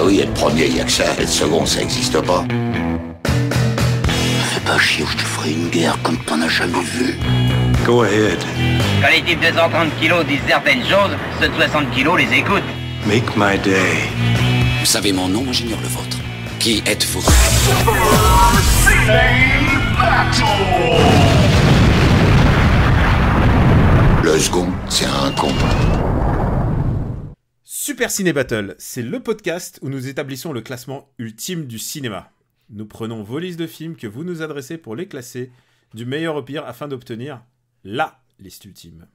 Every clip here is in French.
Bah oui, être premier, y a que ça. Être second, ça existe pas. Fais pas chier ou je te ferai une guerre comme t'en as jamais vu. Go ahead. Quand les types de 130 kilos disent certaines choses, ceux de 60 kilos les écoutent. Make my day. Vous savez mon nom, j'ignore le vôtre. Qui êtes-vous? Le second, c'est un con. Super Ciné Battle, c'est le podcast où nous établissons le classement ultime du cinéma. Nous prenons vos listes de films que vous nous adressez pour les classer du meilleur au pire afin d'obtenir LA liste ultime.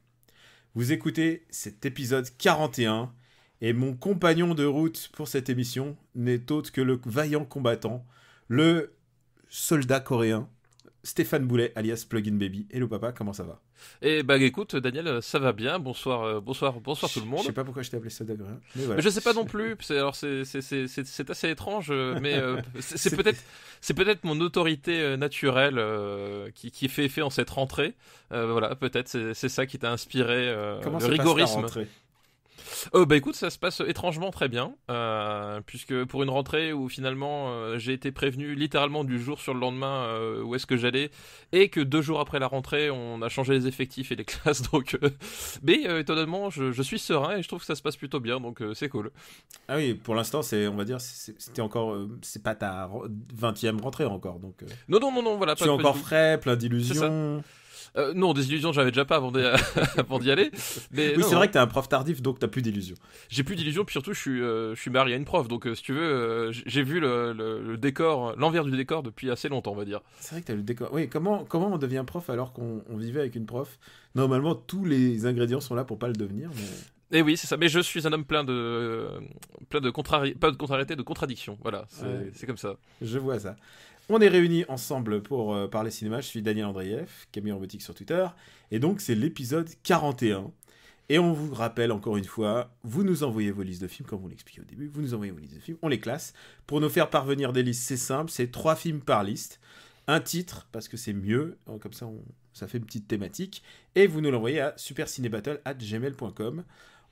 Vous écoutez cet épisode 41 et mon compagnon de route pour cette émission n'est autre que le vaillant combattant, le soldat coréen, Stéphane Boulet alias Plugin Baby. Hello papa, comment ça va? Eh bah écoute Daniel, ça va bien, bonsoir tout le monde. Je sais pas pourquoi je t'ai appelé soldat coréen, mais voilà. Mais je sais pas non plus, c'est assez étrange, mais c'est peut-être mon autorité naturelle qui fait effet en cette rentrée. Voilà, peut-être c'est ça qui t'a inspiré, Comment le se rigorisme. passe ta rentrée? Bah écoute, ça se passe étrangement très bien, puisque pour une rentrée où finalement j'ai été prévenu littéralement du jour sur le lendemain où est-ce que j'allais, et que 2 jours après la rentrée on a changé les effectifs et les classes, donc mais étonnamment je suis serein et je trouve que ça se passe plutôt bien, donc c'est cool. Ah oui, pour l'instant on va dire c'était encore c'est pas ta 20e rentrée encore, donc Non, voilà. tu es encore frais, plein d'illusions. C'est ça. Non, des illusions, j'avais déjà pas avant d'y aller. Mais oui, non, c'est vrai que t'es un prof tardif, donc t'as plus d'illusions. J'ai plus d'illusions, puis surtout, je suis marié à une prof, donc si tu veux, j'ai vu le décor, l'envers du décor depuis assez longtemps, on va dire. C'est vrai que t'as le décor. Oui, comment on devient prof alors qu'on vivait avec une prof? Normalement, tous les ingrédients sont là pour pas le devenir, mais... Et oui, c'est ça. Mais je suis un homme plein de pas de contrariétés, de contradictions. Voilà, c'est comme ça. Je vois ça. On est réunis ensemble pour parler cinéma. Je suis Daniel Andreev, Camille Robotique sur Twitter. Et donc, c'est l'épisode 41. Et on vous rappelle encore une fois, vous nous envoyez vos listes de films, comme vous l'expliquez au début. Vous nous envoyez vos listes de films, on les classe. Pour nous faire parvenir des listes, c'est simple. C'est 3 films par liste. Un titre, parce que c'est mieux. Comme ça, ça fait une petite thématique. Et vous nous l'envoyez à supercinébattle@gmail.com.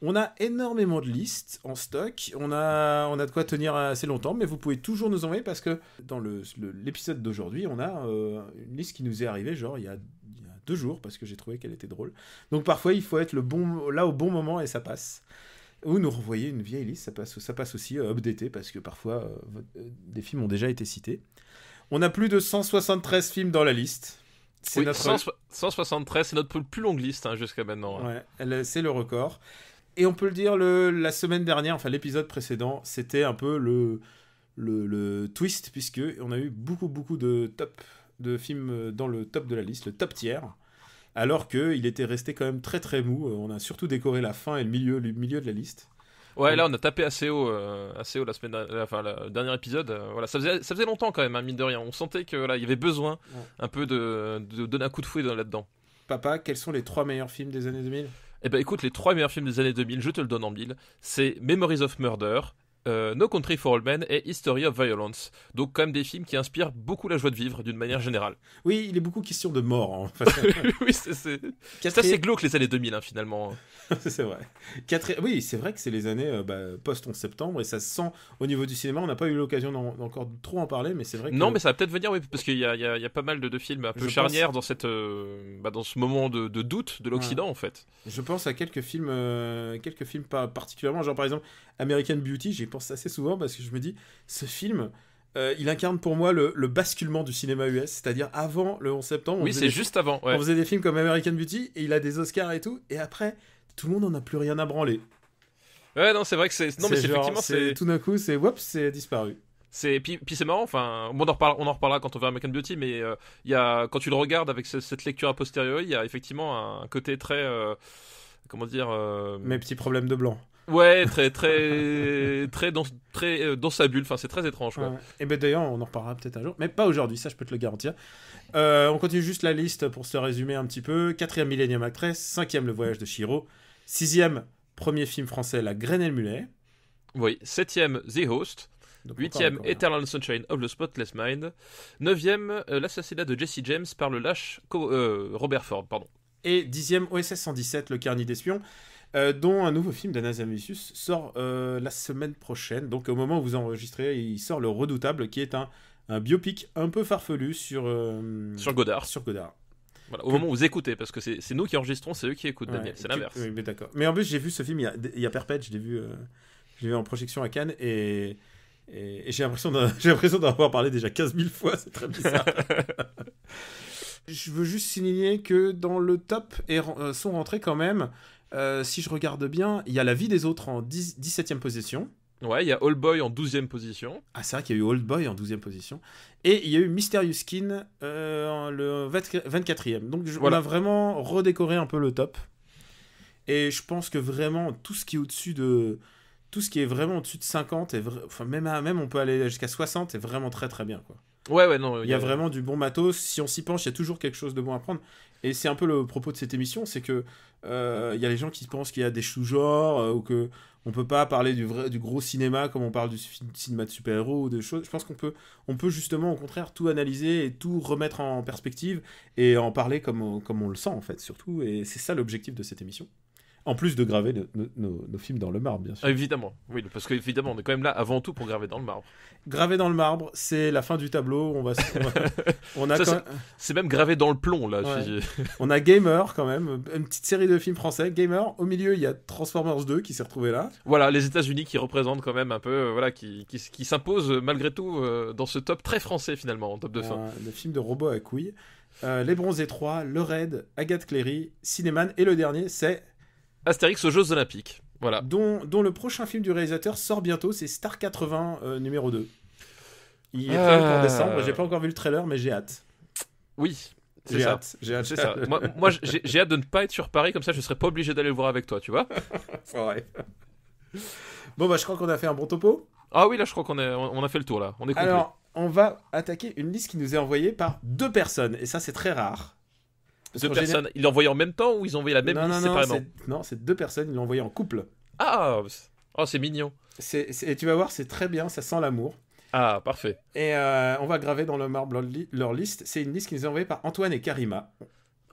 On a énormément de listes en stock, on a de quoi tenir assez longtemps, mais vous pouvez toujours nous envoyer parce que dans l'épisode d'aujourd'hui, on a une liste qui nous est arrivée genre il y a 2 jours parce que j'ai trouvé qu'elle était drôle. Donc parfois il faut être là au bon moment et ça passe. Ou nous renvoyer une vieille liste, ça passe aussi updaté parce que parfois des films ont déjà été cités. On a plus de 173 films dans la liste. C'est oui, 173, c'est notre plus longue liste jusqu'à maintenant. Ouais, c'est le record. Et on peut le dire, la semaine dernière, enfin l'épisode précédent, c'était un peu le twist, puisque on a eu beaucoup de films dans le top de la liste, le top tiers, alors qu'il était resté quand même très très mou. On a surtout décoré la fin et le milieu de la liste. Ouais, là on a tapé assez haut la semaine dernière, enfin le dernier épisode. Voilà, ça faisait longtemps quand même, mine de rien. On sentait que il y avait besoin un peu de donner un coup de fouet là-dedans. Papa, quels sont les 3 meilleurs films des années 2000? Eh ben écoute, les 3 meilleurs films des années 2000, je te le donne en mille, c'est Memories of Murder, No Country for Old Men et History of Violence. Donc quand même des films qui inspirent beaucoup la joie de vivre d'une manière générale. Oui, il est beaucoup question de mort en fait. Oui, c'est assez glauque les années 2000 finalement. C'est vrai. Oui, c'est vrai que c'est les années post-11 septembre et ça se sent au niveau du cinéma. On n'a pas eu l'occasion d'encore trop en parler, mais c'est vrai que... Non, mais ça va peut-être venir, oui, parce qu'il y a pas mal de films un peu charnières dans dans ce moment de doute de l'Occident en fait. Je pense à quelques films pas particulièrement, genre par exemple American Beauty, j'y pense assez souvent parce que je me dis, ce film... il incarne pour moi le basculement du cinéma US, c'est-à-dire avant le 11 septembre. Oui, c'est juste avant. Ouais. On faisait des films comme American Beauty et il a des Oscars et tout, et après, tout le monde n'en a plus rien à branler. Ouais, non, c'est vrai que c'est. Non, mais effectivement, c'est. Tout d'un coup, c'est disparu. Puis c'est marrant, enfin, on en reparlera quand on verra American Beauty, mais quand tu le regardes avec cette lecture a posteriori, il y a effectivement un côté très. Comment dire. Mes petits problèmes de blanc. Ouais, très dans sa bulle. Enfin, c'est très étrange, quoi. Ouais. Et ben d'ailleurs, on en reparlera peut-être un jour, mais pas aujourd'hui, ça je peux te le garantir. On continue juste la liste pour se résumer un petit peu. 4e Millennium Actress, 5e Le Voyage de Chihiro, 6e premier film français La Grenelle Mulet. Oui, 7e The Host. 8e Eternal Sunshine of the Spotless Mind. 9e l'assassinat de Jesse James par le lâche Robert Ford, pardon. Et 10e OSS 117, Le Carnet d'espions. dont un nouveau film d'Anna Zamisius sort la semaine prochaine. Donc au moment où vous enregistrez, il sort Le Redoutable, qui est un biopic un peu farfelu sur Godard. Sur Godard. Voilà, au moment où vous écoutez, parce que c'est nous qui enregistrons, c'est eux qui écoutent, Daniel. Ouais, C'est l'inverse. Oui, mais d'accord. Mais en plus, j'ai vu ce film il y a Perpète, je l'ai vu en projection à Cannes et j'ai l'impression d'en avoir parlé déjà 15 000 fois, c'est très bizarre. Je veux juste signaler que dans le top sont rentrés quand même, si je regarde bien, il y a La vie des autres en 17e position. Ouais, il y a All Boy en 12e position. Ah, c'est vrai qu'il y a eu Old Boy en 12e position. Et il y a eu Mysterious Skin en le 24e. Donc on a vraiment redécoré un peu le top. Et je pense que vraiment, tout ce qui est vraiment au-dessus de 50, même on peut aller jusqu'à 60, est vraiment très très bien, quoi. Ouais, non. Il y a vraiment du bon matos. Si on s'y penche, il y a toujours quelque chose de bon à prendre. Et c'est un peu le propos de cette émission, c'est que il y a les gens qui pensent qu'il y a des sous-genres ou que on peut pas parler du gros cinéma comme on parle du cinéma de super-héros ou de choses. Je pense qu'on peut justement au contraire tout analyser et tout remettre en perspective et en parler comme on le sent en fait surtout. Et c'est ça l'objectif de cette émission. En plus de graver nos films dans le marbre, bien sûr. Évidemment, oui, parce qu'évidemment, on est quand même là avant tout pour graver dans le marbre. Graver dans le marbre, c'est la fin du tableau. C'est même gravé dans le plomb, là. Ouais. On a Gamer, quand même, une petite série de films français. Gamer, au milieu, il y a Transformers 2 qui s'est retrouvé là. Voilà, les États-Unis qui représentent quand même un peu, qui s'imposent malgré tout dans ce top très français, finalement, en top de fin. Le film de robots à couilles. Les Bronzés 3, Le Raid, Agathe Cléry, Cinéman, et le dernier, c'est Astérix aux Jeux Olympiques, voilà. Dont le prochain film du réalisateur sort bientôt, c'est Star 80 numéro 2. Il est prévu pour décembre, j'ai pas encore vu le trailer, mais j'ai hâte. Oui, j'ai hâte. C'est ça. Moi j'ai hâte de ne pas être sur Paris, comme ça je serais pas obligé d'aller le voir avec toi, tu vois. Ouais. Bon, je crois qu'on a fait un bon topo. Ah oui, là je crois qu'on a fait le tour, là. On est complet. Alors, on va attaquer une liste qui nous est envoyée par 2 personnes, et ça c'est très rare. Deux personnes, ils l'ont envoyé en même temps ou ils ont envoyé la même liste séparément? Non, c'est 2 personnes, ils l'ont envoyé en couple. Ah, c'est mignon. Et tu vas voir, c'est très bien, ça sent l'amour. Ah, parfait. Et on va graver dans le marbre leur liste. C'est une liste qui nous est envoyée par Antoine et Karima.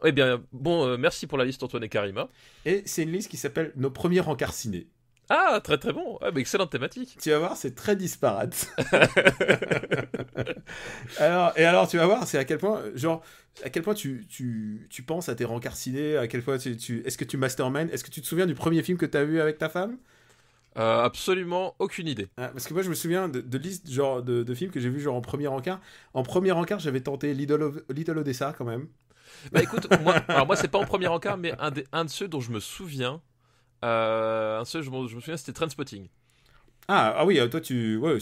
Eh bien, bon, merci pour la liste Antoine et Karima. Et c'est une liste qui s'appelle Nos premiers rencarts ciné. Ah, très très bon. Ah, mais excellente thématique. Tu vas voir, c'est très disparate. alors, tu vas voir, c'est à quel point tu penses à tes rencarts ciné, à quel point est-ce que tu mastermind, est-ce que tu te souviens du premier film que tu as vu avec ta femme? Absolument aucune idée. Parce que moi, je me souviens de listes genre de films que j'ai vu genre en premier rencard. En premier rencard, j'avais tenté Little Odessa quand même. Bah écoute, moi c'est pas en premier rencard, mais un de ceux dont je me souviens. Je me souviens, c'était Trainspotting. Ah oui, toi tu... Ouais.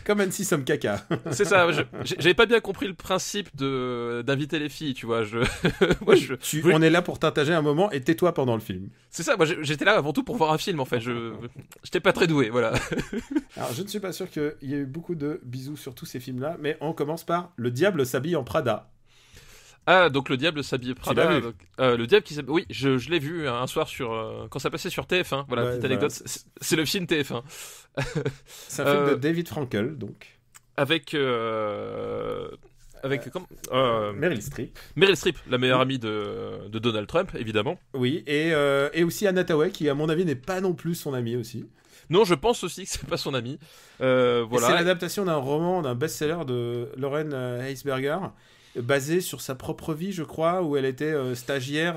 Comme Annecy somme caca. C'est ça, j'avais pas bien compris le principe d'inviter les filles, tu vois. On est là pour t'intager un moment et tais-toi pendant le film. C'est ça, moi j'étais là avant tout pour voir un film en fait. J'étais pas très doué, voilà. Alors je ne suis pas sûr qu'il y ait eu beaucoup de bisous sur tous ces films-là, mais on commence par Le Diable s'habille en Prada. Ah, donc Le Diable s'habille Prada. Tu l'as vu ? Le Diable qui s'habille... Oui, je l'ai vu un soir quand ça passait sur TF1. Voilà, petite anecdote. C'est le film TF1. C'est un film de David Frankel, donc. Avec Meryl Streep. Meryl Streep, la meilleure amie de Donald Trump, évidemment. Oui, et aussi Anna Thaoué, qui à mon avis n'est pas non plus son amie aussi. Non, je pense aussi que c'est pas son amie. Voilà. C'est l'adaptation d'un roman, d'un best-seller de Lauren Heisberger, basé sur sa propre vie, je crois, où elle était stagiaire.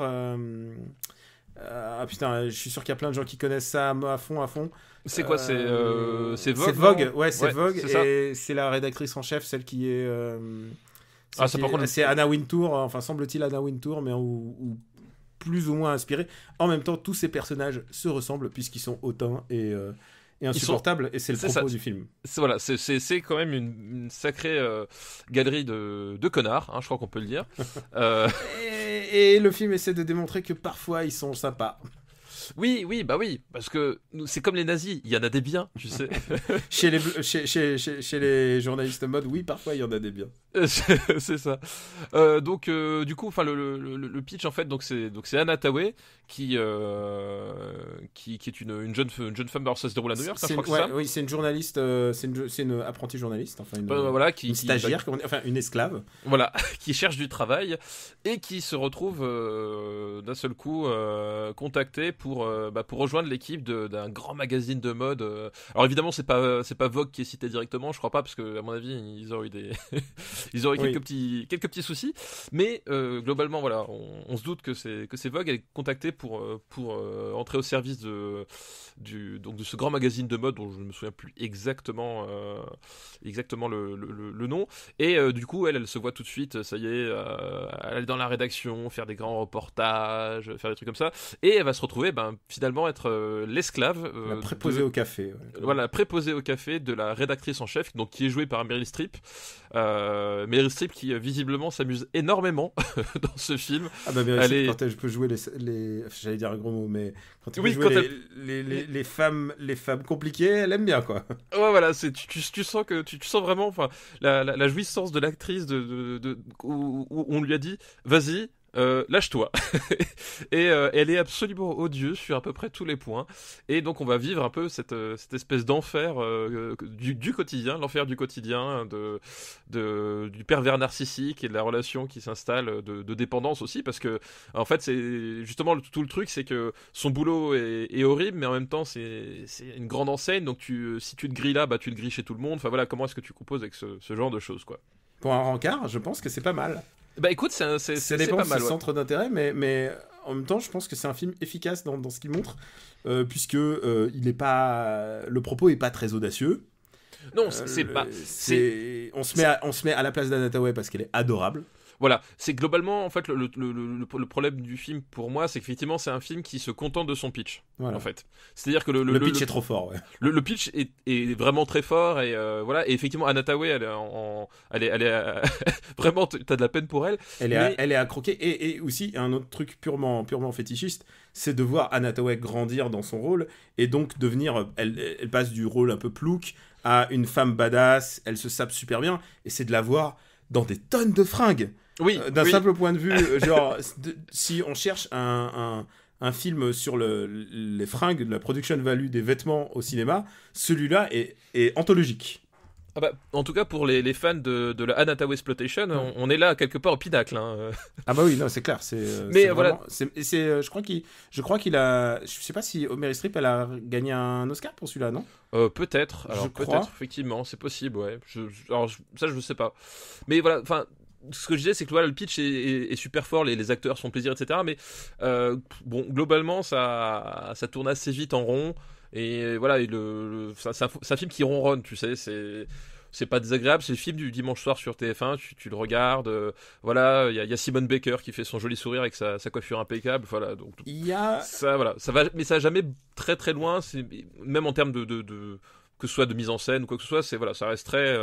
Putain, je suis sûr qu'il y a plein de gens qui connaissent ça à fond. C'est quoi C'est Vogue. C'est Vogue, c'est Vogue, c'est et c'est la rédactrice en chef, celle qui est. C'est Anna Wintour, enfin semble-t-il Anna Wintour, mais ou plus ou moins inspirée. En même temps, tous ces personnages se ressemblent puisqu'ils sont hautains et insupportables, et c'est le propos du film. C'est quand même une sacrée galerie de connards, hein, je crois qu'on peut le dire. Et le film essaie de démontrer que parfois ils sont sympas. Bah oui, parce que c'est comme les nazis, il y en a des biens, tu sais. Chez les journalistes mode, oui, parfois il y en a des biens. C'est ça. Donc du coup, enfin le pitch en fait, donc c'est Anna Hathaway qui est une jeune femme. Alors ça se déroule à New York, je crois que c'est ça. Oui, c'est une journaliste, c'est une apprentie journaliste, enfin voilà, une stagiaire, enfin une esclave. Voilà, qui cherche du travail et qui se retrouve d'un seul coup contactée pour rejoindre l'équipe d'un grand magazine de mode. Alors évidemment, c'est pas Vogue qui est cité directement, je crois pas, parce que à mon avis ils auraient eu ils auraient quelques petits soucis, mais globalement voilà, on se doute que c'est Vogue. Elle est contactée pour entrer au service de ce grand magazine de mode dont je ne me souviens plus exactement le nom, et du coup elle se voit tout de suite, ça y est, aller dans la rédaction, faire des grands reportages, faire des trucs comme ça, et elle va se retrouver finalement être l'esclave, la préposée au café. Ouais. Voilà, préposée au café de la rédactrice en chef, donc qui est jouée par Meryl Streep. Meryl Streep qui visiblement s'amuse énormément dans ce film. Ah bah Meryl Streep, quand elle peut jouer les j'allais dire un gros mot, mais quand elle peut jouer les femmes compliquées, elle aime bien, quoi. Ouais, voilà, tu sens que tu sens vraiment, enfin, la jouissance de l'actrice où on lui a dit vas-y, lâche-toi. Et elle est absolument odieuse sur à peu près tous les points, et donc on va vivre un peu cette espèce d'enfer du quotidien, l'enfer du quotidien, du pervers narcissique et de la relation qui s'installe, de dépendance aussi, parce que en fait c'est justement tout le truc, c'est que son boulot est horrible, mais en même temps c'est une grande enseigne, donc si tu te grilles là, tu te grilles chez tout le monde. Enfin voilà, comment est-ce que tu composes avec ce genre de choses, quoi. Pour un rencard, je pense que c'est pas mal. Bah écoute, ça dépend pas mal, de centre d'intérêt, mais en même temps, je pense que c'est un film efficace dans ce qu'il montre, puisque il est pas, le propos est pas très audacieux. Non, on se met à la place d'Anna Hathaway parce qu'elle est adorable. Voilà, c'est globalement en fait le problème du film pour moi, c'est qu'effectivement c'est un film qui se contente de son pitch. Voilà. En fait, c'est-à-dire que le pitch est trop fort. Ouais. Le pitch est vraiment très fort, et voilà, et effectivement Anna Hathaway elle est vraiment, t'as de la peine pour elle. Elle est à croquer, et aussi un autre truc purement fétichiste, c'est de voir Anna Hathaway grandir dans son rôle, et donc devenir, elle passe du rôle un peu plouc à une femme badass, elle se sape super bien, et c'est de la voir dans des tonnes de fringues. Oui, simple point de vue, genre, si on cherche un film sur les fringues, la production value des vêtements au cinéma, celui-là est anthologique. Ah bah, en tout cas, pour les fans de la Anna Hathaway exploitation, on est là quelque part au pinacle. Hein. Ah bah oui, non, c'est clair. Mais voilà, je crois qu'il a, je sais pas si Meryl Streep elle a gagné un Oscar pour celui-là, non? Peut-être. Alors peut-être, effectivement, c'est possible, ouais. Ça, je sais pas. Mais voilà, enfin. Ce que je disais, c'est que voilà, le pitch est super fort, les acteurs se font plaisir, etc. Mais bon, globalement, ça tourne assez vite en rond. Et voilà, c'est un film qui ronronne, tu sais. C'est pas désagréable, c'est le film du dimanche soir sur TF1, tu le regardes. Voilà, il y a Simone Baker qui fait son joli sourire avec sa coiffure impeccable. Voilà, donc ça va, mais ça va jamais très très loin. Même en termes de que ce soit de mise en scène ou quoi que ce soit, ça reste très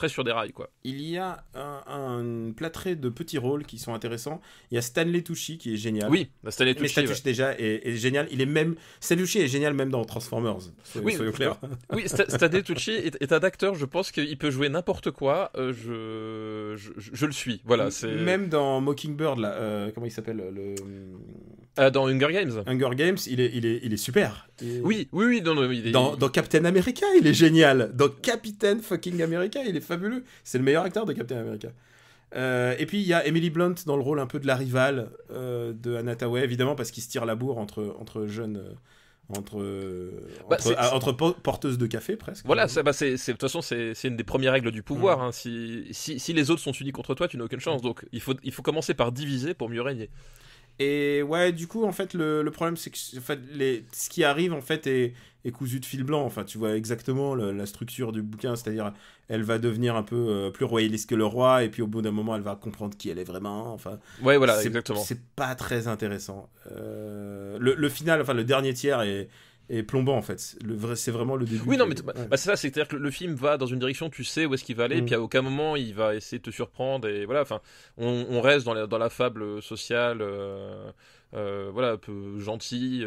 sur des rails, quoi. Il y a un plâtré de petits rôles qui sont intéressants. Il y a Stanley Tucci qui est génial. Oui, Stanley Tucci. Mais Tucci déjà est génial. Stanley Tucci est génial même dans Transformers. Soyons clairs. Oui, Stanley Tucci est un acteur. Je pense qu'il peut jouer n'importe quoi. Je le suis. Voilà. Même dans Mockingbird, là, comment il s'appelle dans Hunger Games. Hunger Games, il est super. Oui. Dans Captain America, il est génial. Dans Captain fucking America, il est fabuleux. C'est le meilleur acteur de Captain America. Et puis il y a Emily Blunt dans le rôle un peu de la rivale de Anna Hathaway, évidemment parce qu'ils se tirent la bourre entre jeunes, entre porteuses de café presque. Voilà, de toute façon c'est une des premières règles du pouvoir. Hein. Si les autres sont unis contre toi, tu n'as aucune chance. Donc il faut commencer par diviser pour mieux régner. Et ouais, du coup, en fait, le problème, c'est que en fait, ce qui arrive, en fait, est cousu de fil blanc. Enfin, tu vois exactement la structure du bouquin, c'est-à-dire, elle va devenir un peu plus royaliste que le roi, et puis au bout d'un moment, elle va comprendre qui elle est vraiment. Enfin, ouais, voilà, exactement. C'est pas très intéressant. Le final, enfin, le dernier tiers est plombant en fait. C'est vraiment le début. Oui, non, mais c'est ça, c'est-à-dire que le film va dans une direction, tu sais où est-ce qu'il va aller, puis à aucun moment il va essayer de te surprendre, et voilà, enfin, on reste dans la fable sociale, voilà, un peu gentil,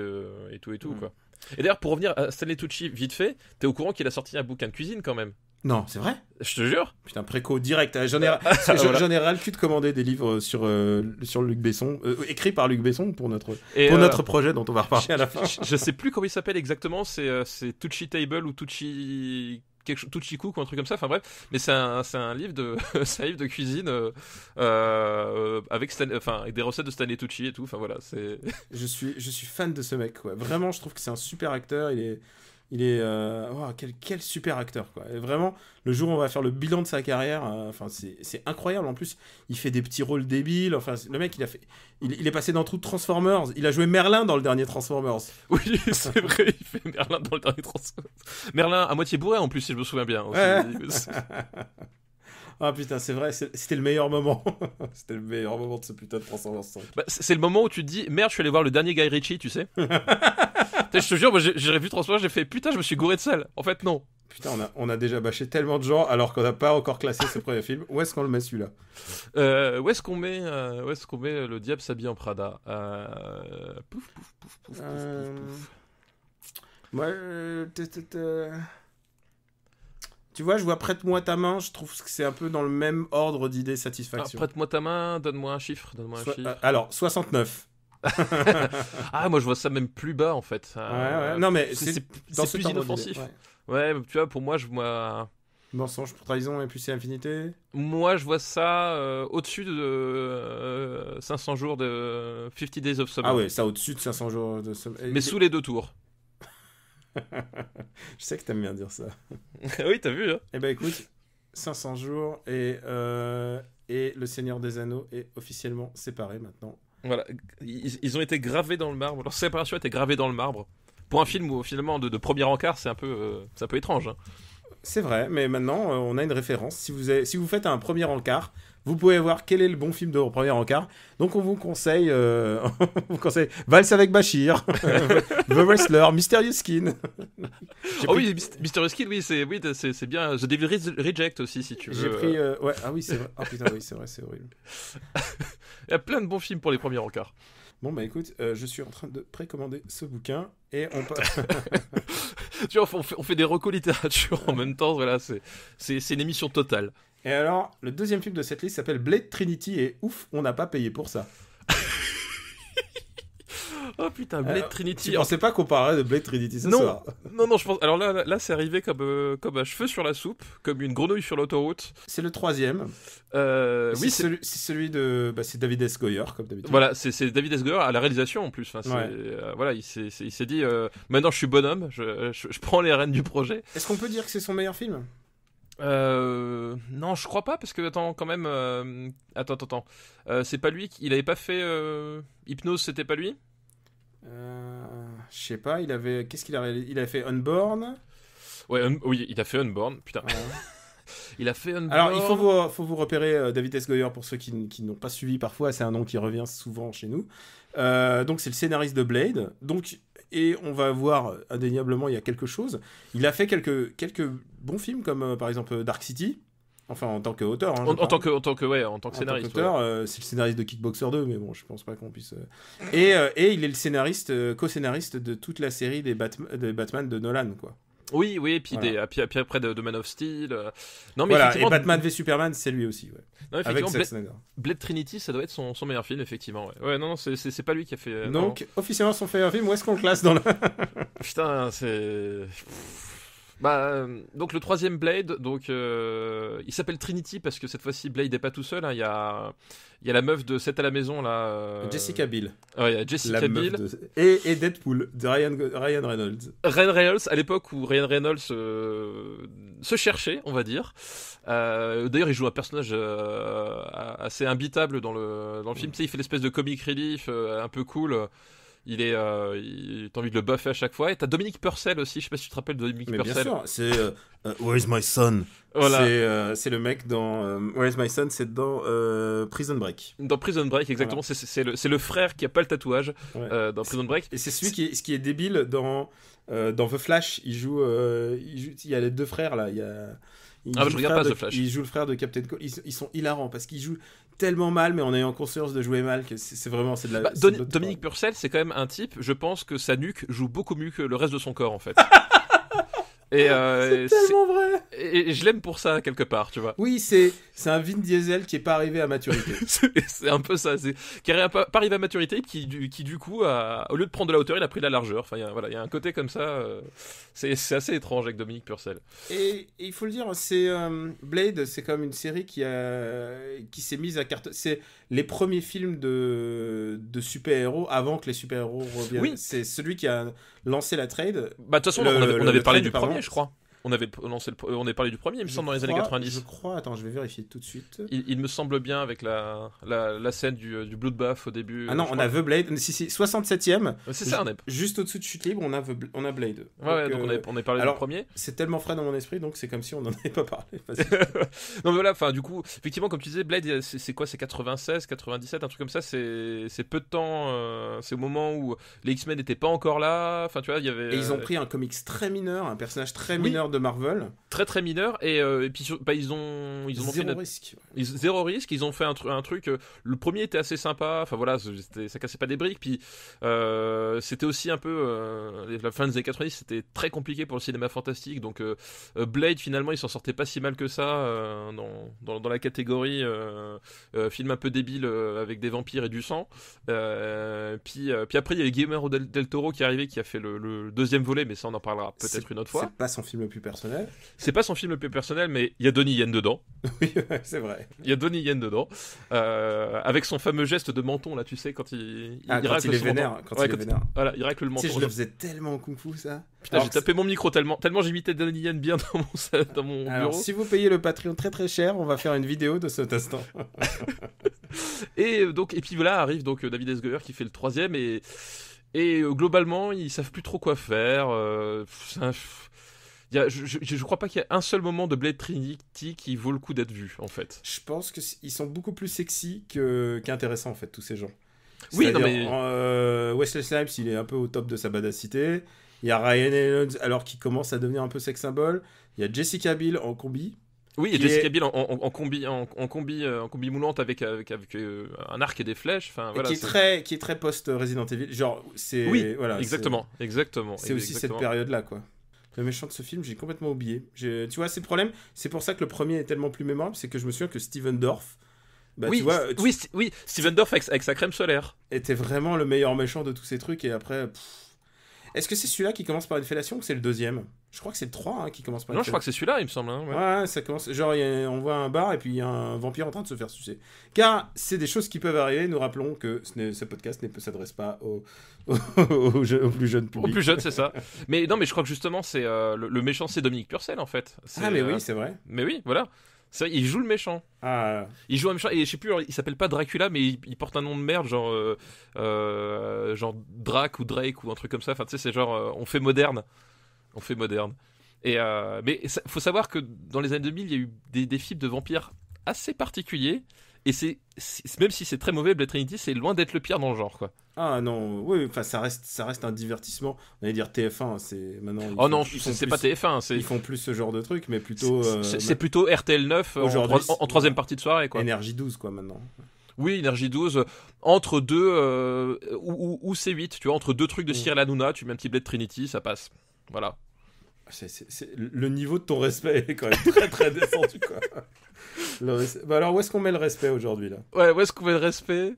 et tout, quoi. Et d'ailleurs, pour revenir à Stanley Tucci, vite fait, t'es au courant qu'il a sorti un bouquin de cuisine quand même? Non, c'est vrai? Je te jure. Putain, préco direct. J'en ai ras le cul de commander des livres sur Luc Besson, écrits par Luc Besson pour notre projet dont on va reparler à la fin. Je sais plus comment il s'appelle exactement, c'est Tucci Table ou Tucci Cook ou un truc comme ça, enfin bref, mais c'est un livre de cuisine avec des recettes de Stanley Tucci et tout, enfin voilà, c'est... je suis fan de ce mec, quoi. Vraiment, je trouve que c'est un super acteur, il est quel super acteur, quoi. Et vraiment, le jour où on va faire le bilan de sa carrière, c'est incroyable. En plus, il fait des petits rôles débiles. Enfin, le mec, il est passé dans tout Transformers. Il a joué Merlin dans le dernier Transformers. Oui, c'est vrai, il fait Merlin dans le dernier Transformers. Merlin à moitié bourré en plus, si je me souviens bien. Aussi. Ah putain, c'est vrai, c'était le meilleur moment. C'était le meilleur moment de ce putain de Transformers 5. Bah, c'est le moment où tu te dis, merde, je suis allé voir le dernier Guy Ritchie, tu sais. Je te jure, moi j'ai vu Transformers, j'ai fait, putain, je me suis gouré de sel. En fait, non. Putain, on a déjà bâché tellement de gens alors qu'on n'a pas encore classé ce premier film. Où est-ce qu'on le met celui-là? Où est-ce qu'on met Le Diable s'habille en Prada? Pouf. Moi, tu vois, je vois Prête-moi ta main, je trouve que c'est un peu dans le même ordre d'idée satisfaction. Alors, prête-moi ta main, donne-moi un chiffre. Alors, 69. Ah, moi je vois ça même plus bas en fait. Ouais. Non, mais c'est plus inoffensif. Ouais, tu vois, pour moi, je vois. Mensonge pour trahison et puis infinité. Moi, je vois ça au-dessus de 500 jours de 50 Days of Summer. Ah ouais, ça au-dessus de 500 jours de Summer. Mais sous les deux tours. Je sais que t'aimes bien dire ça. Oui, t'as vu, hein. Eh ben écoute, 500 jours et Le Seigneur des Anneaux est officiellement séparé maintenant. Voilà, ils ont été gravés dans le marbre. Leur séparation a été gravée dans le marbre. Pour un film où finalement de premier encart, c'est un peu étrange. Hein. C'est vrai, mais maintenant on a une référence. Si vous faites un premier encart, vous pouvez voir quel est le bon film de premier encart. Donc on vous conseille, Valse avec Bachir, The Wrestler, Mysterious Skin. Oui, Mysterious Skin, oui, c'est bien. The Devil Reject aussi, si tu veux. J'ai pris, ouais, ah oui, c'est vrai. Ah putain, oui, c'est vrai, c'est horrible. Il y a plein de bons films pour les premiers encarts. Bon bah écoute, je suis en train de précommander ce bouquin et on tu vois, on fait des recos littérature en même temps, voilà, c'est une émission totale. Et alors, le deuxième film de cette liste s'appelle Blade Trinity et ouf, on n'a pas payé pour ça. Oh putain, Blade Trinity. Tu pensais pas qu'on parlerait de Blade Trinity ce soir? Non, je pense. Alors là, c'est arrivé comme un cheveu sur la soupe, comme une grenouille sur l'autoroute. C'est le troisième. Oui, c'est celui de. C'est David S. Goyer, comme d'habitude. Voilà, c'est David S. Goyer à la réalisation en plus. Enfin, voilà, il s'est dit maintenant je suis bonhomme, je prends les rênes du projet. Est-ce qu'on peut dire que c'est son meilleur film? Non, je crois pas, parce que attends, quand même. Attends. C'est pas lui. Il avait pas fait Hypnose, c'était pas lui? Je sais pas, qu'est-ce qu'il a réalisé? Il a fait Unborn. Ouais, oui, il a fait Unborn, putain. Il a fait Unborn. Alors, il faut vous repérer David S. Goyer pour ceux qui n'ont pas suivi parfois, c'est un nom qui revient souvent chez nous. Donc, c'est le scénariste de Blade. Donc, et on va voir, indéniablement, il y a quelque chose. Il a fait quelques bons films, comme par exemple Dark City. Enfin, en tant qu'auteur. Hein, en tant que scénariste. C'est le scénariste de Kickboxer 2, mais bon, je pense pas qu'on puisse. Et il est le scénariste, co-scénariste de toute la série des Batman de Nolan, quoi. Oui, et puis, voilà. puis après de Man of Steel. Non, mais voilà, et Batman v Superman, c'est lui aussi, ouais. Non, avec Zack Snyder. Blade Trinity, ça doit être son meilleur film, effectivement. Ouais, non, c'est pas lui qui a fait. Donc, officiellement, son meilleur film, où est-ce qu'on le classe dans le. Putain, c'est. Donc le troisième Blade, donc il s'appelle Trinity parce que cette fois-ci Blade n'est pas tout seul. Hein. Il y a la meuf de 7 à la maison là. Jessica Biel. Ouais, il y a Jessica Biel. Et Deadpool de Ryan Reynolds. Ryan Reynolds, à l'époque où Ryan Reynolds se cherchait, on va dire. D'ailleurs, il joue un personnage assez imbitable dans le film. Tu sais, il fait l'espèce de comic relief un peu cool. t'as envie de le buffer à chaque fois. Et t'as Dominique Purcell aussi, je sais pas si tu te rappelles de Dominique Mais Purcell. bien sûr, c'est Where's My Son. Voilà. C'est le mec dans Where's My Son, c'est dans Prison Break. Dans Prison Break, exactement, c'est le frère qui a pas le tatouage dans Prison Break. Et c'est celui qui est débile dans The Flash. Il y a les deux frères là. Je regarde pas The Flash. Il joue le frère de Captain Cold. Ils sont hilarants parce qu'ils jouent tellement mal, mais en ayant conscience de jouer mal, que c'est vraiment c'est de la. Dominique Purcell, c'est quand même un type. Je pense que sa nuque joue beaucoup mieux que le reste de son corps en fait. Et c'est tellement vrai. Et je l'aime pour ça quelque part, tu vois. Oui, c'est un Vin Diesel qui est pas arrivé à maturité. c'est un peu ça, qui n'est pas arrivé à maturité, qui du coup au lieu de prendre de la hauteur, il a pris de la largeur. Enfin, il y a un côté comme ça. C'est assez étrange avec Dominique Purcell. Et il faut le dire, c'est Blade, c'est comme une série qui s'est mise à carte. C'est les premiers films de super-héros avant que les super-héros reviennent. Oui. C'est celui qui a lancé la trade. Bah de toute façon, on avait parlé trade, du pardon. premier, je crois. On avait parlé du premier, il me semble, dans les années 90. Je crois, attends, je vais vérifier tout de suite. Il me semble bien avec la scène du bloodbath au début. Ah non, on a The Blade, si, 67ème. C'est ça, on est. Juste au-dessous de Chute Libre, on a Blade. Donc on a parlé du premier. C'est tellement frais dans mon esprit, donc c'est comme si on n'en avait pas parlé. Non mais voilà, enfin du coup, effectivement, comme tu disais, Blade, c'est quoi, c'est 96, 97, un truc comme ça, c'est peu de temps, c'est au moment où les X-Men n'étaient pas encore là, enfin tu vois, il y avait... Et ils ont pris un comics très mineur, un personnage très mineur de Marvel. Très mineur, et puis ils ont zéro risque. Zéro risque, ils ont fait un truc, le premier était assez sympa, enfin voilà, ça cassait pas des briques, puis c'était aussi un peu, la fin des années 90, c'était très compliqué pour le cinéma fantastique, donc Blade finalement il s'en sortait pas si mal que ça dans la catégorie film un peu débile avec des vampires et du sang, puis après il y a Guillermo del Toro qui est arrivé, qui a fait le deuxième volet, mais ça on en parlera peut-être une autre fois. C'est pas son film le plus personnel. C'est pas son film le plus personnel, mais il y a Donnie Yen dedans. Oui, c'est vrai. Il y a Donnie Yen dedans, avec son fameux geste de menton là, tu sais, quand il est vénère. Voilà, il racle le menton. Tu sais, je le faisais tellement en kung-fu ça. Putain, j'ai tapé mon micro tellement j'imitais Donnie Yen bien dans mon bureau. Alors, si vous payez le Patreon très très cher, on va faire une vidéo de cet instant. et puis voilà, arrive donc David S. Goyer qui fait le troisième, et globalement ils savent plus trop quoi faire. Je crois pas qu'il y ait un seul moment de Blade Trinity qui vaut le coup d'être vu en fait. Je pense qu'ils sont beaucoup plus sexy qu'intéressants en fait, tous ces gens. Oui, non mais Wesley Snipes, il est un peu au top de sa badassité. Il y a Ryan Reynolds, alors qu'il commence à devenir un peu sex symbole. Il y a Jessica Biel en combi. Oui, et Jessica Biel en combi moulante avec un arc et des flèches. Enfin, voilà, qui est très post Resident Evil. Genre, c'est voilà, exactement. C'est aussi cette période-là, quoi. Le méchant de ce film, j'ai complètement oublié. Tu vois, c'est le problème. C'est pour ça que le premier est tellement plus mémorable, c'est que je me souviens que Steven Dorff, Steven Dorff avec sa crème solaire était vraiment le meilleur méchant de tous ces trucs. Et après, est-ce que c'est celui-là qui commence par une fellation ou c'est le deuxième ? Je crois que c'est le 3 qui commence par une fellation. Non, je crois que c'est celui-là, il me semble. Ouais, ça commence. Genre, on voit un bar et puis il y a un vampire en train de se faire sucer. Car c'est des choses qui peuvent arriver. Nous rappelons que ce podcast ne s'adresse pas au plus jeune public. Au plus jeune, c'est ça. Mais non, mais je crois que justement, c'est le méchant, c'est Dominique Purcell en fait. Mais oui, c'est vrai. Mais oui, voilà. Il joue le méchant. Il joue un méchant, et je sais plus, il s'appelle pas Dracula, mais il porte un nom de merde, genre Drac ou Drake ou un truc comme ça. Enfin, tu sais, c'est genre on fait moderne. Et mais faut savoir que dans les années 2000, il y a eu des films de vampires assez particuliers. Et même si c'est très mauvais, Blade Trinity, c'est loin d'être le pire dans le genre, quoi. Ah non, oui, enfin ça reste un divertissement. On allait dire TF1, c'est maintenant. Oh non, c'est pas TF1, ils font plus ce genre de truc, mais plutôt. C'est plutôt RTL 9 en troisième partie de soirée, quoi. Énergie 12, quoi, maintenant. Oui, Énergie 12, entre deux ou C8, tu vois, entre deux trucs de Cyril Hanouna, tu mets un petit Blade Trinity, ça passe. Voilà. Le niveau de ton respect est quand même très très descendu, quoi. Bah alors, où est-ce qu'on met le respect aujourd'hui, là ? Ouais, où est-ce qu'on met le respect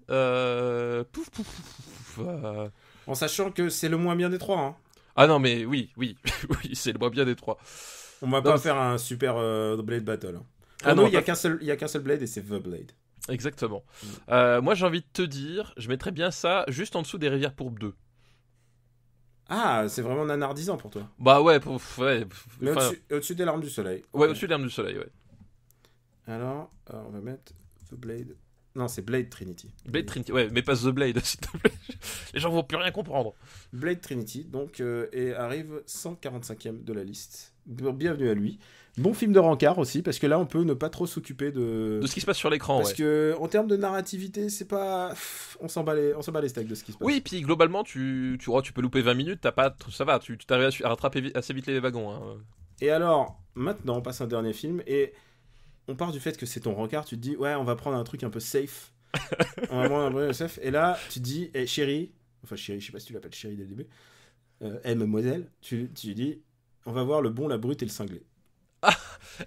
En sachant que c'est le moins bien des trois, hein. Ah non, mais oui, c'est le moins bien des trois. On va pas faire un super Blade Battle. Hein. Ah non, il y a qu'un seul Blade et c'est The Blade. Exactement. Moi, j'ai envie de te dire, je mettrais bien ça juste en dessous des Rivières Pourpres 2. Ah, c'est vraiment nanardisant pour toi. Bah ouais, mais au-dessus des Larmes du Soleil. Ouais, au-dessus des Larmes du Soleil, ouais. Alors, on va mettre The Blade. Non, c'est Blade Trinity. Blade Trinity, ouais, mais pas The Blade, s'il te plaît. Les gens vont plus rien comprendre. Blade Trinity, donc, et arrive 145e de la liste. Bienvenue à lui. Bon film de rencard aussi, parce que là, on peut ne pas trop s'occuper de ce qui se passe sur l'écran, parce que, en termes de narrativité, c'est pas... On s'en bat les steaks de ce qui se passe. Oui, puis globalement, tu peux louper 20 minutes, ça va, tu t'arrives à rattraper assez vite les wagons. Hein. Et alors, maintenant, on passe à un dernier film, et on part du fait que c'est ton rencard, tu te dis, ouais, on va prendre un truc un peu safe. On va prendre un truc safe, et là, tu te dis, chérie, je sais pas si tu l'appelles chérie dès le début, mademoiselle, tu dis, on va voir Le Bon, la Brute et le Cinglé. Ah,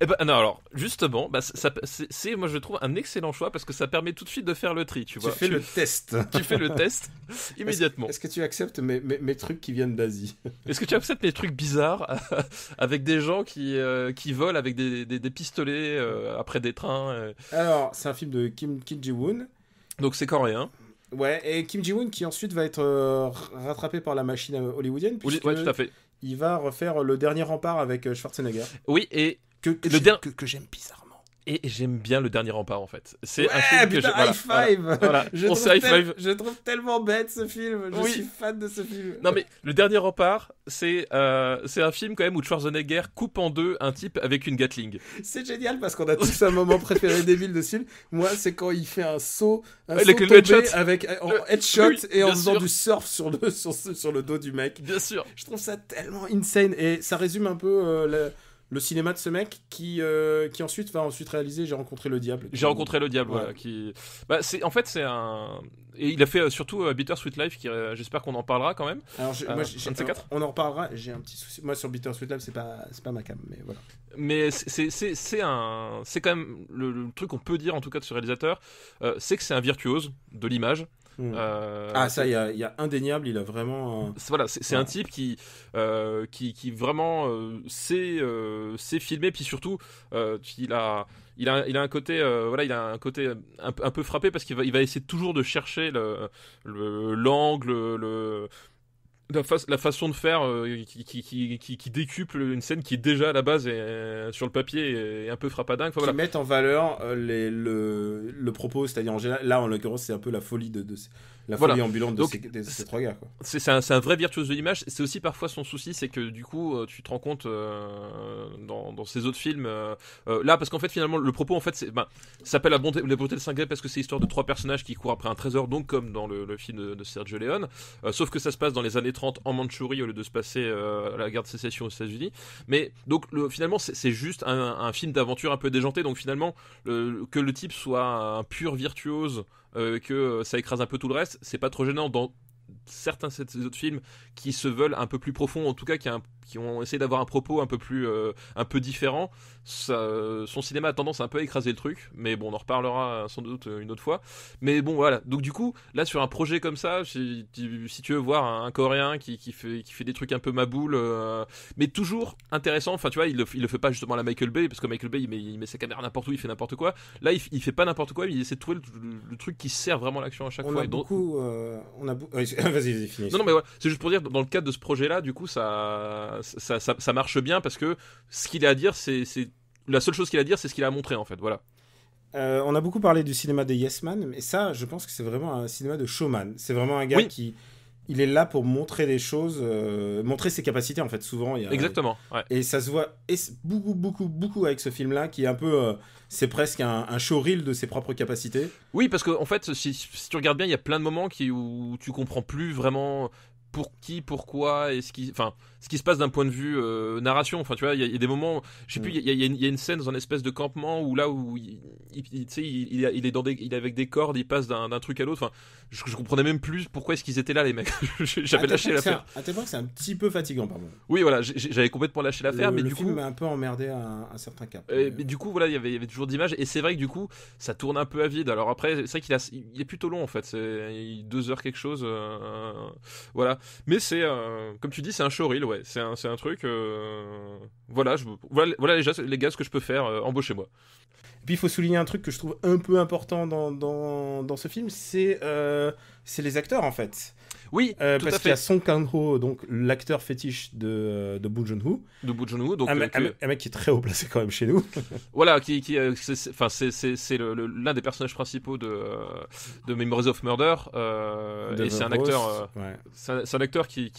eh ben non, alors justement, c'est moi je trouve un excellent choix parce que ça permet tout de suite de faire le tri, tu vois. Tu fais le test. Tu fais le test immédiatement. Est-ce que tu acceptes mes trucs qui viennent d'Asie? Est-ce que tu acceptes mes trucs bizarres avec des gens qui volent avec des pistolets après des trains Alors, c'est un film de Kim Ji-woon. Donc c'est coréen. Ouais, et Kim Ji-woon qui ensuite va être rattrapé par la machine hollywoodienne. Ouais, tout à fait. Il va refaire Le Dernier Rempart avec Schwarzenegger. Oui, et que j'aime bizarrement. Et j'aime bien Le Dernier Rempart en fait. C'est ouais, un film que putain, high five. Voilà. Je trouve tellement bête ce film. Je suis fan de ce film. Non mais Le Dernier Rempart, c'est un film quand même où Schwarzenegger coupe en deux un type avec une Gatling. C'est génial parce qu'on a tous un moment préféré débile de ce film. Moi, c'est quand il fait un saut tombé avec en headshot et en faisant du surf sur le dos du mec. Bien sûr. Je trouve ça tellement insane et ça résume un peu le cinéma de ce mec qui ensuite va réaliser J'ai rencontré le diable. J'ai rencontré le diable, ouais. Voilà. C'est un... Et il a fait surtout Bittersweet Life, qui j'espère qu'on en parlera quand même. Alors, on en reparlera, j'ai un petit souci. Moi, sur Bittersweet Life, c'est pas ma cam, mais voilà. Mais c'est quand même le truc qu'on peut dire, en tout cas, de ce réalisateur, c'est que c'est un virtuose de l'image. Ça, il y a indéniable, il a vraiment voilà, c'est un type qui vraiment sait filmer, puis surtout il a un côté il a un côté un peu frappé parce qu'il va essayer toujours de chercher l'angle, la façon de faire qui décuple une scène qui déjà à la base sur le papier est un peu frappadingue. Enfin, voilà. Qui mettent en valeur le propos, c'est-à-dire en général, là en l'occurrence c'est un peu la folie la folie ambulante de ces trois gars, quoi. C'est un vrai virtuose de l'image. C'est aussi parfois son souci, c'est que du coup tu te rends compte dans ces autres films là, parce qu'en fait finalement le propos en fait ça s'appelle La Bonté de Cinglé parce que c'est l'histoire de trois personnages qui courent après un trésor, donc comme dans le film de Sergio Leone, sauf que ça se passe dans les années 30 en Mandchourie au lieu de se passer à la guerre de sécession aux États-Unis. Mais donc finalement c'est juste un film d'aventure un peu déjanté, donc finalement que le type soit un pur virtuose, que ça écrase un peu tout le reste, c'est pas trop gênant dans certains de ces autres films qui se veulent un peu plus profonds, en tout cas qui ont essayé d'avoir un propos un peu différent. Son cinéma a tendance à un peu écraser le truc, mais bon, on en reparlera sans doute une autre fois. Mais bon, voilà. Donc du coup, là sur un projet comme ça, si tu veux voir un Coréen qui fait des trucs un peu maboule, mais toujours intéressant. Enfin, tu vois, il le fait pas justement à la Michael Bay, parce que Michael Bay il met sa caméra n'importe où, il fait n'importe quoi. Là, il fait pas n'importe quoi, mais il essaie de trouver le truc qui sert vraiment à l'action à chaque fois. Vas-y, finis. Non, mais ouais, c'est juste pour dire, dans le cadre de ce projet-là, du coup, ça marche bien parce que ce qu'il a à dire, c'est la seule chose qu'il a à dire, c'est ce qu'il a montré en fait. Voilà. On a beaucoup parlé du cinéma des Yes Man, mais ça, je pense que c'est vraiment un cinéma de showman. C'est vraiment un gars qui il est là pour montrer les choses, montrer ses capacités en fait. Souvent, exactement. Ouais. Et ça se voit beaucoup avec ce film-là, qui est un peu, c'est presque un showreel de ses propres capacités. Oui, parce que en fait, si tu regardes bien, il y a plein de moments où tu comprends plus vraiment pour qui, pourquoi, et ce qui se passe d'un point de vue narration. Enfin, tu vois, il y a des moments, je sais plus, il y a une scène dans un espèce de campement où il est avec des cordes, il passe d'un truc à l'autre. Enfin, je comprenais même plus pourquoi est-ce qu'ils étaient là, les mecs. J'avais lâché l'affaire. À tel point que c'est un petit peu fatigant, pardon. Oui, voilà, j'avais complètement lâché l'affaire, mais le du film coup, m'a un peu emmerdé à un certain cap. Mais du coup, voilà, il y avait toujours d'images, et c'est vrai que du coup, ça tourne un peu à vide. Alors après, c'est vrai qu'il est plutôt long en fait, c'est 2 heures quelque chose, voilà. Mais c'est, comme tu dis, c'est un showreel, ouais. C'est un truc, voilà, voilà les gars, ce que je peux faire, embauchez-moi. Et puis il faut souligner un truc que je trouve un peu important dans ce film, c'est les acteurs en fait. Oui, tout parce à qu'il y a fait. Song Kang-ho, donc l'acteur fétiche de Bong Joon-ho, De Bong Joon-ho, donc un mec qui est très haut placé quand même chez nous. voilà, c'est l'un des personnages principaux de Memories of Murder, De et c'est un Ross, acteur, ouais. c'est un acteur qui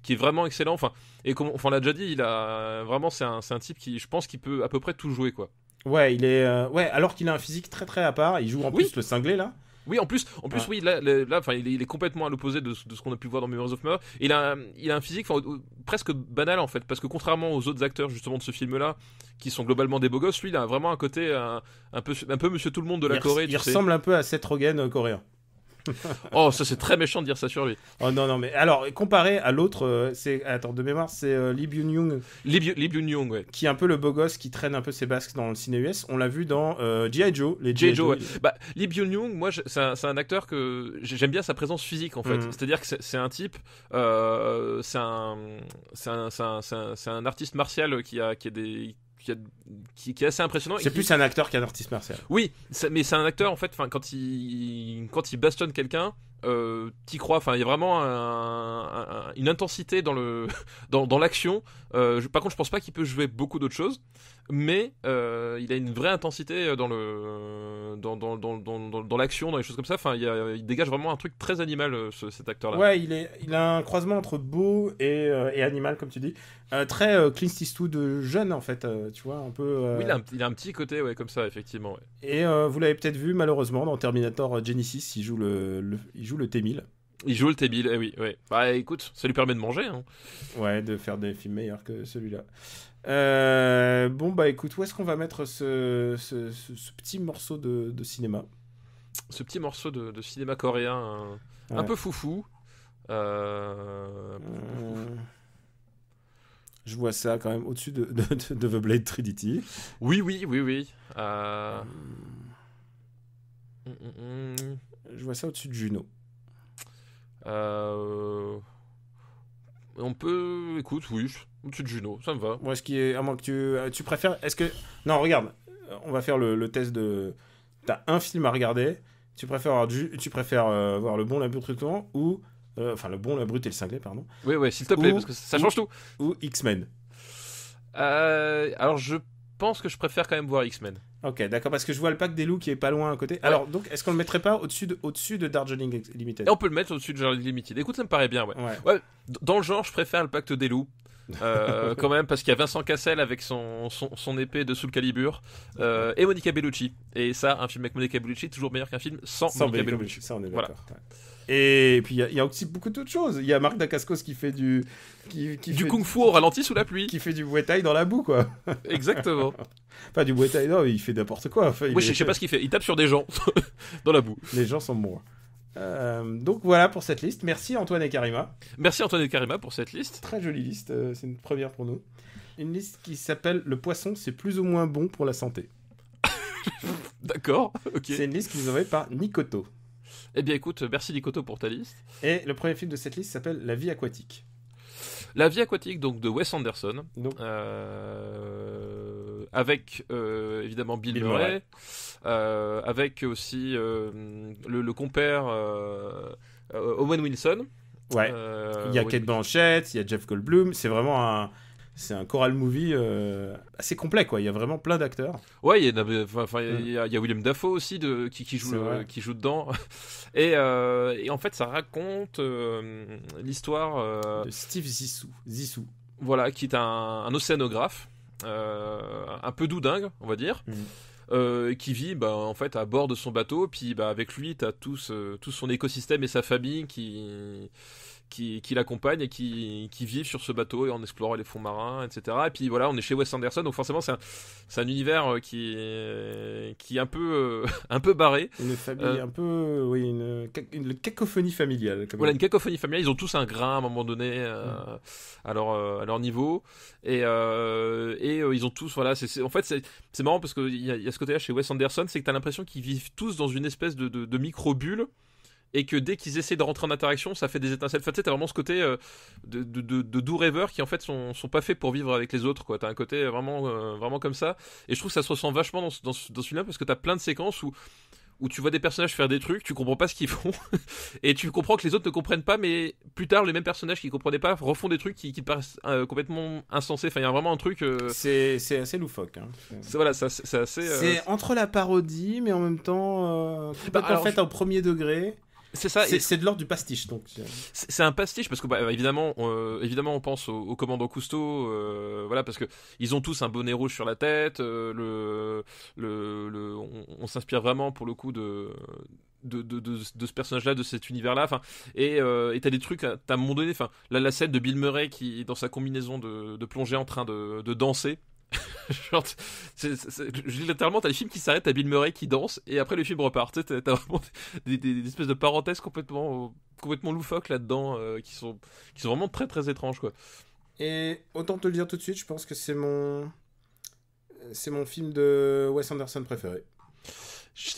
est vraiment excellent. Enfin, et comme on l'a déjà dit, il a vraiment, c'est un type qui, je pense, qu'il peut à peu près tout jouer, quoi. Ouais, il est ouais, alors qu'il a un physique très très à part, il joue en Oui. plus le cinglé là. Oui, en plus, Ouais. oui, là, enfin, il est complètement à l'opposé de ce qu'on a pu voir dans Memories of Murder. Il a un physique, enfin, presque banal en fait, parce que contrairement aux autres acteurs justement de ce film-là, qui sont globalement des beaux gosses, lui, il a vraiment un côté un peu Monsieur Tout le Monde de la Corée. Il tu sais. ressemble un peu à Seth Rogen coréen. Oh, ça c'est très méchant de dire ça sur lui. Oh non, mais alors comparé à l'autre, attends, de mémoire, c'est Lee Byung-young, Lee Byung-young, ouais. qui est un peu le beau gosse qui traîne un peu ses basques dans le ciné US. On l'a vu dans G.I. Joe, les J. Joe, ouais. Bah, Lee Byung-young, moi, c'est un acteur que j'aime bien sa présence physique en fait. Mhm. C'est-à-dire que c'est un type, c'est un artiste martial qui est assez impressionnant. C'est plus un acteur qu'un artiste martial. Oui, mais c'est un acteur en fait. Enfin, quand il bastonne quelqu'un, t'y crois. Enfin, il y a vraiment une intensité dans dans l'action. Par contre, je pense pas qu'il peut jouer beaucoup d'autres choses, mais il a une vraie intensité dans l'action, dans les choses comme ça. Enfin, il dégage vraiment un truc très animal, cet acteur-là. Ouais, il a un croisement entre beau et animal, comme tu dis. Très Clint Eastwood jeune, en fait, tu vois, un peu... Oui, il a un petit côté, ouais, comme ça, effectivement. Ouais. Et vous l'avez peut-être vu, malheureusement, dans Terminator Genisys, il joue le T-1000. Il joue le T-1000, eh oui, ouais. Bah écoute, ça lui permet de manger. Hein. Ouais, de faire des films meilleurs que celui-là. Bon, bah écoute, où est-ce qu'on va mettre ce petit morceau de cinéma ? Ce petit morceau de cinéma coréen, un Ouais. peu foufou. Je vois ça quand même au-dessus de The Blade Trinity. Oui. Je vois ça au-dessus de Juno. On peut... Écoute, oui, au-dessus de Juno, ça me va. Moi, ce qui est... À moins que tu préfères... Est-ce que... Non, regarde. On va faire le test de... T'as un film à regarder. Tu préfères voir Le Bon, la Brute et le Truand ou... Enfin, Le Bon, la Brute et le Cinglé, pardon. Oui, s'il te plaît, Ou- parce que ça change tout. Ou X-Men. Alors, je pense que je préfère quand même voir X-Men. Ok, d'accord, parce que je vois le pack des loups qui est pas loin à côté. Alors, donc, est-ce qu'on le mettrait pas au-dessus de Darjeeling Limited ? Et on peut le mettre au-dessus de Journey Limited. Écoute, ça me paraît bien, ouais. Ouais. Dans le genre, je préfère le Pacte des loups. Quand même, parce qu'il y a Vincent Cassel avec son épée de Soul Calibur, et Monica Bellucci. Et ça, un film avec Monica Bellucci, toujours meilleur qu'un film sans Monica Bellucci. Ça, on est Voilà. d'accord. Ouais. Et puis, il y a aussi beaucoup d'autres choses. Il y a Marc Dacascos qui fait du kung-fu au ralenti sous la pluie. qui fait du Muay Thai dans la boue, quoi. Exactement. Pas du Muay Thai, non, il fait n'importe quoi. Enfin, Moi, je sais pas ce qu'il fait. Il tape sur des gens dans la boue. Les gens sont bons. Donc voilà pour cette liste. Merci Antoine et Karima. Merci Antoine et Karima pour cette liste. Très jolie liste, c'est une première pour nous. Une liste qui s'appelle Le poisson, c'est plus ou moins bon pour la santé. D'accord, ok. C'est une liste qui nous est envoyée par Nikoto. Eh bien écoute, merci Nikoto pour ta liste. Et le premier film de cette liste s'appelle La vie aquatique. La vie aquatique donc de Wes Anderson, Donc, avec évidemment Bill Murray, avec aussi le compère Owen Wilson. ouais. Il y a Owen- Kate Blanchett, il y a Jeff Goldblum. C'est vraiment c'est un choral movie assez complet, quoi. Il y a vraiment plein d'acteurs. Ouais, il y a William Dafoe aussi qui C'est vrai. joue dedans. Et en fait, ça raconte l'histoire, De Steve Zissou. voilà, qui est un océanographe, un peu doudingue, on va dire. Qui vit en fait à bord de son bateau, puis avec lui t'as tout son écosystème et sa famille qui l'accompagnent et qui vivent sur ce bateau et en explorant les fonds marins, etc. Et puis voilà, on est chez Wes Anderson, donc forcément c'est un univers qui est un peu barré. Une famille un peu... Oui, une cacophonie familiale. Comme Voilà, une cacophonie familiale. Ils ont tous un grain à un moment donné à leur niveau, et ils ont tous, voilà, en fait c'est marrant parce qu'il y a ce côté-là chez Wes Anderson, c'est que t'as l'impression qu'ils vivent tous dans une espèce de micro-bulle, et que dès qu'ils essaient de rentrer en interaction, ça fait des étincelles. Enfin, tu sais, t'as vraiment ce côté de doux rêveurs qui en fait sont pas faits pour vivre avec les autres, quoi. T'as un côté vraiment comme ça, et je trouve que ça se ressent vachement dans ce film-là, parce que t'as plein de séquences où où tu vois des personnages faire des trucs, tu comprends pas ce qu'ils font, et tu comprends que les autres ne comprennent pas, mais plus tard, les mêmes personnages qui comprenaient pas refont des trucs qui te paraissent complètement insensés. Enfin, il y a vraiment un truc. C'est assez loufoque. Hein. Voilà, c'est assez. C'est entre la parodie, mais en même temps complètement fait au premier degré. C'est ça. C'est de l'ordre du pastiche, donc. C'est un pastiche parce que évidemment, on pense au commandant Cousteau, voilà, parce que ils ont tous un bonnet rouge sur la tête. On s'inspire vraiment pour le coup de ce personnage-là, de cet univers-là. Enfin, et t'as des trucs, t'as à un moment donné, enfin, la scène de Bill Murray qui dans sa combinaison de plongée en train de danser. Genre, littéralement t'as les films qui s'arrêtent, t'as Bill Murray qui danse et après le film repart. T'as vraiment des espèces de parenthèses complètement loufoques là-dedans qui sont vraiment très très étranges quoi. Et autant te le dire tout de suite, je pense que c'est mon film de Wes Anderson préféré.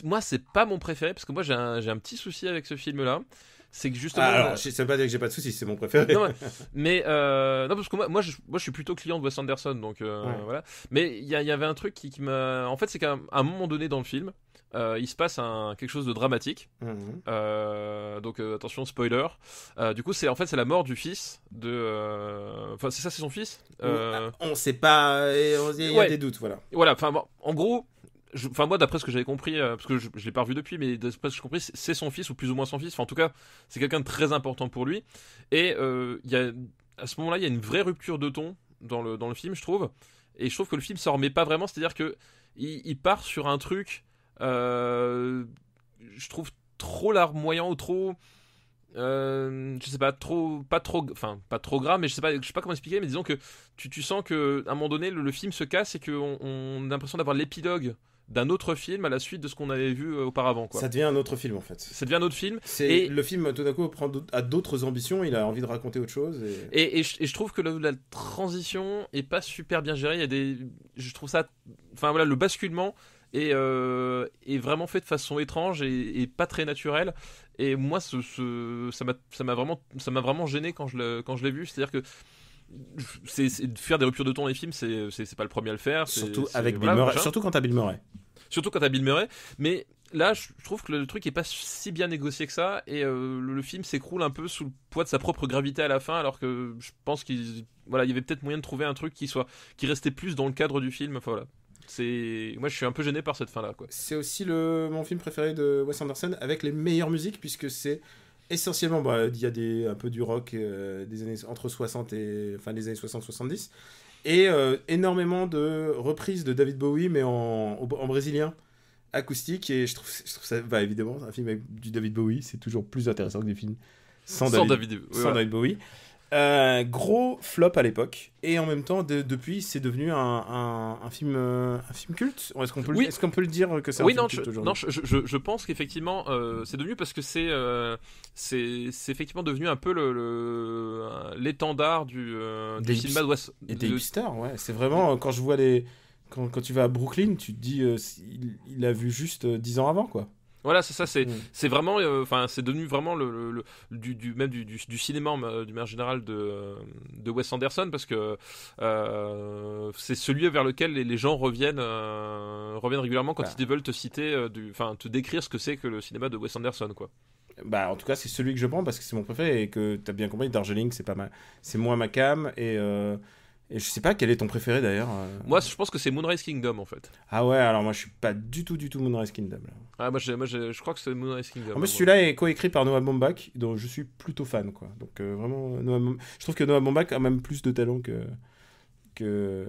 Moi c'est pas mon préféré parce que moi j'ai un petit souci avec ce film là. C'est que justement. Alors, ça veut pas dire que j'ai pas de soucis, c'est mon préféré. Non, mais non, parce que moi, je suis plutôt client de Wes Anderson, donc voilà. Mais il y avait un truc qui m'a. En fait, c'est qu'à un moment donné dans le film, il se passe quelque chose de dramatique. Donc attention, spoiler. Du coup, c'est la mort du fils de. Enfin, c'est son fils. On sait pas. Il y a des doutes, voilà. Voilà. Enfin, bon, en gros. Moi, d'après ce que j'avais compris, parce que je l'ai pas revu depuis, mais d'après ce que j'ai compris, c'est son fils, ou plus ou moins son fils. Enfin, en tout cas, c'est quelqu'un de très important pour lui. Et à ce moment-là, il y a une vraie rupture de ton dans le film, je trouve. Et je trouve que le film s'en remet pas vraiment. C'est-à-dire que il part sur un truc, je trouve trop larmoyant ou trop. Je sais pas trop gras, mais je sais pas comment expliquer, mais disons que tu sens que à un moment donné le film se casse et qu'on a l'impression d'avoir l'épilogue d'un autre film à la suite de ce qu'on avait vu auparavant quoi. Ça devient un autre film en fait. Ça devient un autre film. Et le film tout d'un coup a d'autres ambitions, il a envie de raconter autre chose. Et je trouve que la transition est pas super bien gérée. Je trouve ça, enfin voilà, le basculement est vraiment fait de façon étrange et pas très naturelle. Et moi, ça m'a vraiment gêné quand je l'ai vu. C'est-à-dire que de faire des ruptures de ton dans les films, c'est pas le premier à le faire. Surtout avec Bill Murray. Surtout quand t'as Bill Murray. Mais là, je trouve que le truc est pas si bien négocié que ça. Et le film s'écroule un peu sous le poids de sa propre gravité à la fin. Alors que je pense il y avait peut-être moyen de trouver un truc qui restait plus dans le cadre du film. Enfin voilà. Moi je suis un peu gêné par cette fin là quoi. C'est aussi mon film préféré de Wes Anderson avec les meilleures musiques puisque c'est essentiellement il y a un peu du rock des années entre 60 et enfin les années 60-70 et énormément de reprises de David Bowie mais en brésilien acoustique et je trouve ça évidemment un film avec du David Bowie c'est toujours plus intéressant que des films sans David Bowie. Gros flop à l'époque et en même temps depuis c'est devenu un film culte. Est-ce qu'on peut le dire que c'est un film culte aujourd'hui? Je pense qu'effectivement c'est devenu parce que c'est effectivement devenu un peu l'étendard du cinéma de West et des hipsters. Ouais, c'est vraiment quand je vois quand tu vas à Brooklyn, tu te dis il a vu juste 10 ans avant quoi. Voilà, c'est ça, c'est vraiment, c'est devenu vraiment du cinéma de manière générale de Wes Anderson parce que c'est celui vers lequel les gens reviennent régulièrement quand ils veulent te citer, te décrire ce que c'est que le cinéma de Wes Anderson, quoi. En tout cas, c'est celui que je prends parce que c'est mon préféré et que t'as bien compris, Darjeeling, c'est pas mal, c'est moins ma cam et je sais pas quel est ton préféré d'ailleurs. Moi, je pense que c'est Moonrise Kingdom en fait. Ah ouais, alors moi je suis pas du tout Moonrise Kingdom. Là. Ah moi je crois que c'est Moonrise Kingdom. En plus celui-là est coécrit par Noah Baumbach, dont je suis plutôt fan quoi. Donc vraiment, je trouve que Noah Baumbach a même plus de talent que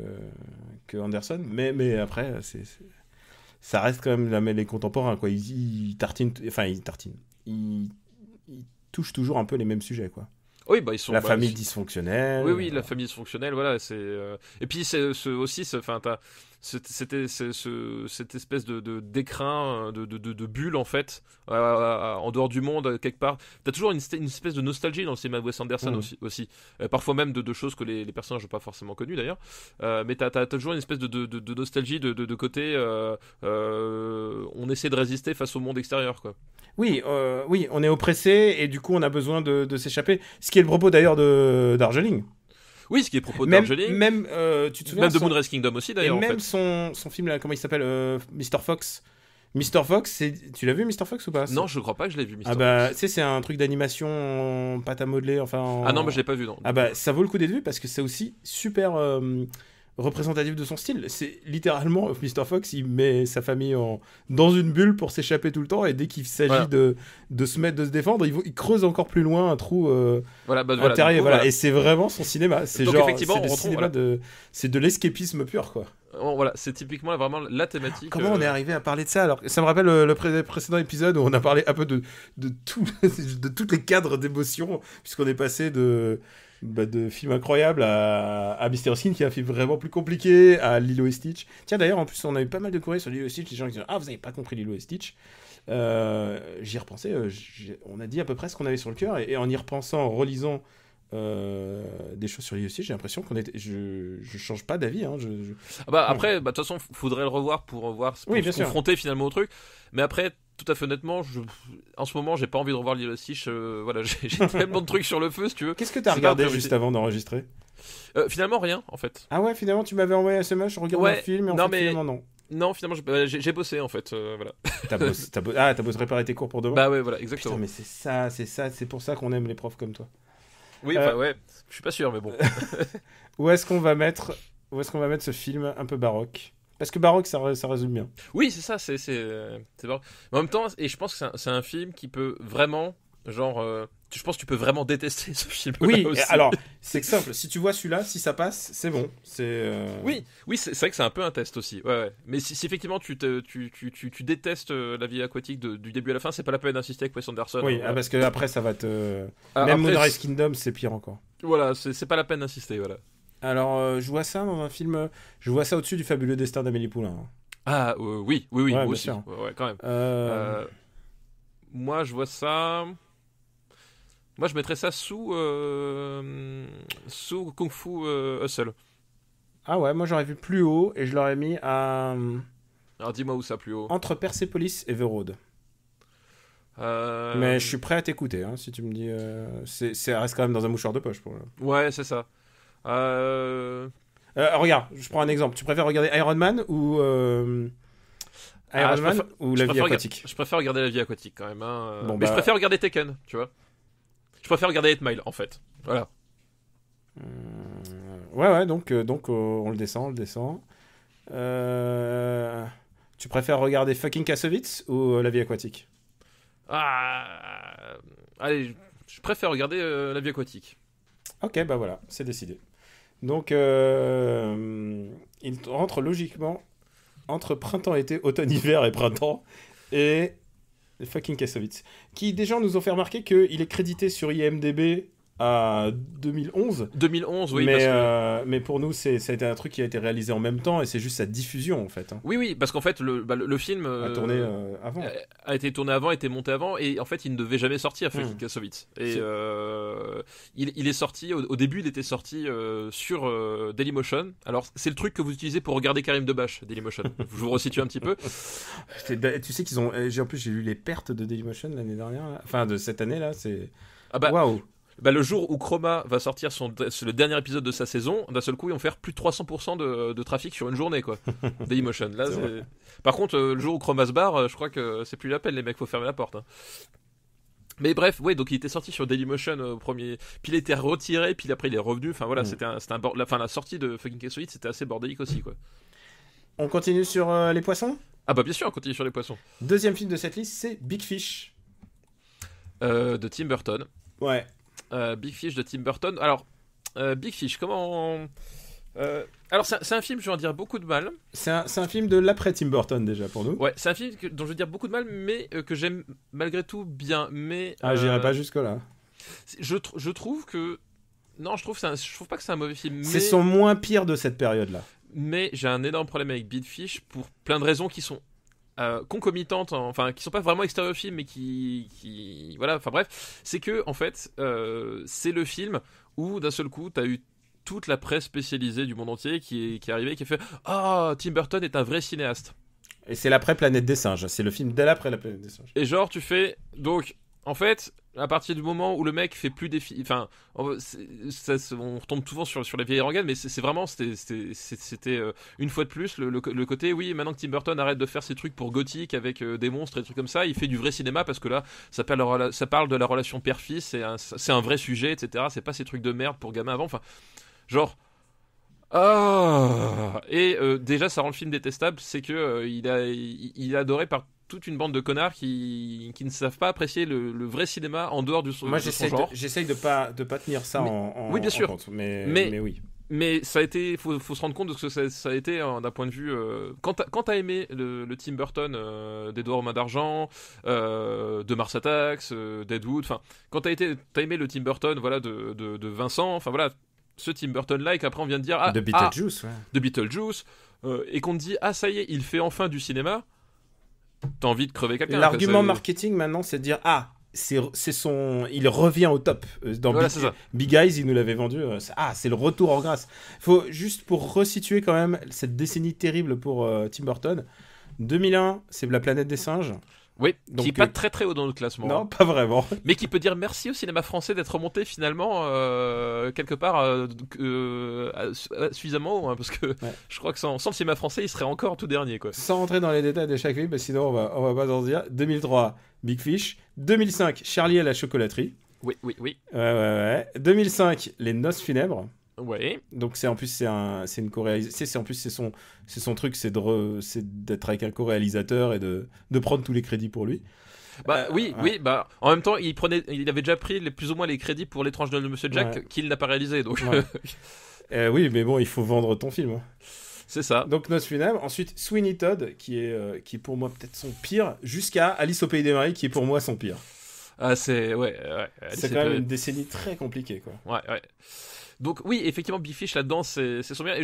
Anderson. Mais après, ça reste quand même les contemporains quoi. Il touche toujours un peu les mêmes sujets quoi. Oui, ils sont famille dysfonctionnelle. Oui, la famille dysfonctionnelle, voilà. Et puis c'est aussi, t'as cette espèce d'écrin, de bulle en fait, en dehors du monde quelque part. T'as toujours une espèce de nostalgie dans le cinéma de Wes Anderson aussi. Parfois même de choses que les personnages n'ont pas forcément connues d'ailleurs. Mais t'as toujours une espèce de nostalgie de côté. On essaie de résister face au monde extérieur, quoi. Oui, on est oppressé et du coup on a besoin de s'échapper. Ce qui est le propos d'ailleurs de Darjeeling. Oui, ce qui est le propos de Darjeeling. Tu te souviens même de Moonrise Kingdom aussi d'ailleurs. Et même son film là, comment il s'appelle, Mr. Fox, Mr. Fox, tu l'as vu Mr. Fox ou pas? Non, je crois pas que je l'ai vu, Mr. Ah bah, Fox. tu sais, c'est un truc d'animation en pâte à modeler, enfin... Ah non, mais je l'ai pas vu, non. Ah bah, ça vaut le coup d'être vu parce que c'est aussi super représentatif de son style. C'est littéralement, Mr. Fox, il met sa famille dans une bulle pour s'échapper tout le temps, et dès qu'il s'agit Voilà. de se mettre, de se défendre, il creuse encore plus loin un trou Voilà, bah, voilà, intérieur. du coup, Voilà. voilà. Et c'est vraiment son cinéma. C'est Donc, genre, effectivement, c'est on le retrouve, cinéma voilà. c'est de l'escapisme pur, quoi. Voilà, c'est typiquement vraiment la thématique. Comment on est arrivé à parler de ça? Alors, ça me rappelle le précédent épisode où on a parlé un peu de tous les cadres d'émotion, puisqu'on est passé de films incroyables à Mystery Skin, qui est un film vraiment plus compliqué, à Lilo et Stitch. Tiens, d'ailleurs, en plus, on a eu pas mal de courriers sur Lilo et Stitch, les gens qui disent « Ah, vous avez pas compris Lilo et Stitch ?» J'y repensais, on a dit à peu près ce qu'on avait sur le cœur, et en y repensant, en relisant des choses sur Lilo et Stitch, j'ai l'impression je change pas d'avis. Hein, Ah bah après, bah, de toute façon, faudrait le revoir pour voir, pour Oui, bien se sûr. confronter finalement au truc. Mais après, tout à fait honnêtement, en ce moment, j'ai pas envie de revoir Lilo et Stitch. Voilà, j'ai tellement de trucs sur le feu, si tu veux. Qu'est-ce que t'as C'est pas regardé priorité. juste avant d'enregistrer? Finalement, rien, en fait. Ah ouais, finalement, tu m'avais envoyé un SMS, je regarde Ouais, un film, et en non, fait, mais- finalement, non. Non, finalement, j'ai bossé, en fait. Voilà. T'as bossé réparer tes cours pour demain? Bah ouais, voilà, Putain, exactement. mais c'est pour ça qu'on aime les profs comme toi. Oui, enfin, ouais, je suis pas sûr, mais bon. Où est-ce qu'on va mettre ce film un peu baroque? Parce que baroque, ça résume bien. Oui, c'est ça, c'est bon. Mais en même temps, et je pense que c'est un film qui peut vraiment, genre, je pense que tu peux vraiment détester ce film. Oui, aussi. alors, c'est simple. Si tu vois celui-là, si ça passe, c'est bon. Oui, c'est vrai que c'est un peu un test aussi. Ouais, ouais. Mais si effectivement tu détestes la vie aquatique du début à la fin, c'est pas la peine d'insister avec Wes Anderson. Oui, Voilà. parce que après, ça va te... Ah, Même après, Moonrise Kingdom, c'est pire encore. Voilà, c'est pas la peine d'insister, voilà. Alors, je vois ça dans un film... Je vois ça au-dessus du Fabuleux Destin d'Amélie Poulain. Hein. Ah, oui, Ouais, moi bien aussi. sûr. Ouais, quand même. Euh, Moi, je vois ça. Moi, je mettrais ça sous Kung Fu Hustle. Ah ouais, moi j'aurais vu plus haut et je l'aurais mis Alors, dis-moi où ça plus haut. entre Persepolis et The Road. Euh, Mais je suis prêt à t'écouter, hein, si tu me dis... ça reste quand même dans un mouchoir de poche. Ouais, c'est ça. Regarde, je prends un exemple. Tu préfères regarder Iron Man ou... Iron je Man préfère- ou je La Vie préfère Aquatique? Je préfère regarder la vie aquatique quand même. Hein. Bon, Mais je bah- préfère regarder Tekken, tu vois. Je préfère regarder 8 Mile en fait. Voilà. Ouais, donc on le descend, Tu préfères regarder fucking Kassovitz ou La Vie Aquatique? Allez, je préfère regarder la vie aquatique. Ok, bah voilà, c'est décidé. Donc, il rentre logiquement entre printemps-été, automne-hiver et printemps, et fucking Kassovitz. Qui, des gens nous ont fait remarquer qu'il est crédité sur IMDb à 2011. 2011, oui, mais, parce que... mais pour nous, ça a été un truc qui a été réalisé en même temps, et c'est juste sa diffusion, en fait. Hein. Oui, parce qu'en fait, le film A tourné avant. a été tourné avant, a été monté avant, et en fait, il ne devait jamais sortir, Fucking Kassovitz. Et C'est- il est sorti, au début, il était sorti sur Dailymotion. Alors, c'est le truc que vous utilisez pour regarder Karim Debache, Dailymotion. Je vous resitue un petit peu. Tu sais qu'ils ont... En plus, j'ai lu les pertes de Dailymotion l'année dernière, là. Enfin, de cette année, là, c'est... Ah bah, Waouh. le jour où Chroma va sortir le dernier épisode de sa saison, d'un seul coup, ils vont faire plus de 300% de trafic sur une journée, quoi. Dailymotion. Là, C'est vrai. Par contre, le jour où Chroma se barre, je crois que c'est plus l'appel, les mecs, faut fermer la porte. Hein. Mais bref, ouais, donc il était sorti sur Dailymotion au premier, puis il était retiré, puis après il est revenu. Enfin voilà, c'était un la sortie de Fucking Kassovitz, c'était assez bordélique aussi, quoi. On continue sur les poissons. Ah bah bien sûr, on continue sur les poissons. Deuxième film de cette liste, c'est Big Fish. De Tim Burton. Ouais. Big Fish de Tim Burton. Alors, Big Fish, comment... alors, c'est un film, je vais en dire beaucoup de mal. C'est un film de l'après Tim Burton, déjà, pour nous. Ouais, c'est un film dont je vais dire beaucoup de mal, mais que j'aime malgré tout bien. Mais Ah, j'irai pas jusque-là. je trouve que... Non, je trouve pas que c'est un mauvais film. C'est mais... son moins pire de cette période-là. Mais j'ai un énorme problème avec Big Fish pour plein de raisons qui sont concomitantes, enfin qui sont pas vraiment extérieures au film, mais qui voilà, enfin bref, c'est que en fait c'est le film où d'un seul coup t'as eu toute la presse spécialisée du monde entier qui est arrivée, qui a fait Tim Burton est un vrai cinéaste. Et c'est l'après Planète des Singes. C'est le film dès l'après la Planète des Singes. Et genre tu fais donc en fait à partir du moment où le mec fait plus enfin, on retombe souvent sur les vieilles rengaines, mais c'est vraiment, c'était une fois de plus le côté, oui, maintenant que Tim Burton arrête de faire ses trucs pour gothique avec des monstres et des trucs comme ça, il fait du vrai cinéma parce que là, ça parle de la relation père-fils, c'est un vrai sujet, etc. C'est pas ces trucs de merde pour gamins avant, enfin, genre. Et déjà, ça rend le film détestable, c'est que il est adoré par toute une bande de connards qui ne savent pas apprécier le vrai cinéma en dehors de son genre. J'essaye de pas tenir ça en oui, bien sûr. compte, mais oui. Mais ça a été, faut se rendre compte de ce que ça a été d'un point de vue. Quand t'as aimé le Tim Burton d'Edouard aux mains d'argent, de Mars Attacks, Deadwood, enfin, quand t'as aimé le Tim Burton, voilà, de Vincent, enfin voilà, ce Tim Burton-là, et qu'après on vient de dire de Beetlejuice, ouais. De Beetlejuice, et qu'on te dit ça y est, il fait enfin du cinéma. T'as envie de crever quelqu'un. L'argument marketing maintenant, c'est de dire il revient au top. Dans Big Eyes, il nous l'avait vendu. C'est le retour en grâce. Faut juste pour resituer quand même cette décennie terrible pour Tim Burton. 2001, c'est La Planète des Singes. Oui, donc, qui n'est pas très très haut dans le classement. Non, pas vraiment. Mais qui peut dire merci au cinéma français d'être remonté finalement quelque part suffisamment haut, hein, parce que je crois que sans le cinéma français, il serait encore tout dernier, quoi. Sans rentrer dans les détails de chaque film, parce que sinon on va pas en dire. 2003, Big Fish. 2005, Charlie à la chocolaterie. Oui. Ouais. 2005, Les Noces funèbres. Ouais. Donc c'est une co-réalisation. C'est son truc, c'est d'être avec un co-réalisateur et de prendre tous les crédits pour lui. Oui. En même temps, il avait déjà pris plus ou moins les crédits pour L'étrange Noël de Monsieur Jack qu'il n'a pas réalisé. Donc. Oui, mais bon, il faut vendre ton film. Hein. C'est ça. Donc Noces funèbres. Ensuite, Sweeney Todd, qui est pour moi peut-être son pire, jusqu'à Alice au pays des merveilles, qui est pour moi son pire. C'est quand même une décennie très compliquée, quoi. Ouais. Donc oui, effectivement, Big Fish là-dedans, c'est son bien. Et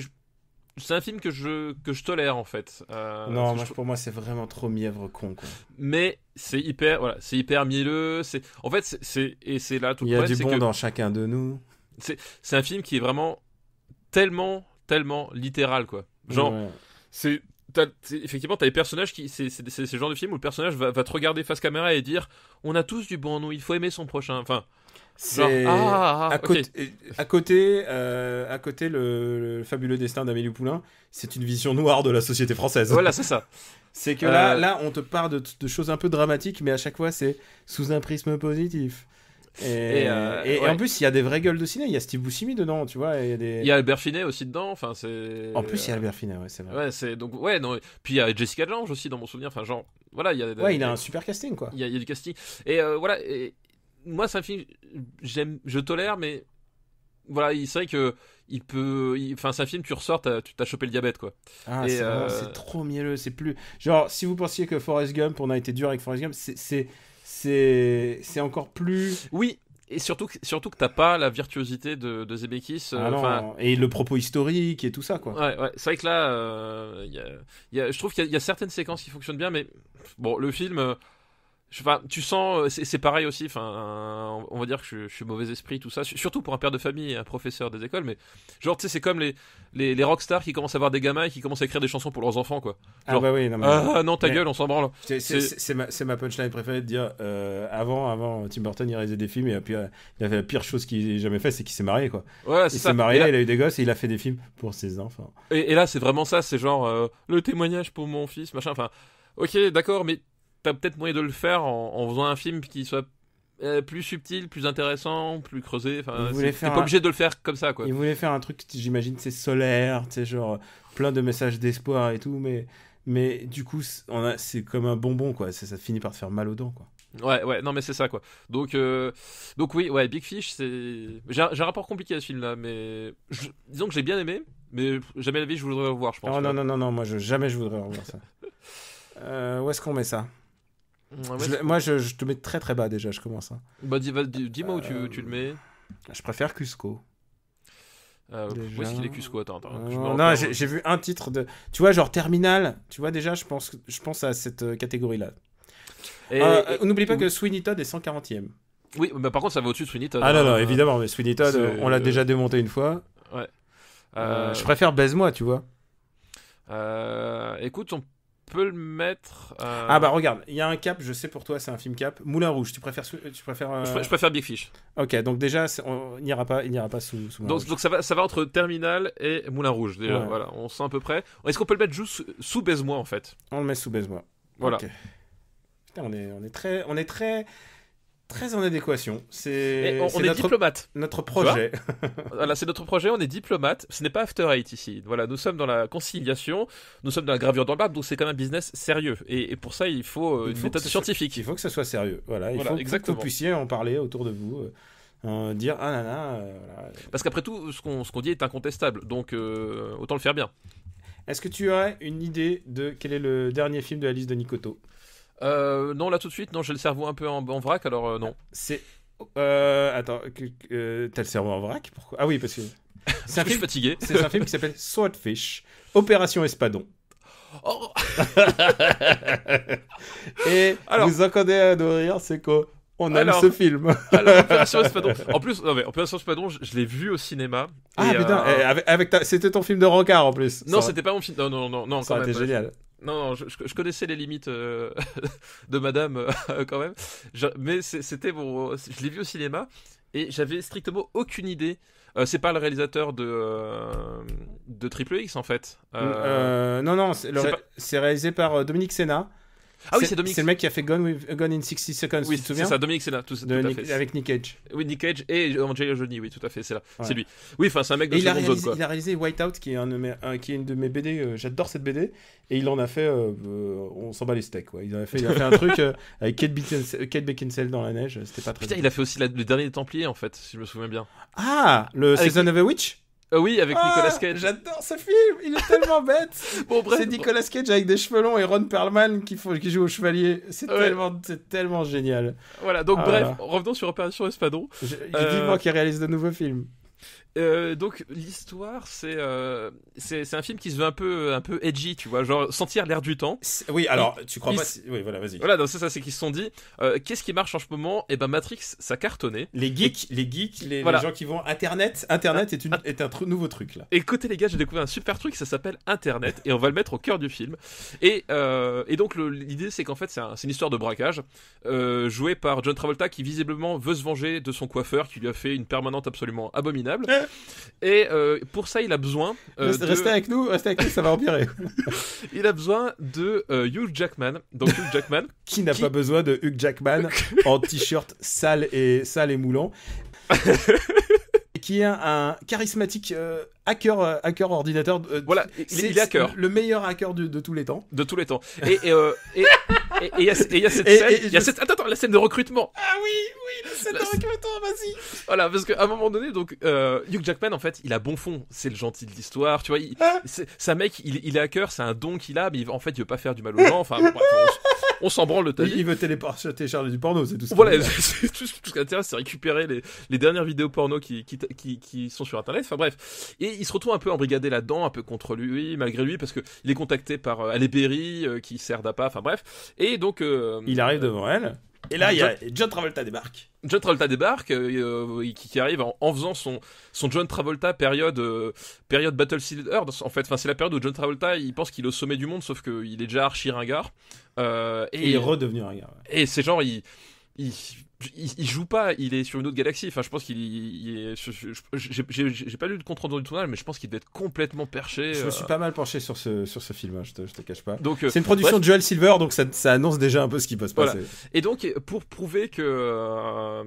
c'est un film que je tolère en fait. Non, pour moi, c'est vraiment trop mièvre con, quoi. Mais c'est hyper mielleux. En fait, c'est là tout le problème. Il y a du bon dans chacun de nous. C'est un film qui est vraiment tellement littéral, quoi. Genre, effectivement, t'as les personnages c'est ce genre de film où le personnage va te regarder face caméra et dire on a tous du bon en nous, il faut aimer son prochain. Enfin. C'est à côté le fabuleux destin d'Amélie Poulain, c'est une vision noire de la société française. Voilà, c'est ça. C'est que là on te parle de choses un peu dramatiques, mais à chaque fois c'est sous un prisme positif. Et en plus il y a des vraies gueules de ciné, il y a Steve Buscemi dedans, tu vois, il y a Albert Finney aussi dedans, enfin c'est. En plus il y a Albert Finney, ouais, c'est vrai. Ouais, c'est donc non, puis il y a Jessica Lange aussi dans mon souvenir, enfin genre voilà, il a un super casting, quoi. Il y a du casting et voilà. Moi, c'est un film je tolère, mais voilà, c'est vrai que c'est un film, tu ressors, tu t'as chopé le diabète, quoi. C'est trop mielleux, c'est plus genre si vous pensiez que Forrest Gump, on a été dur avec Forrest Gump, c'est encore plus. Oui. Et surtout que t'as pas la virtuosité de Zemeckis. Et le propos historique et tout ça, quoi. Ouais. C'est vrai que là, je trouve qu'il y a certaines séquences qui fonctionnent bien, mais bon, le film. Tu sens, c'est pareil aussi. Enfin, on va dire que je suis mauvais esprit, tout ça. Surtout pour un père de famille et un professeur des écoles. Mais genre, tu sais, c'est comme les rockstars qui commencent à avoir des gamins et qui commencent à écrire des chansons pour leurs enfants, quoi. Genre, non, ta gueule, on s'en branle. C'est ma punchline préférée de dire. Avant, Tim Burton, il réalisait des films et puis il a fait la pire chose qu'il ait jamais fait, c'est qu'il s'est marié, quoi. Ouais, c'est ça. Il s'est marié, il a eu des gosses et il a fait des films pour ses enfants. Et là, c'est vraiment ça. C'est genre le témoignage pour mon fils, machin. Enfin, ok, d'accord, mais t'as peut-être moyen de le faire en faisant un film qui soit plus subtil, plus intéressant, plus creusé. Enfin, t'es pas obligé de le faire comme ça, quoi. Il voulait faire un truc, j'imagine, c'est solaire, tu sais, genre plein de messages d'espoir et tout, mais du coup, c'est comme un bonbon, quoi. Ça finit par te faire mal aux dents, quoi. Ouais, non, mais c'est ça, quoi. Donc oui, ouais, Big Fish, j'ai un rapport compliqué à ce film-là, mais disons que j'ai bien aimé, mais jamais la vie je voudrais le revoir, je pense. Non, moi jamais je voudrais revoir ça. Où est-ce qu'on met ça? Moi, je te mets très très bas déjà, je commence. Hein. Bah, dis-moi où tu le mets. Je préfère Cusco. Où est-ce qu'il est Cusco? Attends. Non, j'ai vu un titre de. Tu vois, genre Terminal. Tu vois, déjà, je pense à cette catégorie-là. N'oublie pas que Sweeney Todd est 140e. Oui, mais par contre, ça va au-dessus de Sweeney Todd. Non, évidemment, mais Sweeney Todd, on l'a déjà démonté une fois. Ouais. Je préfère Baise-moi, tu vois. Écoute, on peut le mettre. Ah bah regarde, il y a un cap, je sais pour toi, c'est un film cap. Moulin Rouge, tu préfères Je préfère Big Fish. Ok, donc déjà, on n'ira pas sous Moulin Rouge. Donc ça va entre Terminal et Moulin Rouge, déjà. Ouais. Voilà, on sent à peu près. Est-ce qu'on peut le mettre juste sous Baise-moi, en fait? On le met sous Baise-moi. Voilà. Ok. Putain, on est très en adéquation. Et on est diplomate. Notre projet. Voilà, c'est notre projet, on est diplomate. Ce n'est pas After Eight ici. Voilà, nous sommes dans la conciliation, nous sommes dans la gravure dans le marbre, donc c'est quand même un business sérieux. Et pour ça, il faut une méthode scientifique. Il faut que ça soit sérieux. Voilà, il faut que vous puissiez en parler autour de vous. Dire ah nana. Voilà. Parce qu'après tout, ce qu'on dit est incontestable, donc autant le faire bien. Est-ce que tu aurais une idée de quel est le dernier film de la liste de Nikoto? Non, là tout de suite, non, j'ai le cerveau un peu en vrac, alors non. C'est. Attends, t'as le cerveau en vrac? Pourquoi? Ah oui, parce que. C'est un film fatigué. C'est un film qui s'appelle Swordfish, Opération Espadon. Oh. Et alors, vous entendez à nos rires, c'est quoi? On aime ce film. Alors, Opération Espadon. En plus, non, mais Opération Espadon, je l'ai vu au cinéma. Ah putain, c'était ton film de rencard en plus. Non, c'était pas mon film. Non. Ça aurait été génial. Non, je connaissais les limites de Madame quand même. Mais c'était bon. Je l'ai vu au cinéma et j'avais strictement aucune idée. C'est pas le réalisateur de Triple X en fait. Non, c'est réalisé par Dominique Sena. Ah oui, c'est Dominique. C'est le mec qui a fait Gone in 60 Seconds. Oui, tu te souviens? C'est ça, Dominique Sena, tout à fait. Avec Nick Cage. Oui, Nick Cage et Angelina Jolie, oui, tout à fait, c'est là, ouais. C'est lui. Oui, enfin, c'est un mec de seconde zone, quoi. Il a réalisé Whiteout, qui est une de mes BD. J'adore cette BD, et il en a fait. On s'en bat les steaks, quoi. Il a fait un truc avec Kate Beckinsale dans la neige. C'était pas très. Putain, il a fait aussi le dernier Templier, en fait, si je me souviens bien. Ah, le Season of a Witch. Oui, avec Nicolas Cage. J'adore ce film, il est tellement bête. Bon, bref, c'est Nicolas Cage avec des cheveux longs et Ron Perlman qui joue au chevalier. C'est tellement génial. Voilà, donc bref, revenons sur Opération Espadon. Vivement qu'il réalise de nouveaux films. Donc l'histoire, c'est un film qui se veut un peu edgy, tu vois, genre sentir l'air du temps. Oui, alors tu crois pas? Oui, voilà, vas-y. Voilà, donc c'est ça, c'est qu'ils se sont dit, qu'est-ce qui marche en ce moment? Et ben Matrix, ça cartonnait. Les geeks, les gens qui vont Internet est un nouveau truc là. Et côté les gars, j'ai découvert un super truc, ça s'appelle Internet, et on va le mettre au cœur du film. Et donc l'idée, c'est qu'en fait, c'est une histoire de braquage jouée par John Travolta, qui visiblement veut se venger de son coiffeur, qui lui a fait une permanente absolument abominable. Et pour ça, il a besoin. Restez avec nous, ça va empirer. Il a besoin de Hugh Jackman. Donc Hugh Jackman. qui n'a pas besoin de Hugh Jackman en t-shirt sale et moulant. Qui est un charismatique hacker ordinateur. Voilà, il est hacker. Le meilleur hacker de tous les temps. De tous les temps. Et il y a cette scène. Attends, la scène de recrutement. Ah oui, la scène de recrutement, vas-y. Voilà, parce qu'à un moment donné, donc Hugh Jackman, en fait, il a bon fond. C'est le gentil de l'histoire, tu vois. C'est un mec, il est hacker, c'est un don qu'il a, mais en fait, il veut pas faire du mal aux gens. Enfin, bref, on s'en branle de ta vie. Il veut télécharger du porno, c'est tout ça. Voilà, c'est tout ce qui intéresse, c'est récupérer les dernières vidéos porno qui sont sur Internet. Enfin bref, et il se retrouve un peu embrigadé là-dedans, un peu contre lui, malgré lui, parce que il est contacté par Ali Berry, qui sert d'appât. Enfin bref, et donc il arrive devant elle. Et là, il y a John Travolta débarque. John Travolta débarque, qui arrive en faisant son John Travolta période Battlefield Earth. En fait, enfin c'est la période où John Travolta il pense qu'il est au sommet du monde, sauf qu'il est déjà archi ringard. Et il est redevenu ringard. Ouais. Et c'est genre il joue pas, il est sur une autre galaxie. Enfin, je pense qu'il est. J'ai pas lu le compte rendu du tournage, mais je pense qu'il devait être complètement perché. Je me suis pas mal penché sur ce film, hein, je te cache pas. Donc, c'est une production de Joel Silver, donc ça annonce déjà un peu ce qui peut se passer. Et donc, pour prouver que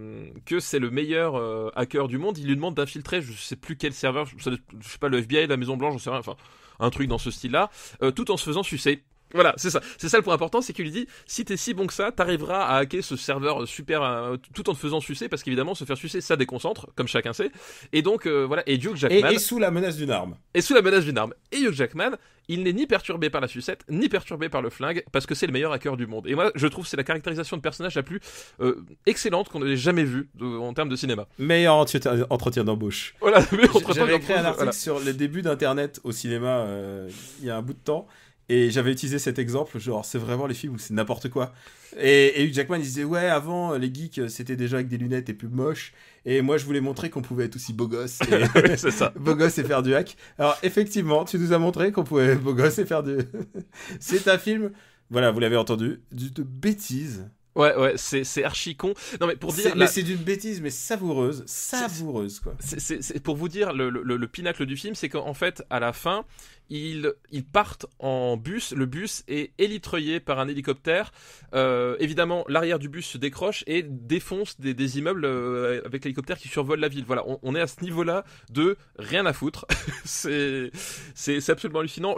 c'est le meilleur hacker du monde, il lui demande d'infiltrer, je sais plus quel serveur, je sais pas, le FBI, la Maison Blanche, j'en sais rien, enfin, un truc dans ce style-là, tout en se faisant sucer. Voilà, c'est ça le point important, c'est qu'il lui dit si t'es si bon que ça, t'arriveras à hacker ce serveur super tout en te faisant sucer, parce qu'évidemment se faire sucer ça déconcentre, comme chacun sait. Et donc voilà, et Hugh Jackman et sous la menace d'une arme. Et Hugh Jackman, il n'est ni perturbé par la sucette, ni perturbé par le flingue, parce que c'est le meilleur hacker du monde. Et moi, je trouve que c'est la caractérisation de personnage la plus excellente qu'on ait jamais vue en termes de cinéma. Meilleur entretien d'embauche. Voilà, j'avais écrit un article sur les débuts d'Internet au cinéma il y a un bout de temps. Et j'avais utilisé cet exemple, genre, c'est vraiment les films où c'est n'importe quoi. Et Hugh Jackman, il disait, ouais, avant, les geeks, c'était déjà avec des lunettes et plus moche. Et moi, je voulais montrer qu'on pouvait être aussi beau gosse. Et... Oui, c'est ça. beau gosse et faire du hack. Alors, effectivement, tu nous as montré qu'on pouvait être beau gosse et faire du... C'est un film, voilà, vous l'avez entendu, de bêtises. Ouais, c'est archi con. Non, mais pour dire. Mais c'est d'une bêtise, mais savoureuse, quoi. C'est pour vous dire, le pinacle du film, c'est qu'en fait, à la fin, ils partent en bus. Le bus est élitreuillé par un hélicoptère. Évidemment, l'arrière du bus se décroche et défonce des immeubles avec l'hélicoptère qui survole la ville. Voilà, on est à ce niveau-là de rien à foutre. c'est absolument hallucinant.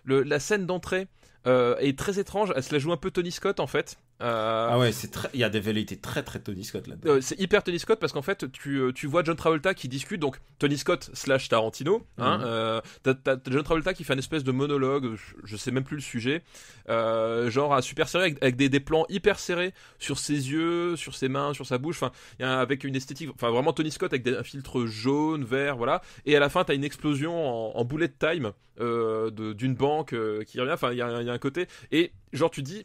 La scène d'entrée est très étrange. Elle se la joue un peu Tony Scott, en fait. Ah ouais, il y a des velléités très très Tony Scott là-dedans. C'est hyper Tony Scott parce qu'en fait tu vois John Travolta qui discute, donc Tony Scott / Tarantino, t'as John Travolta qui fait une espèce de monologue, je sais même plus le sujet, genre super serré avec des plans hyper serrés sur ses yeux, sur ses mains, sur sa bouche, enfin avec une esthétique, enfin vraiment Tony Scott avec un filtre jaune, vert, voilà, et à la fin t'as une explosion en bullet time d'une banque qui revient, enfin il y a un côté, et genre tu dis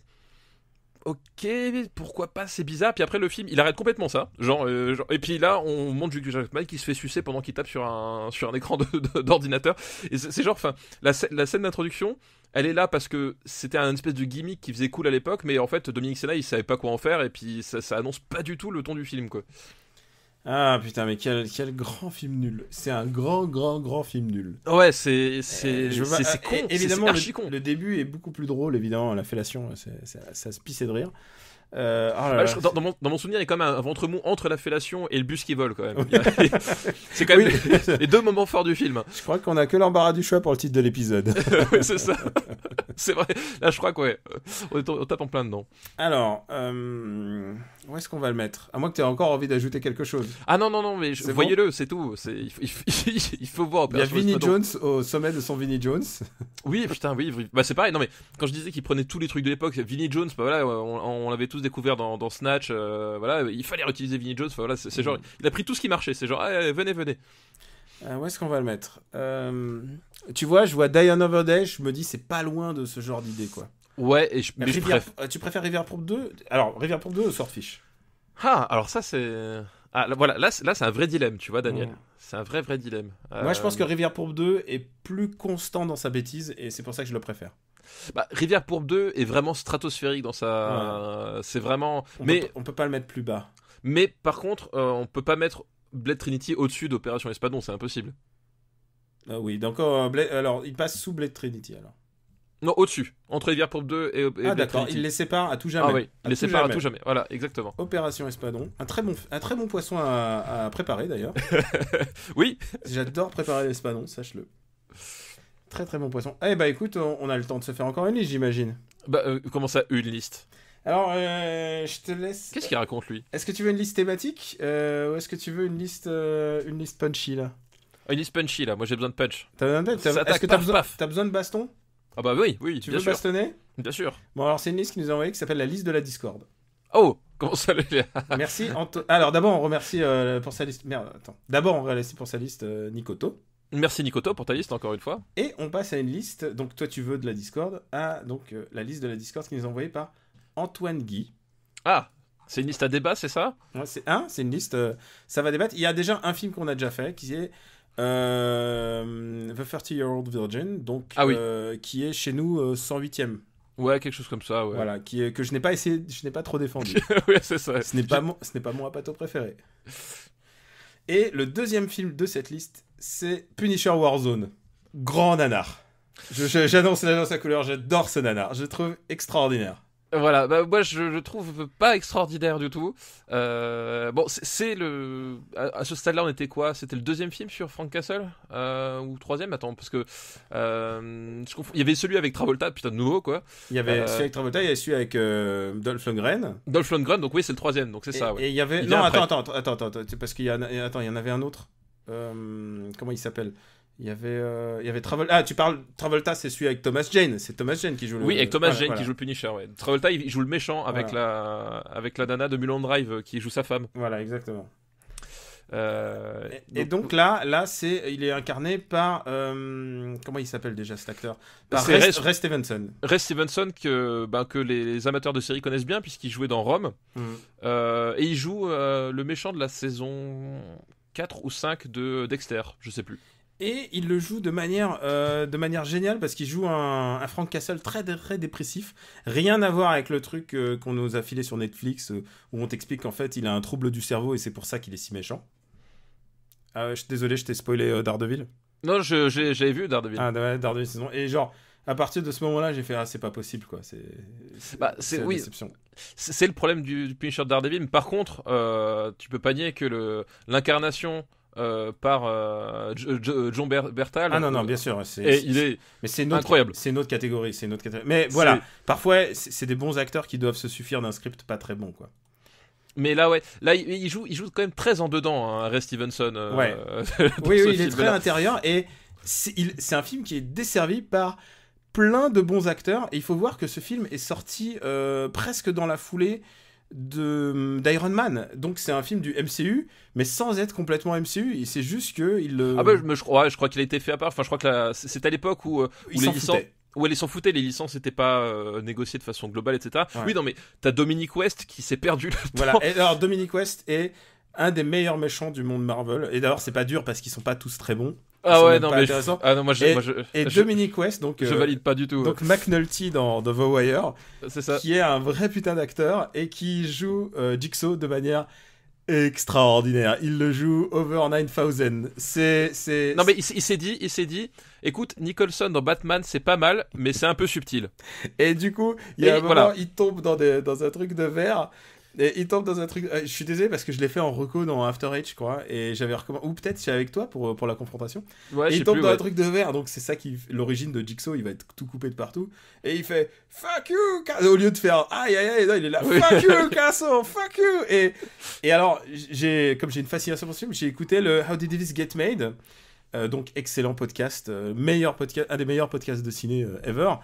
ok, pourquoi pas, c'est bizarre. Puis après le film, il arrête complètement ça. Genre, et puis là, on montre Hugh Jackman qui se fait sucer pendant qu'il tape sur un écran d'ordinateur. Et c'est genre, enfin, la scène d'introduction, elle est là parce que c'était un espèce de gimmick qui faisait cool à l'époque, mais en fait, Dominique Sena, il savait pas quoi en faire, et puis ça annonce pas du tout le ton du film, quoi. Ah putain, mais quel grand film nul. C'est un grand film nul. Ouais, c'est con. Évidemment, c'est archi con. Le début est beaucoup plus drôle, évidemment. La fellation, ça se pissait de rire. Dans mon souvenir, il y a quand même un ventre mou entre la fellation et le bus qui vole, quand même. C'est quand même les deux moments forts du film. Je crois qu'on a que l'embarras du choix pour le titre de l'épisode. Ouais, c'est ça. C'est vrai. Là, je crois que ouais, on tape en plein dedans. Alors, où est-ce qu'on va le mettre? À moins que tu aies encore envie d'ajouter quelque chose. Ah non, mais voyez-le, c'est tout. Il faut voir. Il y a Vinnie Jones au sommet de son Vinnie Jones. Oui, putain, oui. Bah, c'est pareil. Non, mais quand je disais qu'il prenait tous les trucs de l'époque, Vinnie Jones, bah voilà, on l'avait tous découvert dans Snatch. Voilà, il fallait réutiliser Vinnie Jones. Voilà, c'est genre, il a pris tout ce qui marchait. C'est genre, venez. Où est-ce qu'on va le mettre? Tu vois, je vois Die Another Day, je me dis c'est pas loin de ce genre d'idée, quoi. Ouais, tu préfères Rivière Pourpre 2? Alors, Rivière Pourpre 2 ou Swordfish? Ah, alors ça c'est... Ah, voilà, là c'est un vrai dilemme, tu vois, Daniel. C'est un vrai dilemme. Moi, je pense que Rivière Pourpre 2 est plus constant dans sa bêtise, et c'est pour ça que je le préfère. Bah, Rivière Pourpre 2 est vraiment stratosphérique dans sa... C'est vraiment... On peut pas le mettre plus bas. Mais par contre, on peut pas mettre Blade Trinity au-dessus d'Opération Espadon, c'est impossible. Ah oui, donc alors il passe sous Blade Trinity alors. Non, au-dessus, entre Rivière Pourpre 2 et Blade d'accord, Trinity. il les sépare à tout jamais. Ah oui, il les sépare à tout jamais, voilà, exactement. Opération Espadon, un très bon poisson à préparer d'ailleurs. Oui. J'adore préparer l'espadon, sache-le. Très bon poisson. Eh bah écoute, on a le temps de se faire encore une liste, j'imagine. Bah, comment ça, une liste? Alors, je te laisse... Qu'est-ce qu'il raconte, lui? Est-ce que tu veux une liste thématique ou est-ce que tu veux une liste punchy, là? Une liste punchy, là. Moi, j'ai besoin de punch. T'as besoin de punch? Est-ce que t'as besoin de baston? Ah bah oui, tu bien veux sûr. bastonner? Bien sûr. Bon, alors c'est une liste qui nous a envoyé qui s'appelle la liste de la Discord. Oh, comment ça le... Merci. Alors d'abord, on remercie pour sa liste... Merde, attends. D'abord, on remercie pour sa liste Nikoto. Merci Nikoto pour ta liste, encore une fois. Et on passe à une liste, donc toi tu veux de la Discord, à donc, la liste de la Discord qui nous est envoyée par Antoine Guy. Ah, c'est une liste à débat, c'est ça? Ouais, c'est une liste, ça va débattre. Il y a déjà un film qu'on a déjà fait, qui est The 30-Year-Old Virgin, donc, qui est chez nous 108e. Ouais, quelque chose comme ça, ouais. Voilà, que je n'ai pas essayé, je n'ai pas trop défendu. Ouais, c'est ça. Ce n'est pas mon apato préféré. Et le deuxième film de cette liste, c'est Punisher Warzone. Grand nanar. J'annonce la couleur, j'adore ce nanar. Je le trouve extraordinaire. Voilà, bah moi je le trouve pas extraordinaire du tout. Bon, c'est le... À ce stade-là, on était quoi? C'était le deuxième film sur Frank Castle ou troisième? Attends, parce que il y avait celui avec Travolta, putain de nouveau quoi. Il y avait celui avec Travolta, il y avait celui avec Dolph Lundgren. Dolph Lundgren, donc oui, c'est le troisième, donc c'est ça. Ouais. Et il y avait... Non, attends, parce qu'il y en avait un autre. Comment il s'appelle? Il y avait Travolta. Ah, tu parles Travolta, c'est celui avec Thomas Jane. C'est Thomas Jane qui joue le... Oui, avec Thomas Jane qui joue le Punisher. Ouais. Travolta, il joue le méchant avec la nana de Mulholland Drive qui joue sa femme. Voilà, exactement. Et donc là, il est incarné par comment il s'appelle déjà cet acteur? Par Ray Stevenson. Ray Stevenson que les amateurs de série connaissent bien puisqu'il jouait dans Rome. Et il joue le méchant de la saison 4 ou 5 de Dexter, je sais plus. Et il le joue de manière géniale parce qu'il joue un Frank Castle très, très dépressif. Rien à voir avec le truc qu'on nous a filé sur Netflix où on t'explique qu'en fait il a un trouble du cerveau et c'est pour ça qu'il est si méchant. Désolé, je t'ai spoilé Daredevil. Non, j'avais vu Daredevil. Ah, Daredevil saison. Et genre, à partir de ce moment-là, j'ai fait c'est pas possible quoi. C'est une déception. C'est le problème du Punisher de Daredevil. Mais par contre, tu peux pas nier que l'incarnation par John Bertal. Ah non, bien sûr. Mais c'est incroyable. C'est une autre catégorie. Mais voilà, parfois, c'est des bons acteurs qui doivent se suffire d'un script pas très bon quoi. Mais là, il joue quand même très en dedans, hein, Ray Stevenson. Oui, il est très intérieur et c'est un film qui est desservi par plein de bons acteurs. Et il faut voir que ce film est sorti presque dans la foulée d'Iron Man. Donc c'est un film du MCU, mais sans être complètement MCU. Et c'est juste que je crois qu'il a été fait à part. Enfin, je crois que c'est à l'époque où les licences. Où ils s'en foutaient, les licences n'étaient pas négociées de façon globale, etc. Ouais. Oui, non, mais t'as Dominic West qui s'est perdu le voilà. temps. Et alors, Dominic West est un des meilleurs méchants du monde Marvel. Et d'ailleurs, c'est pas dur parce qu'ils sont pas tous très bons. Ah ouais, non, mais. Dominic West, donc. Je valide pas du tout. Donc, McNulty dans The Wire. C'est ça. Qui est un vrai putain d'acteur et qui joue Jigsaw de manière extraordinaire. Il le joue over 9000. Non, mais il s'est dit, écoute, Nicholson dans Batman, c'est pas mal, mais c'est un peu subtil. Et du coup, il y a un moment, il tombe dans un truc de verre. Et il tombe dans un truc. Je suis désolé parce que je l'ai fait en reco dans After Eight, je crois. Et j'avais recommandé. Ou peut-être c'est avec toi pour la confrontation. Ouais, et il tombe dans un truc de verre. Donc c'est ça qui. L'origine de Jigsaw, il va être tout coupé de partout. Et il fait fuck you! Au lieu de faire aïe aïe aïe, non, il est là fuck you, Castle, fuck you! Et alors, comme j'ai une fascination pour ce film, j'ai écouté le How Did This Get Made? Donc excellent podcast. Un des meilleurs podcasts de ciné ever.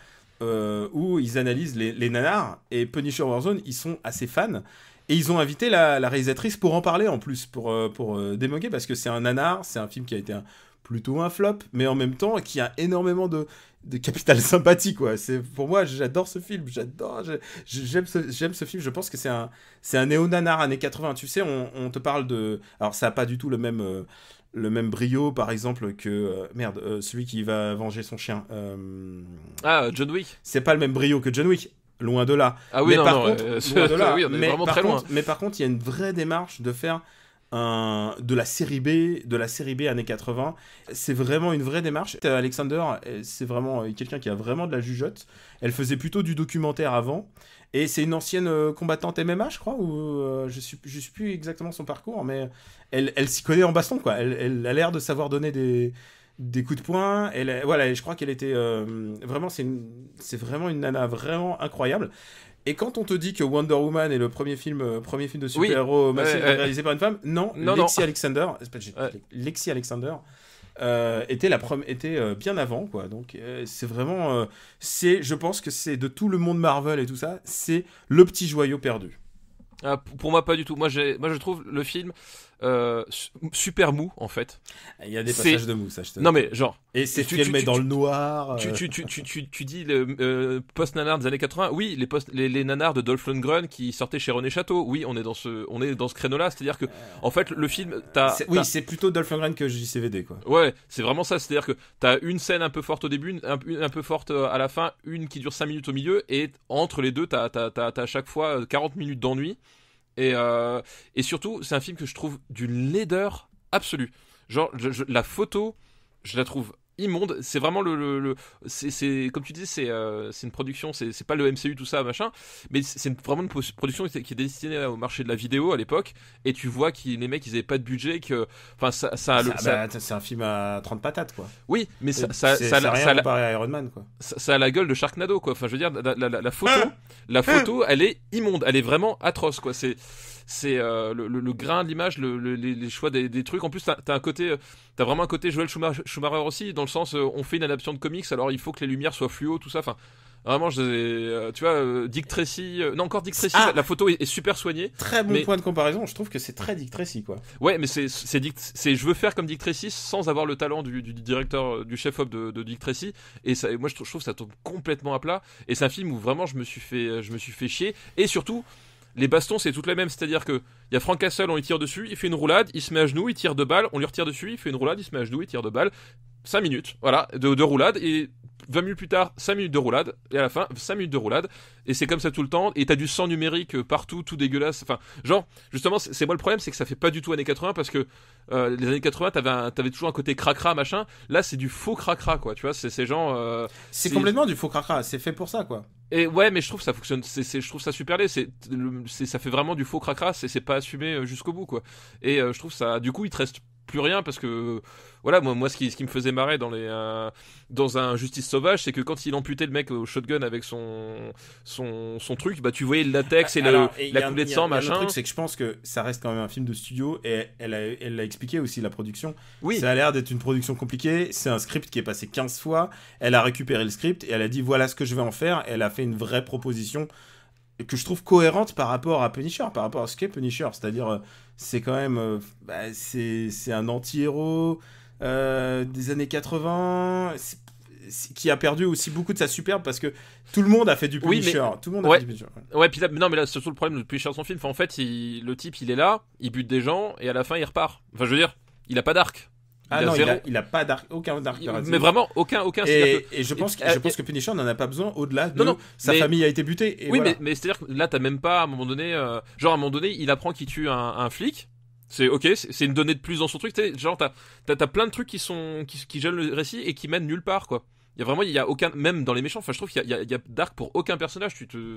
Où ils analysent les nanars, et Punisher Warzone, ils sont assez fans, et ils ont invité la réalisatrice pour en parler en plus, pour démoguer, parce que c'est un nanar, c'est un film qui a été plutôt un flop, mais en même temps qui a énormément de capital sympathie quoi. Pour moi, j'adore ce film, j'aime ce film. Je pense que c'est un néo-nanar années 80, tu sais, on te parle de... Alors ça n'a pas du tout le même brio, par exemple, que... celui qui va venger son chien. John Wick. C'est pas le même brio que John Wick, loin de là. Ah oui, loin de là. Oui, on est vraiment très loin. Mais par contre, il y a une vraie démarche de faire de la série B années 80. C'est vraiment une vraie démarche. Alexander, c'est vraiment quelqu'un qui a vraiment de la jugeote. Elle faisait plutôt du documentaire avant. Et c'est une ancienne combattante MMA, je crois, ou je suis plus exactement son parcours, mais elle s'y connaît en baston, quoi. Elle a l'air de savoir donner des coups de poing. Voilà, et je crois qu'elle était vraiment, c'est vraiment une nana vraiment incroyable. Et quand on te dit que Wonder Woman est le premier film de super-héros réalisé par une femme, non. Lexi Alexander, Lexi Alexander était bien avant quoi. Donc c'est vraiment je pense que c'est de tout le monde Marvel et tout ça, c'est le petit joyau perdu. Pour moi pas du tout. Moi je trouve le film super mou en fait. Il y a des passages de mou, ça je te dis. Non mais genre. Et c'est filmé dans le noir. Tu dis le post-nanar des années 80. Oui, les nanars de Dolph Lundgren qui sortaient chez René Château. Oui, on est dans ce créneau-là. C'est-à-dire que en fait le film c'est plutôt Dolph Lundgren que JCVD quoi. Ouais, c'est vraiment ça. C'est-à-dire que t'as une scène un peu forte au début, un peu forte à la fin, une qui dure 5 minutes au milieu, et entre les deux t'as à chaque fois 40 minutes d'ennui. Et surtout, c'est un film que je trouve d'une laideur absolue. Genre, la photo, je la trouve immonde. C'est vraiment c'est comme tu dis, c'est une production, c'est pas le MCU tout ça machin, mais c'est vraiment une production qui est destinée au marché de la vidéo à l'époque. Et tu vois que les mecs ils avaient pas de budget, que enfin c'est un film à 30 patates quoi. Oui, mais ça rien comparé à Iron Man quoi. Ça a la gueule de Sharknado quoi. Enfin je veux dire la photo elle est immonde, elle est vraiment atroce quoi. C'est le grain de l'image, les choix des trucs. En plus, t'as vraiment un côté Joel Schumacher aussi, dans le sens on fait une adaptation de comics, alors il faut que les lumières soient fluo, tout ça. Enfin, Vraiment, tu vois, Dick Tracy. Non, encore Dick Tracy. La photo est super soignée. Très bon point de comparaison. Je trouve que c'est très Dick Tracy, quoi. Ouais, mais je veux faire comme Dick Tracy sans avoir le talent du directeur, du chef-op de Dick Tracy. Et ça, moi, je trouve que ça tombe complètement à plat. Et c'est un film où vraiment je me suis fait chier. Et surtout, les bastons, c'est toutes les mêmes. C'est-à-dire que il y a Frank Castle, on lui tire dessus, il fait une roulade, il se met à genoux, il tire 2 balles, on lui retire dessus, il fait une roulade, il se met à genoux, il tire 2 balles. 5 minutes, voilà, de roulade, et 20 minutes plus tard, 5 minutes de roulade, et à la fin, 5 minutes de roulade, et c'est comme ça tout le temps, et t'as du sang numérique partout, tout dégueulasse, enfin, genre, justement, c'est moi le problème, c'est que ça fait pas du tout années 80, parce que les années 80, t'avais toujours un côté cracra, machin, là, c'est du faux cracra, quoi, tu vois, c'est genre... c'est complètement du faux cracra, c'est fait pour ça, quoi. Et ouais, mais je trouve ça fonctionne, je trouve ça super laid, ça fait vraiment du faux cracra, c'est pas assumé jusqu'au bout, quoi, et je trouve ça, du coup, il te reste plus rien, parce que voilà, moi ce qui me faisait marrer dans un Justice Sauvage, c'est que quand il amputait le mec au shotgun avec son truc, bah tu voyais le latex et la coulée de sang, machin. Le truc, c'est que je pense que ça reste quand même un film de studio, et elle l'a expliqué aussi, la production. Oui. Ça a l'air d'être une production compliquée, c'est un script qui est passé 15 fois, elle a récupéré le script, et elle a dit voilà ce que je vais en faire, et elle a fait une vraie proposition que je trouve cohérente par rapport à Punisher, par rapport à ce qu'est Punisher, c'est-à-dire c'est quand même c'est un anti-héros des années 80 qui a perdu aussi beaucoup de sa superbe, parce que tout le monde a fait du Punisher, tout le monde a fait du Punisher. Ouais, puis là, non, mais là c'est surtout le problème de Punisher son film, enfin, en fait le type il est là, il bute des gens et à la fin il repart, enfin je veux dire, il a pas d'arc. Il a pas d'arc, aucun d'arc. Mais vraiment, aucun. Et je pense que Punisher n'en a pas besoin, au-delà de sa famille a été butée. Oui, voilà. mais c'est-à-dire que là, t'as même pas, à un moment donné, à un moment donné, il apprend qu'il tue un flic. C'est ok, c'est une donnée de plus dans son truc. Genre, t'as plein de trucs qui gênent le récit et qui mènent nulle part, quoi. Il y a aucun, même dans les méchants, enfin je trouve qu'il y a d'arc pour aucun personnage,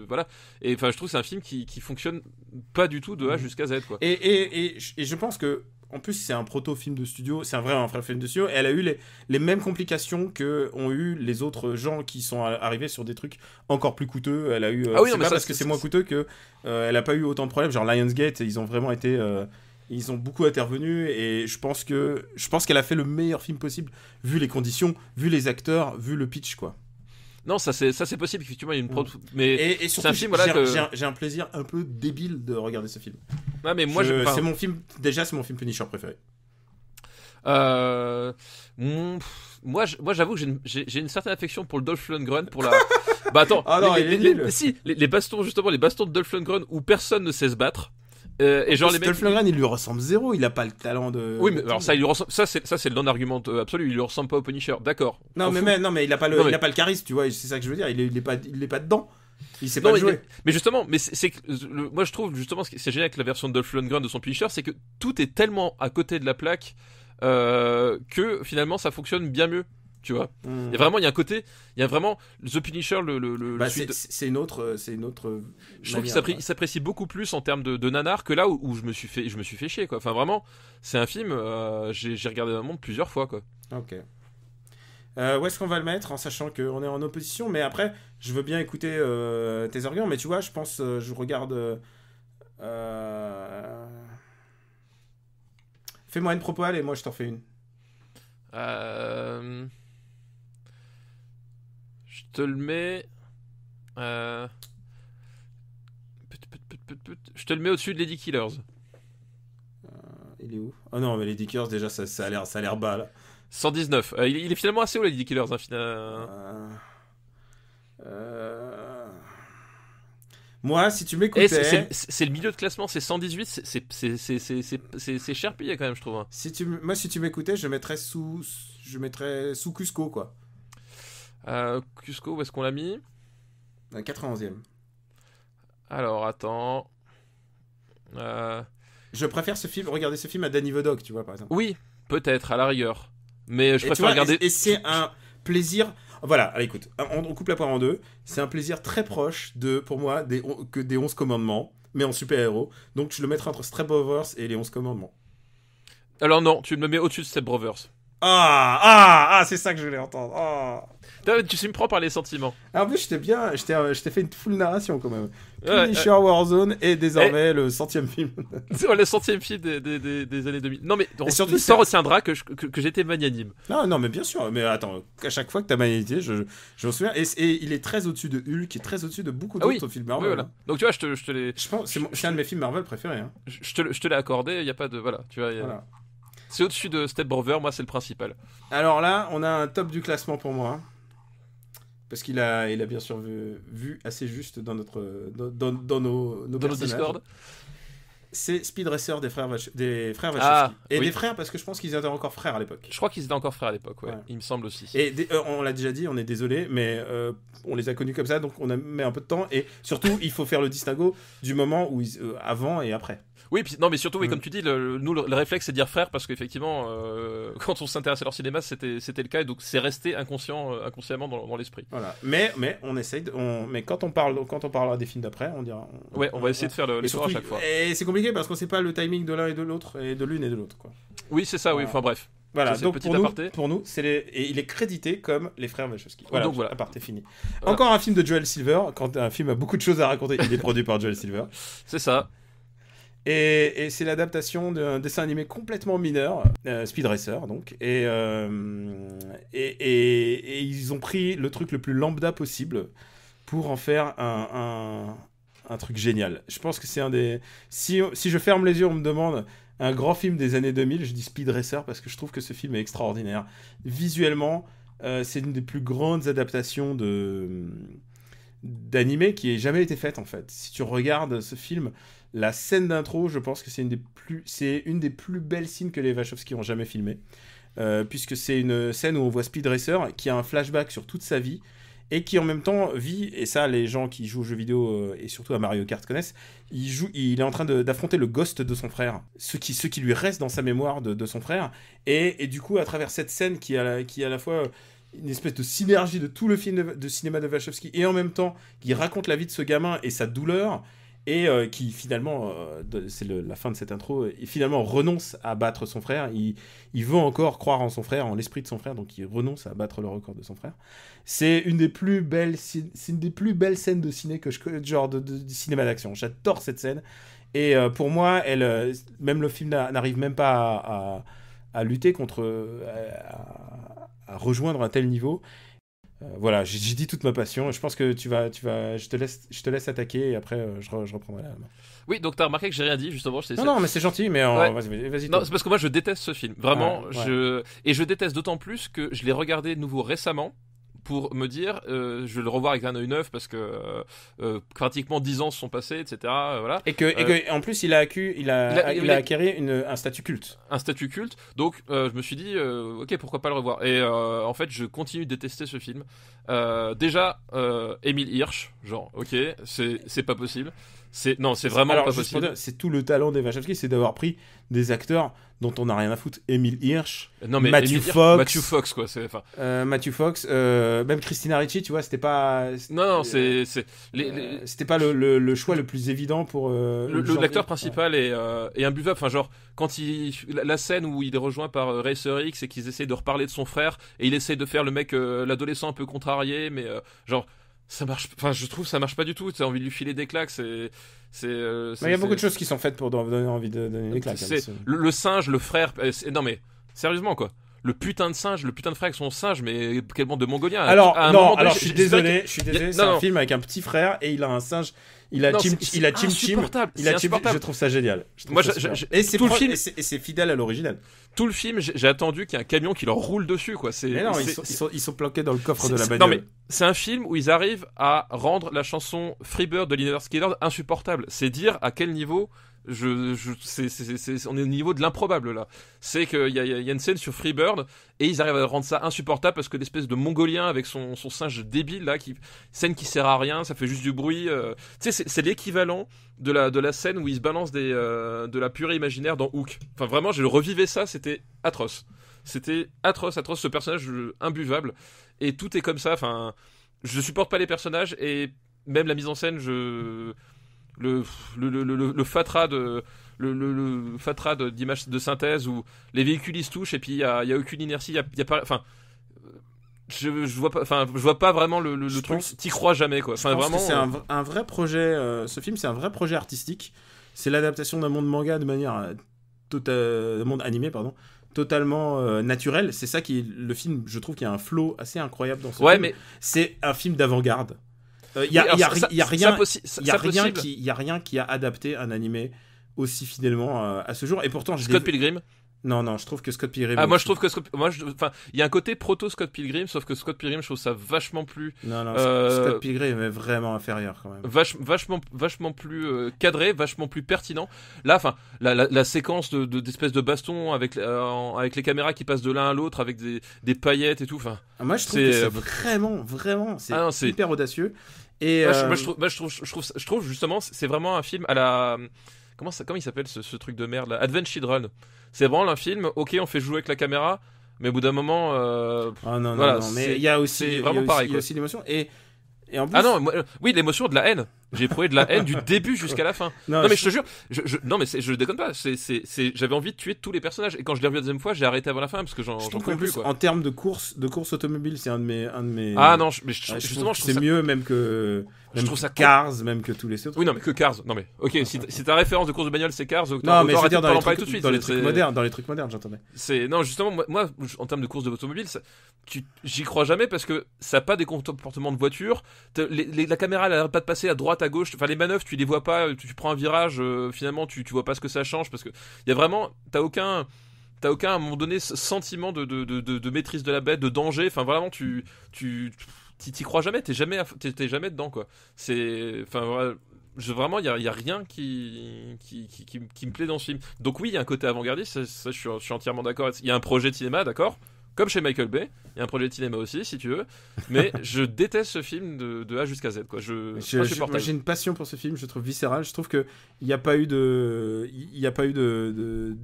voilà, et enfin je trouve que c'est un film qui fonctionne pas du tout de A jusqu'à Z, quoi. Et je pense que en plus c'est un proto-film de studio, c'est un vrai film de studio, et elle a eu les mêmes complications que ont eu les autres gens qui sont arrivés sur des trucs encore plus coûteux. Elle a eu c'est pas parce que c'est moins coûteux que elle a pas eu autant de problèmes, genre Lionsgate, ils ont vraiment été ils ont beaucoup intervenu, et je pense qu'elle a fait le meilleur film possible vu les conditions, vu les acteurs, vu le pitch, quoi. Non, ça c'est possible, effectivement, il y a une prod, mais et surtout, c'est un film, voilà, j'ai un plaisir un peu débile de regarder ce film. Ouais, mais moi c'est mon film Punisher préféré. Moi j'avoue que j'ai une certaine affection pour le Dolph Lundgren, pour la bah attends, les bastons, justement, les bastons de Dolph Lundgren où personne ne sait se battre. Et genre les mecs, Dolph Lundgren, il lui ressemble zéro, il a pas le talent de. Oui, mais alors ça, il lui ressemble. Ça c'est le non-argument absolu. Il lui ressemble pas au Punisher, d'accord. Non, mais il a pas le charisme, tu vois. C'est ça que je veux dire. Il est pas dedans. Il sait pas jouer. Mais justement, moi je trouve justement c'est génial avec la version de Dolph Lundgren de son Punisher, c'est que tout est tellement à côté de la plaque que finalement ça fonctionne bien mieux. Tu vois, il y a un côté, il y a vraiment The Punisher, c'est une autre. Je trouve qu'il s'apprécie beaucoup plus en termes de nanar que là où je me suis fait chier, quoi. Enfin vraiment, c'est un film, j'ai regardé un monde plusieurs fois, quoi. Ok. Où est-ce qu'on va le mettre, en sachant qu'on est en opposition, mais après je veux bien écouter tes arguments, mais tu vois, je pense je regarde. Fais-moi une propale et moi je t'en fais une. Je te le mets. Je te le mets au-dessus de Lady Killers. Il est où? Oh non, mais Lady Killers, déjà, ça a l'air bas, là. 119. Il est finalement assez haut, Lady Killers. Moi, si tu m'écoutais... C'est le milieu de classement, c'est 118. C'est cher payé, quand même, je trouve. Hein. Si tu m'écoutais, je mettrais sous Cusco, quoi. Cusco, où est-ce qu'on l'a mis? 91e. Alors, attends. Je préfère regarder ce film à Danny Vidocq, tu vois, par exemple. Oui, peut-être, à la rigueur. Mais je préfère regarder... Et c'est un plaisir... Voilà, allez, écoute, on coupe la poire en deux. C'est un plaisir très proche, pour moi, des 11 commandements, mais en super-héros. Donc, je le mettrai entre Step Brothers et les 11 commandements. Alors non, tu me le mets au-dessus de Step Brothers. C'est ça que je voulais entendre. Tu me prends par les sentiments. En plus, je t'ai fait une full narration quand même. Punisher, Warzone et désormais le 100e film. C'est le 100e film des années 2000. Non mais surtout, l'histoire retiendra que j'étais magnanime. Non, mais bien sûr. Mais attends, à chaque fois que t'as magnanimité, je me souviens. Et il est très au-dessus de Hulk, et très au-dessus de beaucoup d'autres films Marvel. Oui, voilà. Donc tu vois, je te l'ai. Je pense c'est un de mes films Marvel préférés. Hein. Je te l'ai accordé. Il y a pas de tu vois. Voilà. C'est au-dessus de Step Brother. Moi, c'est le principal. Alors là, on a un top du classement pour moi. Parce qu'il a bien sûr vu assez juste dans nos Discord. C'est Speed Racer des frères Wachowski. Et des frères parce que je pense qu'ils étaient encore frères à l'époque. Je crois qu'ils étaient encore frères à l'époque, ouais. Il me semble aussi. Et on l'a déjà dit, on est désolé, mais on les a connus comme ça, donc on a mis un peu de temps. Et surtout, il faut faire le distinguo du moment où avant et après. Oui, mais surtout, comme tu dis, le réflexe c'est de dire frère parce qu'effectivement, quand on s'intéresse à leur cinéma, c'était le cas et donc c'est resté inconsciemment dans l'esprit. Voilà. Mais on essaye. Mais quand on parlera des films d'après, on dira. On va essayer de faire l'effort à chaque fois. Et c'est compliqué parce qu'on sait pas le timing de l'un et de l'autre et de l'une et de l'autre, quoi. Oui, c'est ça. Voilà. Oui. Enfin bref. Voilà. Donc pour nous, et il est crédité comme les frères Wachowski. Voilà. Donc voilà. Aparté fini. Voilà. Encore un film de Joel Silver. Quand un film a beaucoup de choses à raconter, il est produit par Joel Silver. C'est ça. Et c'est l'adaptation d'un dessin animé complètement mineur, Speed Racer, donc. Et ils ont pris le truc le plus lambda possible pour en faire un truc génial. Je pense que c'est un des... Si je ferme les yeux, on me demande un grand film des années 2000, je dis Speed Racer parce que je trouve que ce film est extraordinaire. Visuellement, c'est une des plus grandes adaptations d'animé qui ait jamais été faite, en fait. Si tu regardes ce film... La scène d'intro, je pense que c'est une des plus belles scènes que les Wachowski ont jamais filmées. Puisque c'est une scène où on voit Speed Racer qui a un flashback sur toute sa vie et qui en même temps vit, et ça les gens qui jouent aux jeux vidéo et surtout à Mario Kart connaissent, il est en train d'affronter le ghost de son frère, ce qui lui reste dans sa mémoire de son frère. Et du coup, à travers cette scène qui a à la fois... une espèce de synergie de tout le film de cinéma de Wachowski et en même temps qui raconte la vie de ce gamin et sa douleur et qui finalement, c'est la fin de cette intro, il finalement renonce à battre son frère. Il veut encore croire en son frère, en l'esprit de son frère, donc il renonce à battre le record de son frère. C'est une des plus belles scènes de ciné genre de cinéma d'action. J'adore cette scène et pour moi, même le film n'arrive même pas à lutter contre, à rejoindre un tel niveau. Voilà, j'ai dit toute ma passion. Je pense que je te laisse attaquer et après je reprendrai la main. Oui, donc t'as remarqué que j'ai rien dit justement. Non, mais c'est gentil, mais vas-y. Non, c'est parce que moi je déteste ce film, vraiment. Et je déteste d'autant plus que je l'ai regardé de nouveau récemment pour me dire, je vais le revoir avec un œil neuf parce que pratiquement 10 ans se sont passés, etc. Voilà. Et que en plus il a acquis un statut culte. Un statut culte. Donc je me suis dit, ok, pourquoi pas le revoir. Et en fait, je continue de détester ce film. Déjà, Émile Hirsch, genre, ok, c'est pas possible. C'est vraiment pas possible. C'est tout le talent des Wachowski, c'est d'avoir pris des acteurs dont on n'a rien à foutre. Émile Hirsch, Matthew Fox, quoi. Matthew Fox, même Christina Ricci, tu vois, c'était pas. C'était pas le choix le plus évident pour. L'acteur principal est imbuvable. Enfin, genre, quand la scène où il est rejoint par Racer X et qu'ils essayent de reparler de son frère et il essaye de faire le mec, l'adolescent un peu contrarié, mais genre. Ça marche, enfin je trouve ça marche pas du tout. T'as envie de lui filer des claques, il y a beaucoup de choses qui sont faites pour donner envie de donner des claques. Le singe, le frère. Non mais sérieusement quoi. Le putain de singe, le putain de frère avec son singe, mais quel bande de Mongoliens. Alors je suis désolé, c'est un film avec un petit frère et il a un singe. Il a Chim Chim. Je trouve ça génial. Et c'est fidèle à l'original. Tout le film, j'ai attendu qu'il y ait un camion qui leur roule dessus, quoi. Mais non, ils sont planqués dans le coffre de la bagnole. Non mais c'est un film où ils arrivent à rendre la chanson Freebird de Lynyrd Skynyrd insupportable. C'est dire à quel niveau. On est au niveau de l'improbable là. C'est qu'il y a une scène sur Freebird et ils arrivent à rendre ça insupportable parce que l'espèce de mongolien avec son singe débile là, scène qui sert à rien, ça fait juste du bruit. Tu sais, c'est l'équivalent de la scène où ils se balancent de la purée imaginaire dans Hook. Enfin vraiment, je revivais ça, c'était atroce. C'était atroce, ce personnage imbuvable et tout est comme ça. Enfin, je supporte pas les personnages et même la mise en scène, le fatras le fatras d'images de synthèse où les véhicules ils se touchent et puis il y a aucune inertie, il y a pas, enfin je vois pas vraiment le truc, t'y crois jamais quoi. Enfin vraiment c'est un vrai projet, ce film c'est un vrai projet artistique. C'est l'adaptation d'un monde manga de manière monde animé pardon, totalement naturel. C'est ça qui le film, je trouve qu'il y a un flow assez incroyable dans ce film. Mais c'est un film d'avant-garde. Il y a rien qui a adapté un animé aussi fidèlement à ce jour. Et pourtant, Scott Pilgrim. Non, je trouve que Scott Pilgrim. Ah, moi je trouve que il y a un côté proto Scott Pilgrim, sauf que Scott Pilgrim, je trouve ça vachement plus. Non, Scott Pilgrim est vraiment inférieur quand même. Vachement plus cadré, vachement plus pertinent. Là, enfin, la séquence d'espèces de baston avec les caméras qui passent de l'un à l'autre avec des paillettes et tout. Enfin, moi je trouve que c'est vraiment, c'est hyper audacieux. Et je trouve justement, c'est vraiment un film à la. Comment il s'appelle ce truc de merde là, Advent Children. C'est vraiment un film, ok, on fait jouer avec la caméra, mais au bout d'un moment. Non, mais il y a aussi l'émotion. Et en plus... Ah non, oui, l'émotion de la haine. J'ai éprouvé de la haine du début jusqu'à la fin. Non mais je te jure, je déconne pas. J'avais envie de tuer tous les personnages. Et quand je l'ai revu la deuxième fois, j'ai arrêté avant la fin parce que j'en pouvais plus. Quoi. En termes de course automobile, c'est un de mes. Ah non, justement, je trouve c'est mieux même que. Je trouve ça Cars, même que tous les autres. Oui, non, mais que Cars. Non, mais ok, si ta référence de course de bagnole c'est Cars, non, mais je veux dire dans les trucs modernes, j'entendais. Non, justement, moi, en termes de course d'automobile, j'y crois jamais parce que ça n'a pas des comportements de voiture. La caméra, elle n'arrête pas de passer à droite, à gauche. Enfin, les manœuvres, tu les vois pas. Tu prends un virage, finalement, tu vois pas ce que ça change parce que il y a vraiment, t'as aucun à un moment donné sentiment de maîtrise de la bête, de danger. Enfin, vraiment, t'y crois jamais, t'es jamais dedans quoi. Vraiment il y a rien qui me plaît dans ce film. Donc oui, il y a un côté avant-gardiste, ça je suis entièrement d'accord. Il y a un projet de cinéma, d'accord, comme chez Michael Bay, il y a un projet de cinéma aussi si tu veux, mais je déteste ce film de A jusqu'à Z quoi. Moi, j'ai une passion pour ce film, je trouve viscéral, je trouve que il y a pas eu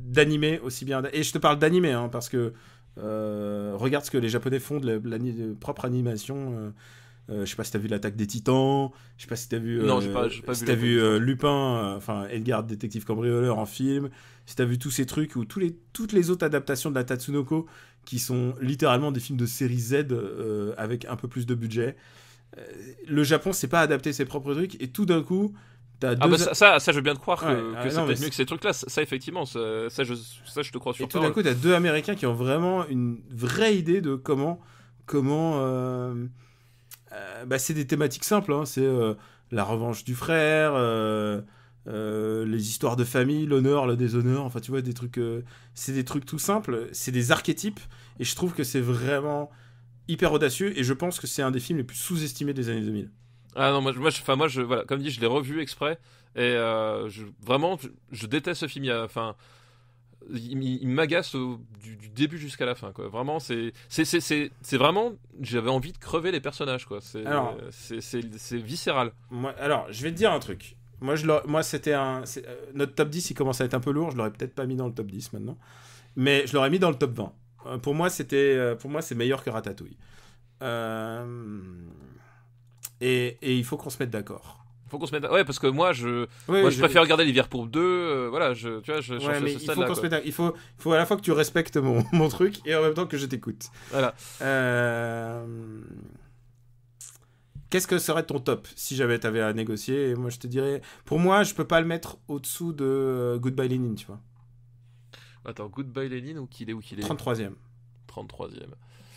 d'animé aussi bien, et je te parle d'animé hein, parce que regarde ce que les Japonais font de propre animation. Je sais pas si t'as vu l'Attaque des Titans. Je sais pas si t'as vu. Non, j'ai pas si t'as vu Lupin, enfin Edgar détective cambrioleur en film. Si t'as vu tous ces trucs ou toutes les autres adaptations de la Tatsunoko qui sont littéralement des films de série Z avec un peu plus de budget. Le Japon sait pas adapter ses propres trucs et tout d'un coup. Ça je veux bien te croire que c'est peut-être mieux que ces trucs-là. Ça effectivement, ça je te crois sur. Et tout d'un coup, t'as deux Américains qui ont vraiment une vraie idée de comment c'est des thématiques simples. Hein. C'est la revanche du frère, les histoires de famille, l'honneur, le déshonneur. Enfin, tu vois, des trucs. C'est des trucs tout simples. C'est des archétypes. Et je trouve que c'est vraiment hyper audacieux. Et je pense que c'est un des films les plus sous-estimés des années 2000. Ah non, moi, voilà, comme dit, je l'ai revu exprès et vraiment, je déteste ce film. Il m'agace du début jusqu'à la fin, quoi. Vraiment, c'est vraiment, j'avais envie de crever les personnages, quoi. C'est viscéral. Alors, je vais te dire un truc. Moi, c'était notre top 10, il commence à être un peu lourd. Je l'aurais peut-être pas mis dans le top 10 maintenant, mais je l'aurais mis dans le top 20. Pour moi, c'est meilleur que Ratatouille. Et il faut qu'on se mette d'accord. Ouais, parce que moi je préfère regarder l'hiver pour 2. Voilà, tu vois, je ouais, mais il faut qu'on se mette d'accord. Il faut à la fois que tu respectes mon truc et en même temps que je t'écoute. Voilà. Qu'est-ce que serait ton top si jamais t'avais à négocier? Moi, je te dirais, pour moi, je peux pas le mettre au-dessous de Goodbye Lenin, tu vois. Attends, Goodbye Lenin où qu'il est 33e. 33e.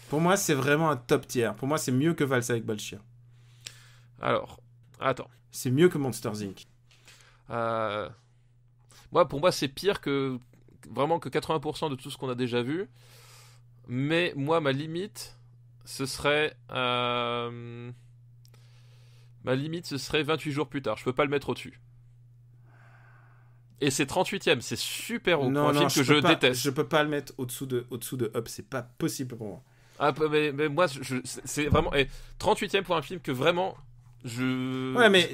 Pour moi, c'est vraiment un top tier. Pour moi, c'est mieux que Valsa avec Balchir. Alors, attends. C'est mieux que Monsters Inc. Pour moi, c'est pire que 80% de tout ce qu'on a déjà vu. Mais moi, ma limite, ce serait 28 jours plus tard. Je peux pas le mettre au-dessus. Et c'est 38e, c'est super haut pour un film que je déteste. Je peux pas le mettre au-dessous de Up, c'est pas possible pour moi. Ah, mais moi, c'est vraiment 38e pour un film que vraiment. Ouais, mais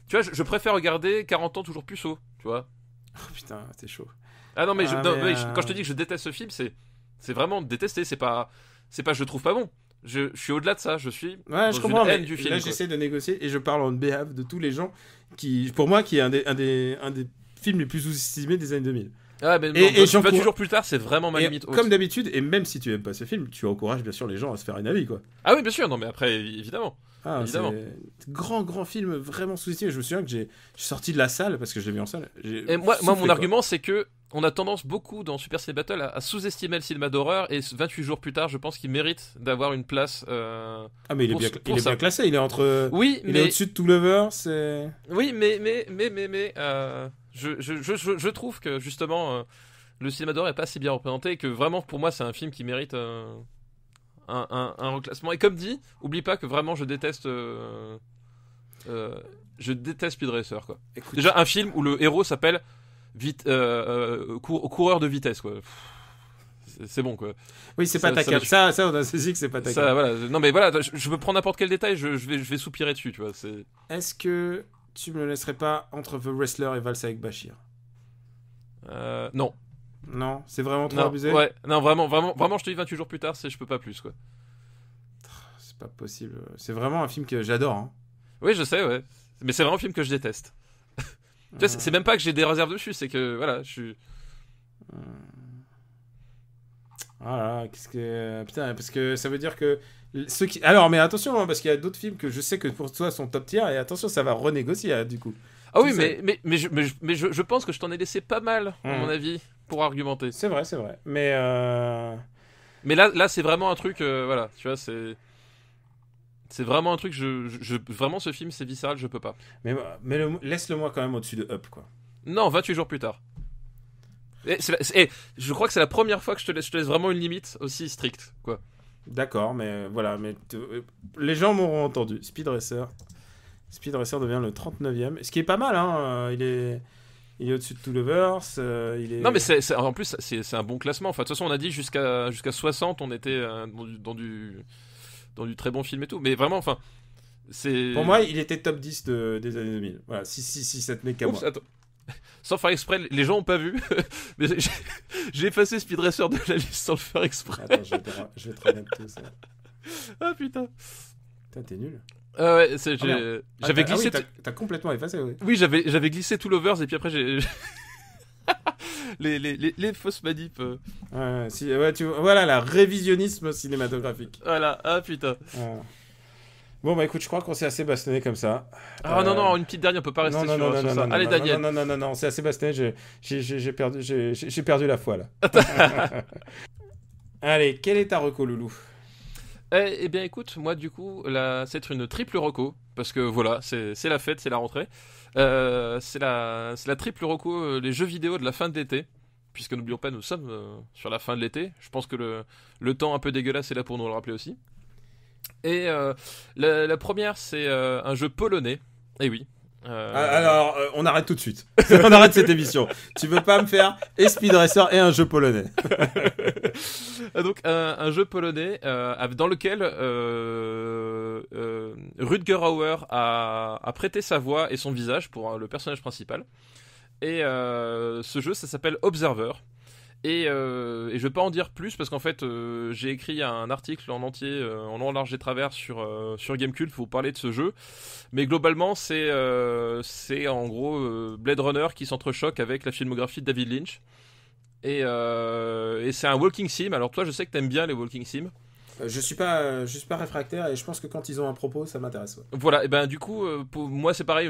tu vois, je préfère regarder 40 ans toujours puceau, tu vois. Oh putain, c'est chaud. Ah non, mais quand je te dis que je déteste ce film, c'est vraiment détester. C'est pas je le trouve pas bon. Je suis au-delà de ça, je suis Ouais, je dans comprends, une mais haine du film. là, quoi. j'essaie de négocier et je parle en behalf de tous les gens qui, pour moi, qui est un des films les plus sous-estimés des années 2000. Ah, mais Et non, j'encourage- 28 jours plus tard, c'est vraiment ma Et limite haute. comme d'habitude, et même si tu aimes pas ce film, tu encourages bien sûr les gens à se faire un avis, quoi. Ah oui, bien sûr, non, mais après, évidemment. Ah, Évidemment. c'est grand film vraiment sous-estimé. Je me souviens que je suis sorti de la salle parce que je l'ai vu en salle. Et moi soufflé, mon quoi. argument, c'est que on a tendance beaucoup dans Super Ciné Battle à sous-estimer le cinéma d'horreur, et 28 jours plus tard, je pense qu'il mérite d'avoir une place. Ah, mais il est pour bien, ce- il pour est ça. bien classé. Il est entre. Oui, Il est mais au-dessus de Two Lovers. C'est. oui, je trouve que justement le cinéma d'horreur est pas si bien représenté, et que vraiment pour moi c'est un film qui mérite un reclassement. Et comme dit, oublie pas que vraiment je déteste Speed Racer, quoi. Écoute, Déjà un film où le héros s'appelle coureur de vitesse, quoi. C'est bon, quoi. oui, c'est pas ça ta cam. me- Ça, on a saisi que c'est pas ta Ça, cam. voilà. Non mais voilà, je peux prendre n'importe quel détail, je vais soupirer dessus, tu vois. C'est Est-ce que tu me le laisserais pas entre The Wrestler et Valse avec Bashir? non. Non, c'est vraiment trop Non, abusé. ouais, non, vraiment, je te dis 28 jours plus tard, je peux pas plus, quoi. C'est pas possible. C'est vraiment un film que j'adore. Hein. Oui, je sais, ouais. Mais c'est vraiment un film que je déteste. Tu vois, c'est même pas que j'ai des réserves dessus, c'est que, voilà, je suis... Voilà, qu'est-ce que. Putain, parce que ça veut dire que. Ceux qui... Alors, mais attention, hein, parce qu'il y a d'autres films que je sais que pour toi sont top tier, et attention, ça va renégocier, hein, du coup. Ah oui, Tu sais. mais je pense que je t'en ai laissé pas mal, à mon avis, pour argumenter. C'est vrai, c'est vrai. Mais. Mais là c'est vraiment un truc, voilà, tu vois, c'est vraiment un truc, vraiment ce film, c'est viscéral, je peux pas. Mais laisse-le moi quand même au-dessus de Up, quoi. Non, 28 jours plus tard. Et je crois que c'est la première fois que je te laisse vraiment une limite aussi stricte, quoi. D'accord, mais voilà, mais les gens m'auront entendu. Speed Racer devient le 39e, ce qui est pas mal, hein. Il est au-dessus de Two Lovers, il est... Non mais en plus c'est un bon classement. Enfin de toute façon on a dit jusqu'à 60 on était dans du très bon film et tout. Mais vraiment enfin c'est... Pour moi, il était top 10 des années 2000. Voilà, si ça tenait qu'à moi. Oups, attends. Sans faire exprès, les gens ont pas vu. Mais j'ai effacé Speed Racer de la liste sans le faire exprès. Attends, je vais te remettre tout ça. Ah putain. Putain, t'es nul. Ouais, merde. j'avais glissé. Ah oui, t'as complètement effacé, oui. Oui, j'avais glissé tout Lovers et puis après j'ai les fausses manips. Ouais, voilà, la révisionnisme cinématographique. Voilà, ah putain. Ouais. Bon, bah écoute, je crois qu'on s'est assez bastonné comme ça. Ah non, une petite dernière, on peut pas rester sur ça. Allez, Daniel. Non, c'est assez bastonné, j'ai perdu la foi, là. Allez, quelle est ta reco, Loulou? Eh bien écoute, moi du coup, là, c'est une triple reco, parce que voilà, c'est la fête, c'est la rentrée. C'est la triple reco, les jeux vidéo de la fin de l'été, puisque n'oublions pas, nous sommes sur la fin de l'été. Je pense que le temps un peu dégueulasse est là pour nous le rappeler aussi. Et la première, c'est un jeu polonais. Eh oui. Alors, on arrête tout de suite. On arrête cette émission. Tu veux pas me faire et Speed Racer et un jeu polonais. Donc un jeu polonais dans lequel Rutger Hauer a prêté sa voix et son visage pour le personnage principal. Et ce jeu, ça s'appelle Observer. Et je vais pas en dire plus parce qu'en fait j'ai écrit un article en entier en long, large et travers sur Gamecult pour parler de ce jeu, mais globalement c'est en gros Blade Runner qui s'entrechoque avec la filmographie de David Lynch, et c'est un walking sim. Alors toi, je sais que t'aimes bien les walking sim. Je suis pas réfractaire et je pense que quand ils ont un propos, ça m'intéresse. Ouais. Voilà, et ben du coup pour moi c'est pareil.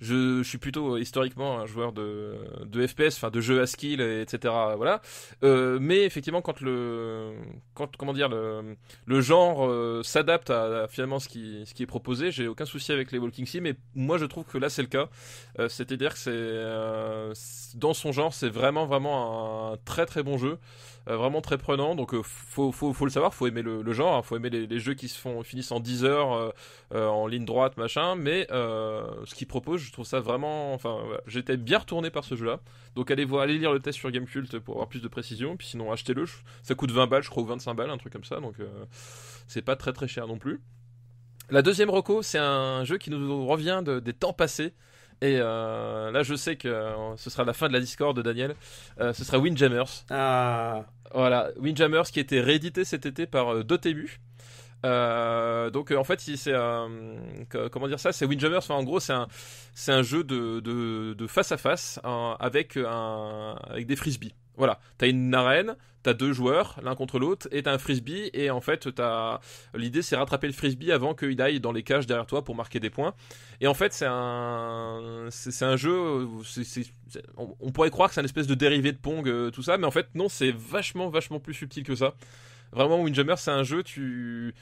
Je suis plutôt historiquement un joueur de FPS, enfin de jeux à skill, etc. Voilà. Mais effectivement, quand le genre s'adapte à finalement ce qui est proposé, j'ai aucun souci avec les walking sim. Et moi, je trouve que là, c'est le cas. C'est-à-dire que dans son genre, c'est vraiment un très très bon jeu. Vraiment très prenant, donc faut le savoir, faut aimer le genre, hein, faut aimer les jeux qui finissent en 10 heures en ligne droite, machin, mais ce qu'il propose, je trouve ça vraiment, enfin voilà, j'étais bien retourné par ce jeu là, donc allez lire le test sur Gamecult pour avoir plus de précision, puis sinon achetez-le, ça coûte 20 balles je crois, ou 25 balles, un truc comme ça, donc c'est pas très très cher non plus. La deuxième reco, c'est un jeu qui nous revient des temps passés. Et là, je sais que ce sera la fin de la Discord de Daniel. Ce sera Windjammers. Ah. Voilà, Windjammers qui a été réédité cet été par Dotemu. Donc en fait, comment dire ça, c'est Windjammers. Enfin, en gros, c'est un jeu de face à face avec des frisbees. Voilà, t'as une arène, t'as 2 joueurs l'un contre l'autre et t'as un frisbee et en fait l'idée c'est rattraper le frisbee avant qu'il aille dans les cages derrière toi pour marquer des points. Et en fait c'est un jeu, on pourrait croire que c'est une espèce de dérivé de Pong, tout ça, mais en fait non, c'est vachement plus subtil que ça. Vraiment, Windjammers c'est un jeu, tu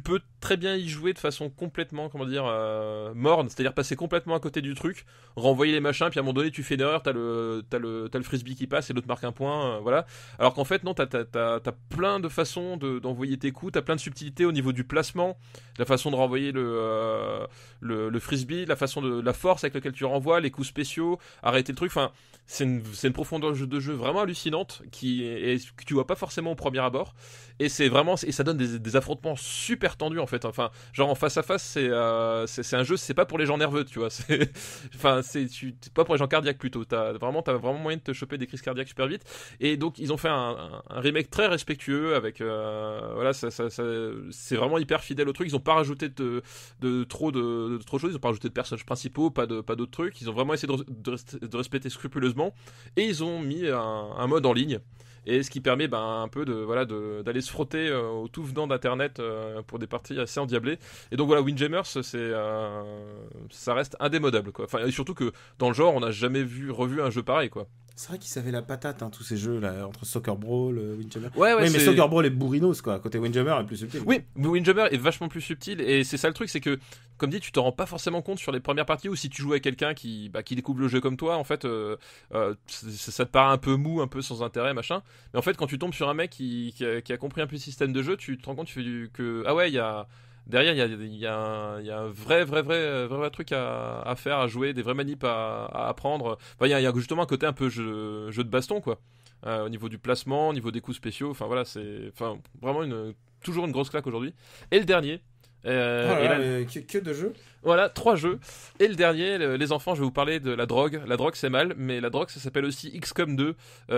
peux très bien y jouer de façon complètement, morne, c'est-à-dire passer complètement à côté du truc, renvoyer les machins, puis à un moment donné tu fais une erreur, t'as le frisbee qui passe et l'autre marque un point, voilà. Alors qu'en fait non, t'as plein de façons d'envoyer tes coups, t'as plein de subtilités au niveau du placement, la façon de renvoyer le frisbee, la force avec laquelle tu renvoies, les coups spéciaux, arrêter le truc, enfin c'est une profondeur de jeu vraiment hallucinante que tu vois pas forcément au premier abord, et ça donne des affrontements super tendus en fait. Enfin, genre en face à face, c'est un jeu, c'est pas pour les gens nerveux, tu vois. C'est pas pour les gens cardiaques plutôt. T'as vraiment moyen de te choper des crises cardiaques super vite. Et donc ils ont fait un remake très respectueux avec voilà, c'est vraiment hyper fidèle au truc. Ils ont pas rajouté de trop de choses. Ils ont pas rajouté de personnages principaux, pas d'autres trucs. Ils ont vraiment essayé de respecter scrupuleusement. Et ils ont mis un mode en ligne. Et ce qui permet un peu d'aller se frotter au tout venant d'internet pour des parties assez endiablées. Et donc voilà, Windjammers, ça reste indémodable, quoi. Enfin, et surtout que dans le genre, on n'a jamais revu un jeu pareil, quoi. C'est vrai qu'ils avaient la patate, tous ces jeux là, entre Soccer Brawl, Windjammer. Ouais, mais Soccer Brawl est bourrinos, quoi. Côté Windjammer est plus subtil. Oui, Windjammer est vachement plus subtil, et c'est ça le truc, c'est que, comme dit, tu te rends pas forcément compte sur les premières parties, ou si tu joues avec quelqu'un qui découvre le jeu comme toi, en fait, ça te paraît un peu mou, un peu sans intérêt, machin. Mais en fait, quand tu tombes sur un mec qui a compris un peu le système de jeu, tu te rends compte que ah ouais, derrière, il y a un vrai truc à faire, à jouer, des vrais manips à apprendre. Enfin, il y a justement un côté un peu jeu de baston, quoi. Au niveau du placement, au niveau des coups spéciaux. Enfin voilà, c'est vraiment toujours une grosse claque aujourd'hui. Et le dernier. Que de jeux. Voilà, 3 jeux. Et le dernier, les enfants, je vais vous parler de la drogue. La drogue, c'est mal, mais la drogue, ça s'appelle aussi XCOM 2,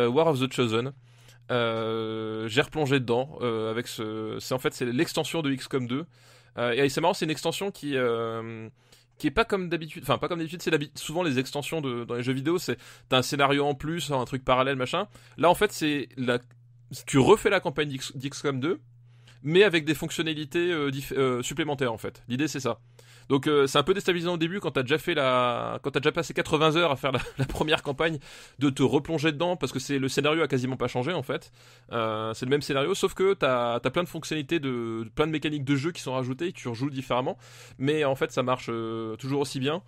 War of the Chosen. J'ai replongé dedans avec c'est l'extension de XCOM 2. Et c'est marrant, c'est une extension qui est pas comme d'habitude. Enfin, pas comme d'habitude, souvent les extensions dans les jeux vidéo, t'as un scénario en plus, un truc parallèle, machin. Là, en fait, tu refais la campagne d'XCOM 2, mais avec des fonctionnalités supplémentaires, en fait. L'idée, c'est ça. Donc c'est un peu déstabilisant au début quand t'as déjà passé 80 heures à faire la première campagne, de te replonger dedans, parce que le scénario a quasiment pas changé en fait. C'est le même scénario, sauf que t'as plein de fonctionnalités, plein de mécaniques de jeu qui sont rajoutées, et tu rejoues différemment, mais en fait ça marche toujours aussi bien.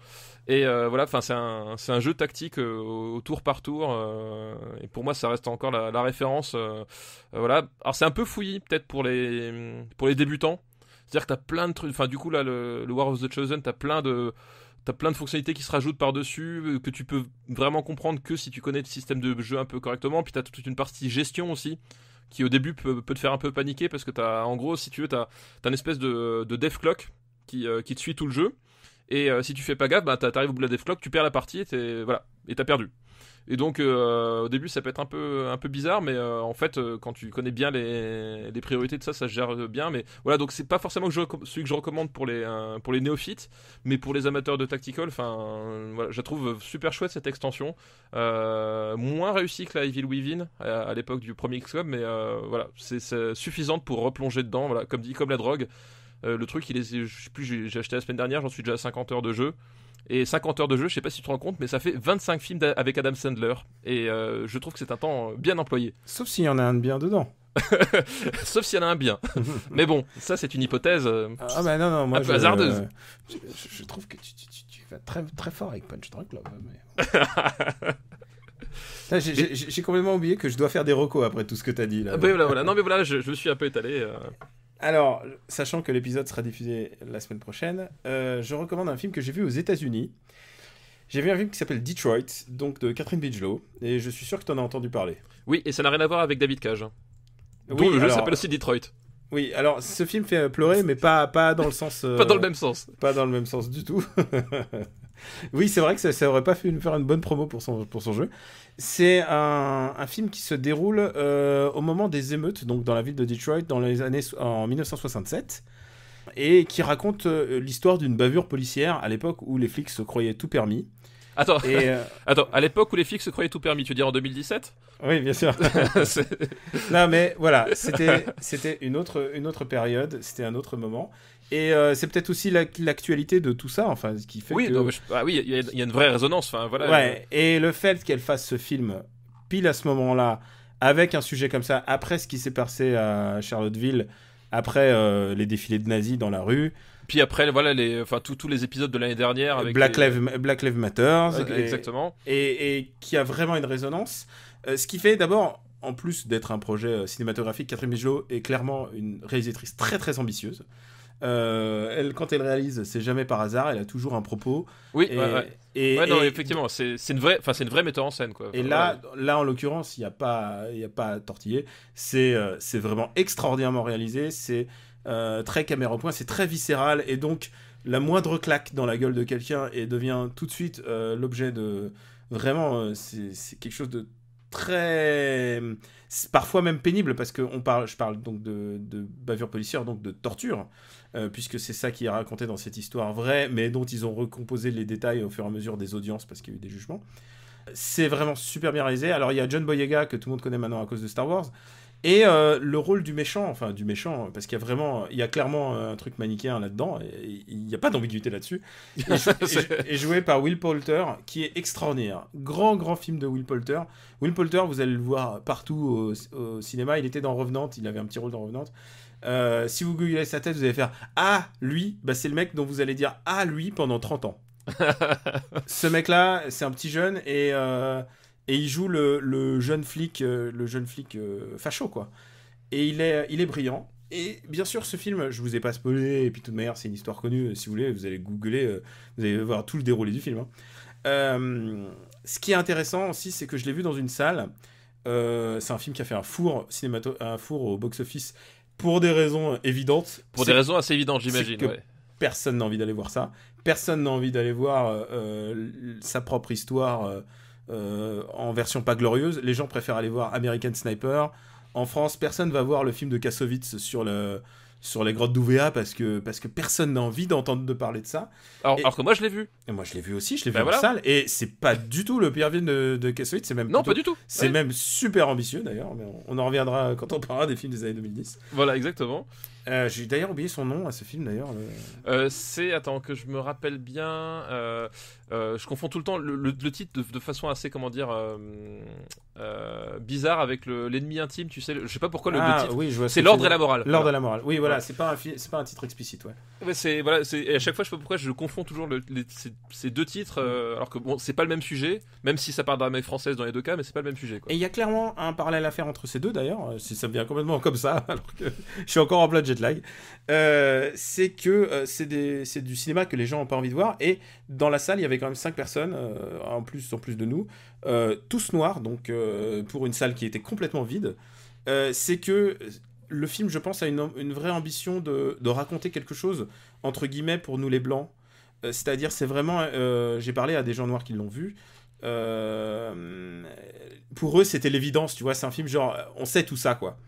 Et voilà, enfin c'est un jeu tactique au tour par tour, et pour moi ça reste encore la référence. Voilà, alors c'est un peu fouillis peut-être pour les débutants. C'est-à-dire que t'as plein de trucs. Enfin, du coup, là, le War of the Chosen, t'as plein de fonctionnalités qui se rajoutent par-dessus, que tu peux vraiment comprendre que si tu connais le système de jeu un peu correctement. Puis t'as toute une partie gestion aussi, qui au début peut te faire un peu paniquer, parce que en gros, si tu veux, t'as une espèce de death clock qui te suit tout le jeu. Et si tu fais pas gaffe, t'arrives au bout de la death clock, tu perds la partie, et t'as perdu. Et donc au début ça peut être un peu bizarre, mais en fait quand tu connais bien les priorités de ça se gère bien. Mais voilà, donc c'est pas forcément celui que je recommande pour les néophytes, mais pour les amateurs de tactical, voilà, je la trouve super chouette cette extension, moins réussie que la Evil Within à l'époque du premier XCOM, mais voilà, c'est suffisante pour replonger dedans. Voilà, comme la drogue, le truc je sais plus, j'ai acheté la semaine dernière, j'en suis déjà à 50 heures de jeu. Et 50 heures de jeu, je sais pas si tu te rends compte, mais ça fait 25 films avec Adam Sandler. Et je trouve que c'est un temps bien employé. Sauf s'il y en a un de bien dedans. Sauf s'il y en a un bien. Mais bon, ça c'est une hypothèse non, moi, un peu hasardeuse. Je trouve que tu vas très, très fort avec Punch Drunk Love. Mais... j'ai complètement oublié que je dois faire des recos après tout ce que t'as dit là. Voilà. Non mais voilà, je me suis un peu étalé. Alors, sachant que l'épisode sera diffusé la semaine prochaine, je recommande un film que j'ai vu aux États-Unis. J'ai vu un film qui s'appelle Detroit, donc de Catherine Bigelow, et je suis sûr que tu en as entendu parler. Oui, et ça n'a rien à voir avec David Cage. Donc le jeu s'appelle aussi Detroit. Oui, alors ce film fait pleurer, mais pas dans le sens... pas dans le même sens. Pas dans le même sens du tout. Oui, c'est vrai que ça aurait pas fait faire une bonne promo pour son jeu. C'est un film qui se déroule au moment des émeutes, donc dans la ville de Detroit, en 1967. et qui raconte l'histoire d'une bavure policière à l'époque où les flics se croyaient tout permis. Attends, Et, attends, à l'époque où les flics se croyaient tout permis, tu veux dire en 2017? oui, bien sûr. Non, mais voilà, c'était une autre période, c'était un autre moment. Et c'est peut-être aussi l'actualité de tout ça, enfin, ce qui fait Oui, que... non, mais oui, il y a une vraie résonance. Enfin, voilà. Ouais, et le fait qu'elle fasse ce film pile à ce moment-là, avec un sujet comme ça, après ce qui s'est passé à Charlottesville, après les défilés de nazis dans la rue, Puis après, voilà, tous les épisodes de l'année dernière avec Black Lives Matter, exactement. et qui a vraiment une résonance. Ce qui fait d'abord, en plus d'être un projet cinématographique, Catherine Bigelow est clairement une réalisatrice très très ambitieuse. Quand elle réalise, c'est jamais par hasard, elle a toujours un propos. Oui, et non, effectivement, c'est une vraie metteur en scène, quoi. Et là, en l'occurrence, il n'y a pas à tortiller. C'est vraiment extraordinairement réalisé. C'est très caméra au point, c'est très viscéral. Et donc, la moindre claque dans la gueule de quelqu'un et devient tout de suite l'objet de... Vraiment, c'est quelque chose de très... C'est parfois même pénible parce que je parle donc de bavure policière, donc de torture, puisque c'est ça qui est raconté dans cette histoire vraie, mais dont ils ont recomposé les détails au fur et à mesure des audiences parce qu'il y a eu des jugements. C'est vraiment super bien réalisé. Alors il y a John Boyega que tout le monde connaît maintenant à cause de Star Wars, et le rôle du méchant, parce qu'il y a clairement un truc manichéen là-dedans, et il n'y a pas d'ambiguïté là-dessus, et joué par Will Poulter, qui est extraordinaire. Grand film de Will Poulter. Will Poulter, vous allez le voir partout au cinéma, il était dans Revenant, il avait un petit rôle dans Revenant. Si vous googlez sa tête, vous allez faire « Ah, lui !» C'est le mec dont vous allez dire « Ah, lui !» pendant 30 ans. Ce mec-là, c'est un petit jeune, et il joue le jeune flic facho, quoi. Et il est brillant. Et bien sûr, ce film, je vous ai pas spoilé, et puis de toute manière, c'est une histoire connue. Si vous voulez, vous allez googler, vous allez voir tout le déroulé du film. Ce qui est intéressant aussi, c'est que je l'ai vu dans une salle. C'est un film qui a fait un four au box-office pour des raisons évidentes. Pour des raisons assez évidentes, j'imagine. Ouais. Personne n'a envie d'aller voir ça. Personne n'a envie d'aller voir sa propre histoire en version pas glorieuse. Les gens préfèrent aller voir American Sniper. En France, personne va voir le film de Kassovitz sur les grottes d'Ouvéa parce que personne n'a envie d'entendre parler de ça. Alors que moi je l'ai vu. Et moi je l'ai vu aussi, je l'ai vu en salle. Et c'est pas du tout le pire film de Kassovitz, c'est même non, pas du tout. C'est même super ambitieux d'ailleurs, mais on en reviendra quand on parlera des films des années 2010. Voilà, exactement. J'ai d'ailleurs oublié son nom à ce film d'ailleurs. Attends que je me rappelle bien. Je confonds tout le temps le titre de façon assez bizarre avec l'ennemi intime, tu sais. Je sais pas pourquoi le titre. Oui, je vois c'est l'ordre et la morale. L'ordre et la morale. Oui, voilà, c'est pas un titre explicite, ouais. Ouais, et à chaque fois, je sais pas pourquoi je confonds toujours ces deux titres, alors que bon, c'est pas le même sujet, même si ça part d'armée française dans les deux cas, mais c'est pas le même sujet, quoi. Et il y a clairement un parallèle à faire entre ces deux d'ailleurs. Ça vient complètement comme ça, alors que je suis encore en plein jet lag. C'est que c'est du cinéma que les gens n'ont pas envie de voir, et dans la salle il y avait quand même 5 personnes en plus de nous, tous noirs, donc pour une salle qui était complètement vide. C'est que le film, je pense, a une vraie ambition de raconter quelque chose entre guillemets pour nous les blancs, c'est-à-dire c'est vraiment j'ai parlé à des gens noirs qui l'ont vu. Pour eux c'était l'évidence, tu vois, c'est un film genre on sait tout ça, quoi.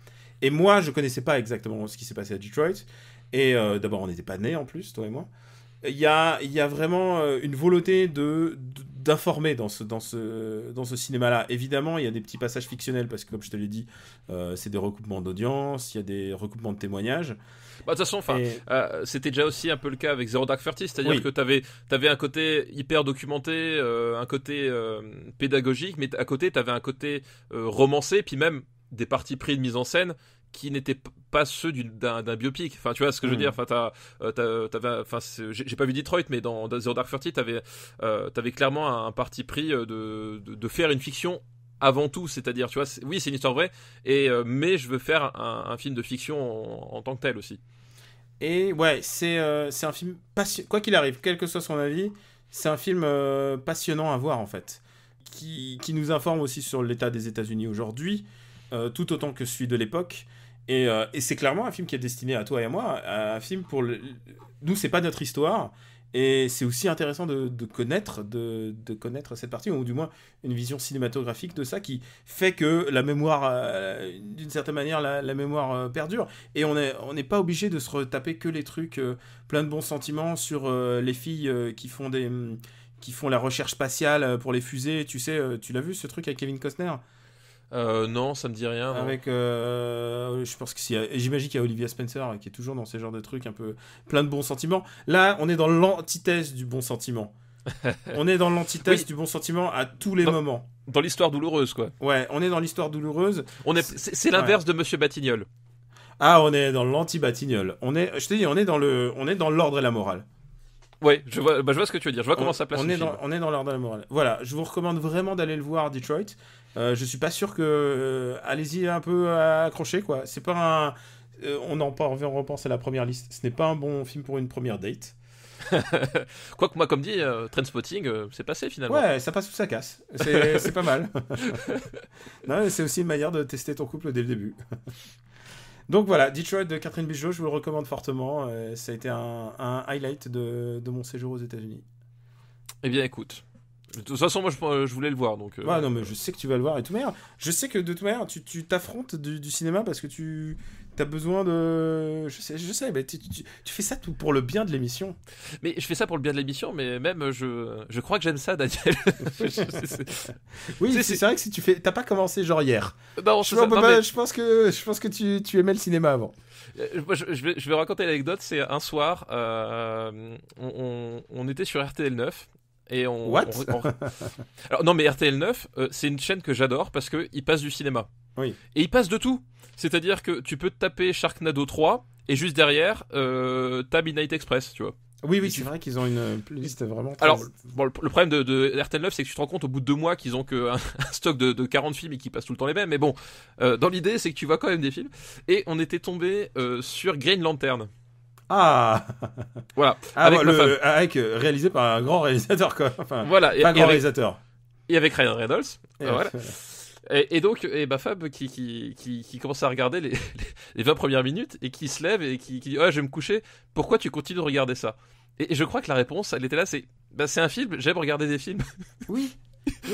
Et moi, je connaissais pas exactement ce qui s'est passé à Detroit. Et d'abord, on n'était pas nés en plus, toi et moi. Il y a vraiment une volonté d'informer dans ce cinéma-là. Évidemment, il y a des petits passages fictionnels parce que, comme je te l'ai dit, c'est des recoupements d'audience, il y a des recoupements de témoignages. De toute façon, c'était déjà aussi un peu le cas avec Zero Dark Thirty, c'est-à-dire que t'avais un côté hyper documenté, un côté pédagogique, mais à côté, t'avais un côté romancé, puis même des partis pris de mise en scène qui n'étaient pas ceux d'un biopic. Enfin, tu vois ce que je veux dire. Enfin, j'ai pas vu Detroit, mais dans Zero Dark Thirty, t'avais clairement un parti pris de faire une fiction avant tout. C'est-à-dire, tu vois, c'est une histoire vraie, mais je veux faire un film de fiction en tant que tel aussi. Et ouais, c'est un film passionnant. Quoi qu'il arrive, quel que soit son avis, c'est un film passionnant à voir en fait, qui nous informe aussi sur l'état des États-Unis aujourd'hui. Tout autant que celui de l'époque, et c'est clairement un film qui est destiné à toi et à moi, un film pour nous, c'est pas notre histoire, Et c'est aussi intéressant de connaître cette partie, ou du moins une vision cinématographique de ça, qui fait que la mémoire, d'une certaine manière, la mémoire perdure. Et on n'est pas obligé de se retaper que les trucs plein de bons sentiments sur les filles qui font la recherche spatiale pour les fusées. Tu sais, tu l'as vu ce truc avec Kevin Costner ? Non, ça me dit rien. Non. Avec, je pense que j'imagine qu'il y a Olivia Spencer qui est toujours dans ces genres de trucs un peu plein de bons sentiments. Là, on est dans l'antithèse du bon sentiment. On est dans l'antithèse du bon sentiment à tous les moments. Dans l'histoire douloureuse, quoi. Ouais, on est dans l'histoire douloureuse. C'est l'inverse de Monsieur Batignolles. Ah, on est dans l'anti-Batignolles. Je te dis, on est dans l'ordre et la morale. Ouais, je vois ce que tu veux dire. Je vois comment ça place. On est dans l'ordre et la morale. Voilà, je vous recommande vraiment d'aller le voir, Detroit. Je suis pas sûr que allez-y un peu accroché, quoi. C'est pas un on en repense à la première liste. Ce n'est pas un bon film pour une première date. Quoique moi, comme dit, Trainspotting, c'est passé finalement. Ouais, ça passe ou ça casse. C'est pas mal. Non, c'est aussi une manière de tester ton couple dès le début. Donc voilà, Detroit de Catherine Bigelow, je vous le recommande fortement. Ça a été un highlight de mon séjour aux États-Unis. Eh bien, écoute. De toute façon, moi, je voulais le voir, donc... Ouais, non, mais je sais que tu vas le voir. Et de toute manière, je sais que de toute manière, tu t'affrontes du cinéma parce que tu as besoin de... Je sais, mais tu fais ça tout pour le bien de l'émission. Mais je fais ça pour le bien de l'émission, mais même, je crois que j'aime ça, Daniel. Oui, c'est vrai que si tu fais... T'as pas commencé genre hier. Non, je pense que tu aimais le cinéma avant. Je vais raconter l'anecdote. C'est un soir, on était sur RTL 9. Et Alors non, mais RTL 9, c'est une chaîne que j'adore parce qu'il passe du cinéma. Oui. Et il passe de tout. C'est-à-dire que tu peux te taper Sharknado 3 et juste derrière, t'as Midnight Express, tu vois. Oui, c'est vrai qu'ils ont une liste vraiment très... Alors, bon, le problème de RTL 9, c'est que tu te rends compte au bout de 2 mois qu'ils ont qu'un stock de 40 films et qu'ils passent tout le temps les mêmes. Mais bon, dans l'idée, c'est que tu vois quand même des films. Et on était tombé sur Green Lantern. Ah voilà, avec réalisé par un grand réalisateur, quoi. Enfin, voilà, pas un grand réalisateur. Et avec Ryan Reynolds. Voilà. Et donc, Fab qui commence à regarder les 20 premières minutes et qui se lève et qui dit je vais me coucher, pourquoi tu continues de regarder ça? Et je crois que la réponse, elle était là, c'est un film, j'aime regarder des films. Oui,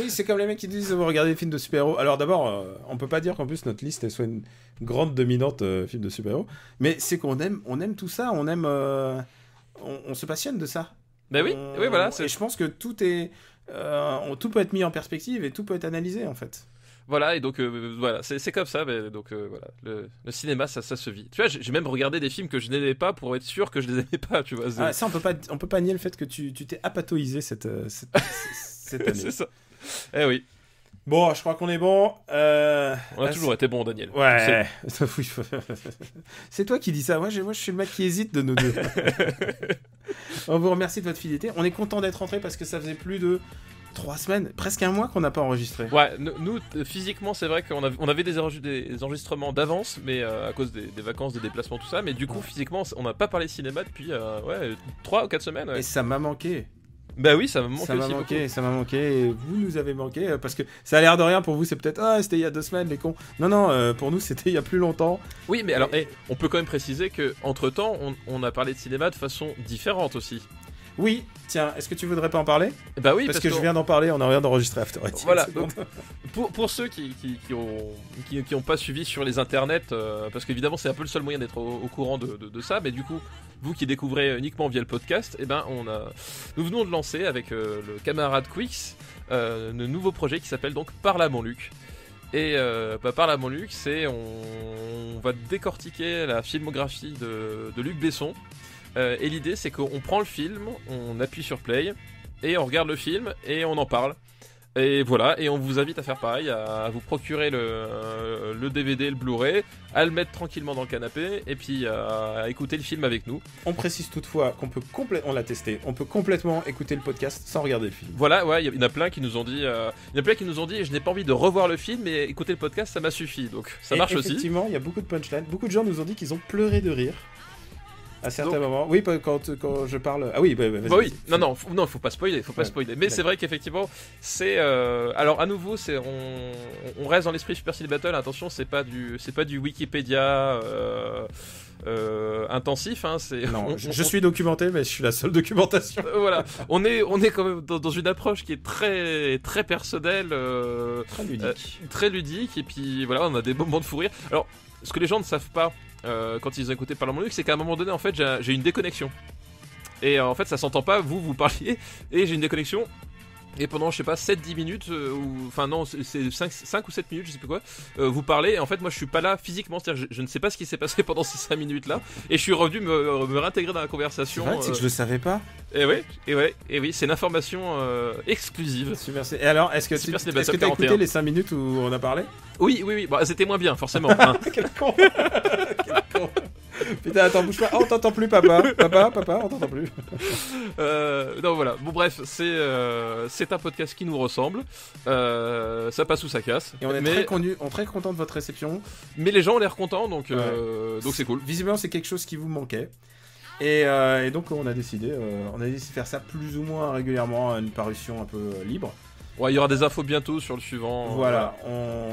c'est comme les mecs qui disent vous regardez des films de super-héros. Alors d'abord, on peut pas dire qu'en plus notre liste elle soit une grande dominante film de super-héros, mais c'est qu'on aime tout ça, on aime, on se passionne de ça. Ben oui, voilà. Et je pense que tout peut être mis en perspective et tout peut être analysé en fait. Voilà, et donc voilà, c'est comme ça, mais donc voilà, le cinéma ça se vit. Tu vois, j'ai même regardé des films que je n'aimais pas pour être sûr que je les aimais pas, tu vois. Ça on peut pas nier le fait que tu t'es apatoisé cette année. C'est ça. Eh oui. Bon, je crois qu'on est bon. On a toujours été bon, Daniel. Ouais. C'est toi qui dis ça. Moi, je suis le mec qui hésite de nous deux. On vous remercie de votre fidélité. On est content d'être rentré parce que ça faisait plus de 3 semaines, presque un mois qu'on n'a pas enregistré. Ouais, nous, physiquement, c'est vrai qu'on avait des enregistrements d'avance, mais à cause des vacances, des déplacements, tout ça. Mais du coup, physiquement, on n'a pas parlé cinéma depuis 3 ou 4 semaines. Ouais. Et ça m'a manqué. Bah oui, ça m'a manqué Ça m'a manqué, et vous nous avez manqué, parce que ça a l'air de rien pour vous, c'est peut-être c'était il y a 2 semaines les cons. Non, pour nous c'était il y a plus longtemps. Oui, mais alors, on peut quand même préciser que entre temps, on a parlé de cinéma de façon différente aussi. Oui, tiens, est-ce que tu voudrais pas en parler ? Bah oui, parce que je viens d'en parler, on a rien d'enregistré After Eight. Voilà. Donc, pour ceux qui ont pas suivi sur les internets, parce qu'évidemment c'est un peu le seul moyen d'être au courant de ça, mais du coup, vous qui découvrez uniquement via le podcast, nous venons de lancer avec le camarade Quix un nouveau projet qui s'appelle donc Parle à mon Luc. Et Parle à mon Luc, c'est on va décortiquer la filmographie de Luc Besson. Et l'idée c'est qu'on prend le film, on appuie sur play et on regarde le film et on en parle. Et voilà, et on vous invite à faire pareil, à vous procurer le DVD, le Blu-ray, à le mettre tranquillement dans le canapé et puis à écouter le film avec nous. On précise toutefois qu'on peut on l'a testé, on peut complètement écouter le podcast sans regarder le film. Voilà, ouais, il y en a plein qui nous ont dit, je n'ai pas envie de revoir le film, mais écouter le podcast ça m'a suffi, donc ça marche aussi. Effectivement, il y a beaucoup de punchlines, beaucoup de gens nous ont dit qu'ils ont pleuré de rire. À certains moments. Oui, quand je parle. Ah oui, vas-y. Bah oui. Non, faut pas spoiler, spoiler. Mais c'est vrai qu'effectivement, c'est. Alors à nouveau, on reste dans l'esprit Super Ciné Battle. Attention, c'est pas du Wikipédia. intensif. Hein, non, je suis documenté, mais je suis la seule documentation. Voilà, on est quand même dans une approche qui est très, très personnelle, très ludique, et puis voilà, on a des moments de fou rire. Alors, ce que les gens ne savent pas quand ils ont écouté Parle à mon Luc, c'est qu'à un moment donné, en fait, j'ai une déconnexion. Et en fait, ça s'entend pas, vous parliez, et j'ai une déconnexion. Et pendant, je sais pas, 7-10 minutes, enfin non, c'est 5 ou 7 minutes, je sais plus quoi, vous parlez, et en fait, moi, je suis pas là physiquement, c'est-à-dire, je ne sais pas ce qui s'est passé pendant ces 5 minutes-là, et je suis revenu me réintégrer dans la conversation. C'est vrai, c'est que je le savais pas. Et oui, c'est une information exclusive. Super, et alors, est-ce que tu as écouté les 5 minutes où on a parlé? Oui, bah, c'était moins bien, forcément. Hein. Quel con. Quel con. Putain, attends, bouge pas. Oh, on t'entend plus, papa, on t'entend plus. Non, voilà. Bon, bref, c'est un podcast qui nous ressemble. Ça passe ou ça casse. Et on est très content de votre réception. Mais les gens ont l'air contents, donc c'est cool. Visiblement, c'est quelque chose qui vous manquait. Et donc, on a décidé de faire ça plus ou moins régulièrement, une parution un peu libre. Ouais, il y aura des infos bientôt sur le suivant. Voilà,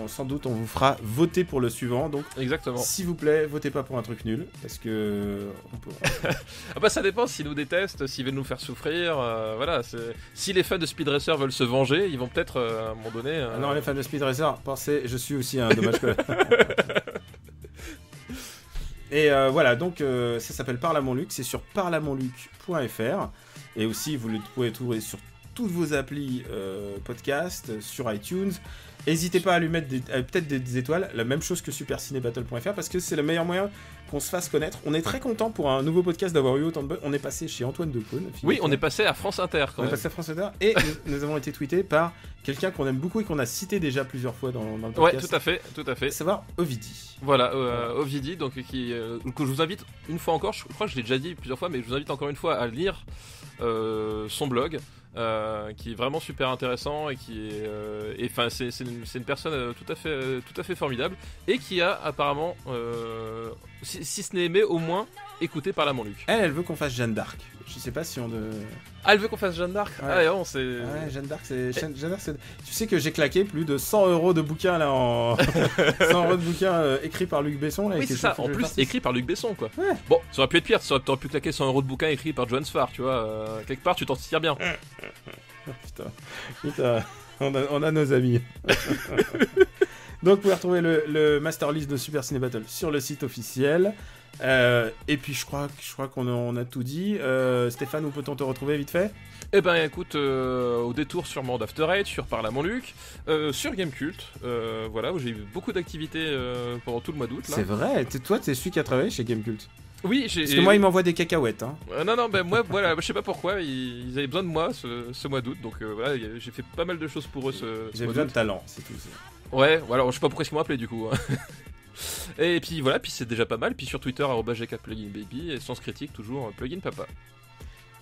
sans doute on vous fera voter pour le suivant. Donc, exactement. S'il vous plaît, votez pas pour un truc nul, parce que ah bah ça dépend s'ils nous détestent, s'ils veulent nous faire souffrir. Voilà, si les fans de Speed Racer veulent se venger, ils vont peut-être à un moment donné. Non, les fans de Speed Racer, pensez, je suis aussi un dommage que. Et voilà, donc ça s'appelle Parle à mon Luc, c'est sur parleamonluc.fr, et aussi vous le pouvez trouver sur toutes vos applis podcast, sur iTunes. N'hésitez pas à lui mettre peut-être des étoiles, la même chose que supercinébattle.fr, parce que c'est le meilleur moyen qu'on se fasse connaître. On est très content pour un nouveau podcast d'avoir eu autant de buzz. On est passé chez Antoine Decaune. Oui, on est passé à France Inter quand même. On est passé à France Inter, et nous avons été tweetés par quelqu'un qu'on aime beaucoup et qu'on a cité déjà plusieurs fois dans le podcast. Ouais, tout à fait. À savoir Ovidi. Voilà, Ovidi, donc que je vous invite une fois encore, je crois que je l'ai déjà dit plusieurs fois, mais je vous invite encore une fois à lire son blog. Qui est vraiment super intéressant et qui est, enfin c'est une personne tout à fait formidable et qui a apparemment si ce n'est aimé, au moins écouté Parle à mon Luc. Elle veut qu'on fasse Jeanne d'Arc. Je sais pas si on de. Ah, elle veut qu'on fasse Jeanne d'Arc. Ouais. Ah non, c'est. Ouais, Jeanne d'Arc, c'est. Tu sais que j'ai claqué plus de 100 € de bouquins là en. 100 € de bouquins écrits par Luc Besson là. Oui, c'est ça. En plus, écrit par Luc Besson quoi. Ouais. Bon, ça aurait pu être pire. T'aurais pu claquer 100 € de bouquins écrits par Johan Sfar, tu vois. Quelque part, tu t'en tires bien. Putain. On a nos amis. Donc, vous pouvez retrouver le master list de Super Ciné Battle sur le site officiel. Et puis, je crois qu'on a tout dit. Stéphane, où peut-on te retrouver vite fait ? Eh ben, écoute, au détour sûrement d'After Eight, sur Parle à mon Luc, sur Gamecult, voilà, où j'ai eu beaucoup d'activités pendant tout le mois d'août. Là. C'est vrai, toi, t'es celui qui a travaillé chez Gamecult. Oui, parce que moi, il m'envoie des cacahuètes. Hein. Non, ben moi, voilà, je sais pas pourquoi, ils avaient besoin de moi ce mois d'août, donc voilà, j'ai fait pas mal de choses pour eux J'ai besoin de talent, c'est tout. Ouais, voilà, je sais pas pourquoi ils m'ont appelé du coup. Et puis voilà, puis c'est déjà pas mal. Puis sur Twitter, @gkpluginbaby, et Sens Critique, toujours Plugin Papa.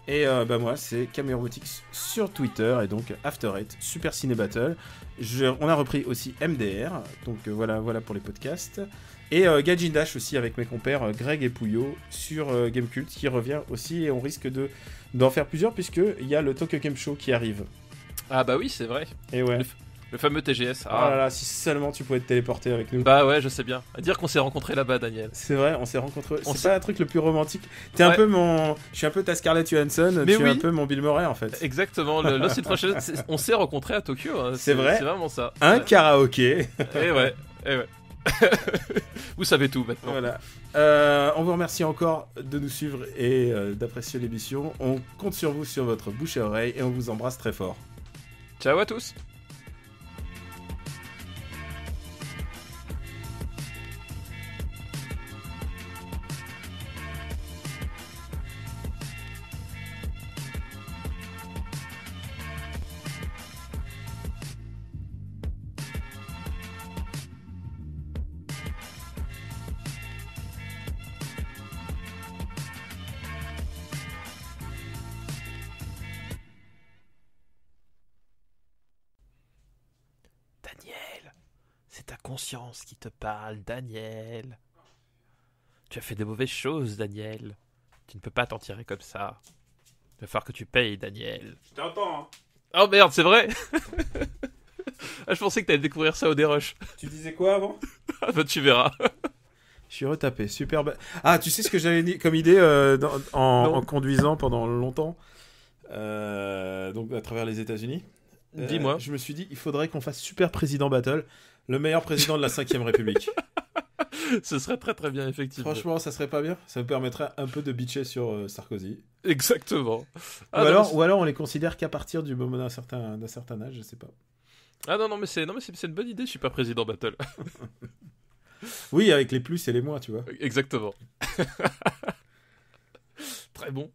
Et moi, c'est Camille Robotics sur Twitter, et donc After Eight, Super Ciné Battle. On a repris aussi MDR, donc voilà pour les podcasts. Et Gadget Dash aussi avec mes compères Greg et Pouillot sur Gamecult qui revient aussi, et on risque d'en faire plusieurs puisqu'il y a le Tokyo Game Show qui arrive. Ah bah oui, c'est vrai. Et ouais. Le fameux TGS. Ah là là, si seulement tu pouvais te téléporter avec nous. Bah ouais, je sais bien. À dire qu'on s'est rencontrés là-bas, Daniel. C'est vrai, on s'est rencontrés. C'est pas un truc le plus romantique. T'es un peu je suis un peu ta Scarlett Johansson, tu es un peu mon Bill Murray en fait. Exactement. Lost in Translation, on s'est rencontrés à Tokyo. Hein. C'est vrai. C'est vraiment ça. Un karaoké. Et ouais. Vous savez tout maintenant. Voilà. On vous remercie encore de nous suivre et d'apprécier l'émission. On compte sur vous, sur votre bouche à oreille, et on vous embrasse très fort. Ciao à tous. C'est ta conscience qui te parle, Daniel. Tu as fait de mauvaises choses, Daniel. Tu ne peux pas t'en tirer comme ça. Il va falloir que tu payes, Daniel. Je t'entends, hein. Oh merde, c'est vrai. Ah, je pensais que t'allais découvrir ça au dérush. Tu disais quoi avant ? Ah bah tu verras. Je suis retapé, superbe. Ah, tu sais ce que j'avais dit comme idée en conduisant pendant longtemps, donc à travers les États-Unis. Dis-moi. Je me suis dit, il faudrait qu'on fasse Super Président Battle, le meilleur président de la 5ème République. Ce serait très très bien, effectivement. Franchement, ça serait pas bien. Ça me permettrait un peu de bitcher sur Sarkozy. Exactement. Ou alors on les considère qu'à partir du moment d'un certain âge, je sais pas. Ah non, mais c'est une bonne idée, je suis pas président battle. Oui, avec les plus et les moins, tu vois. Exactement. Très bon.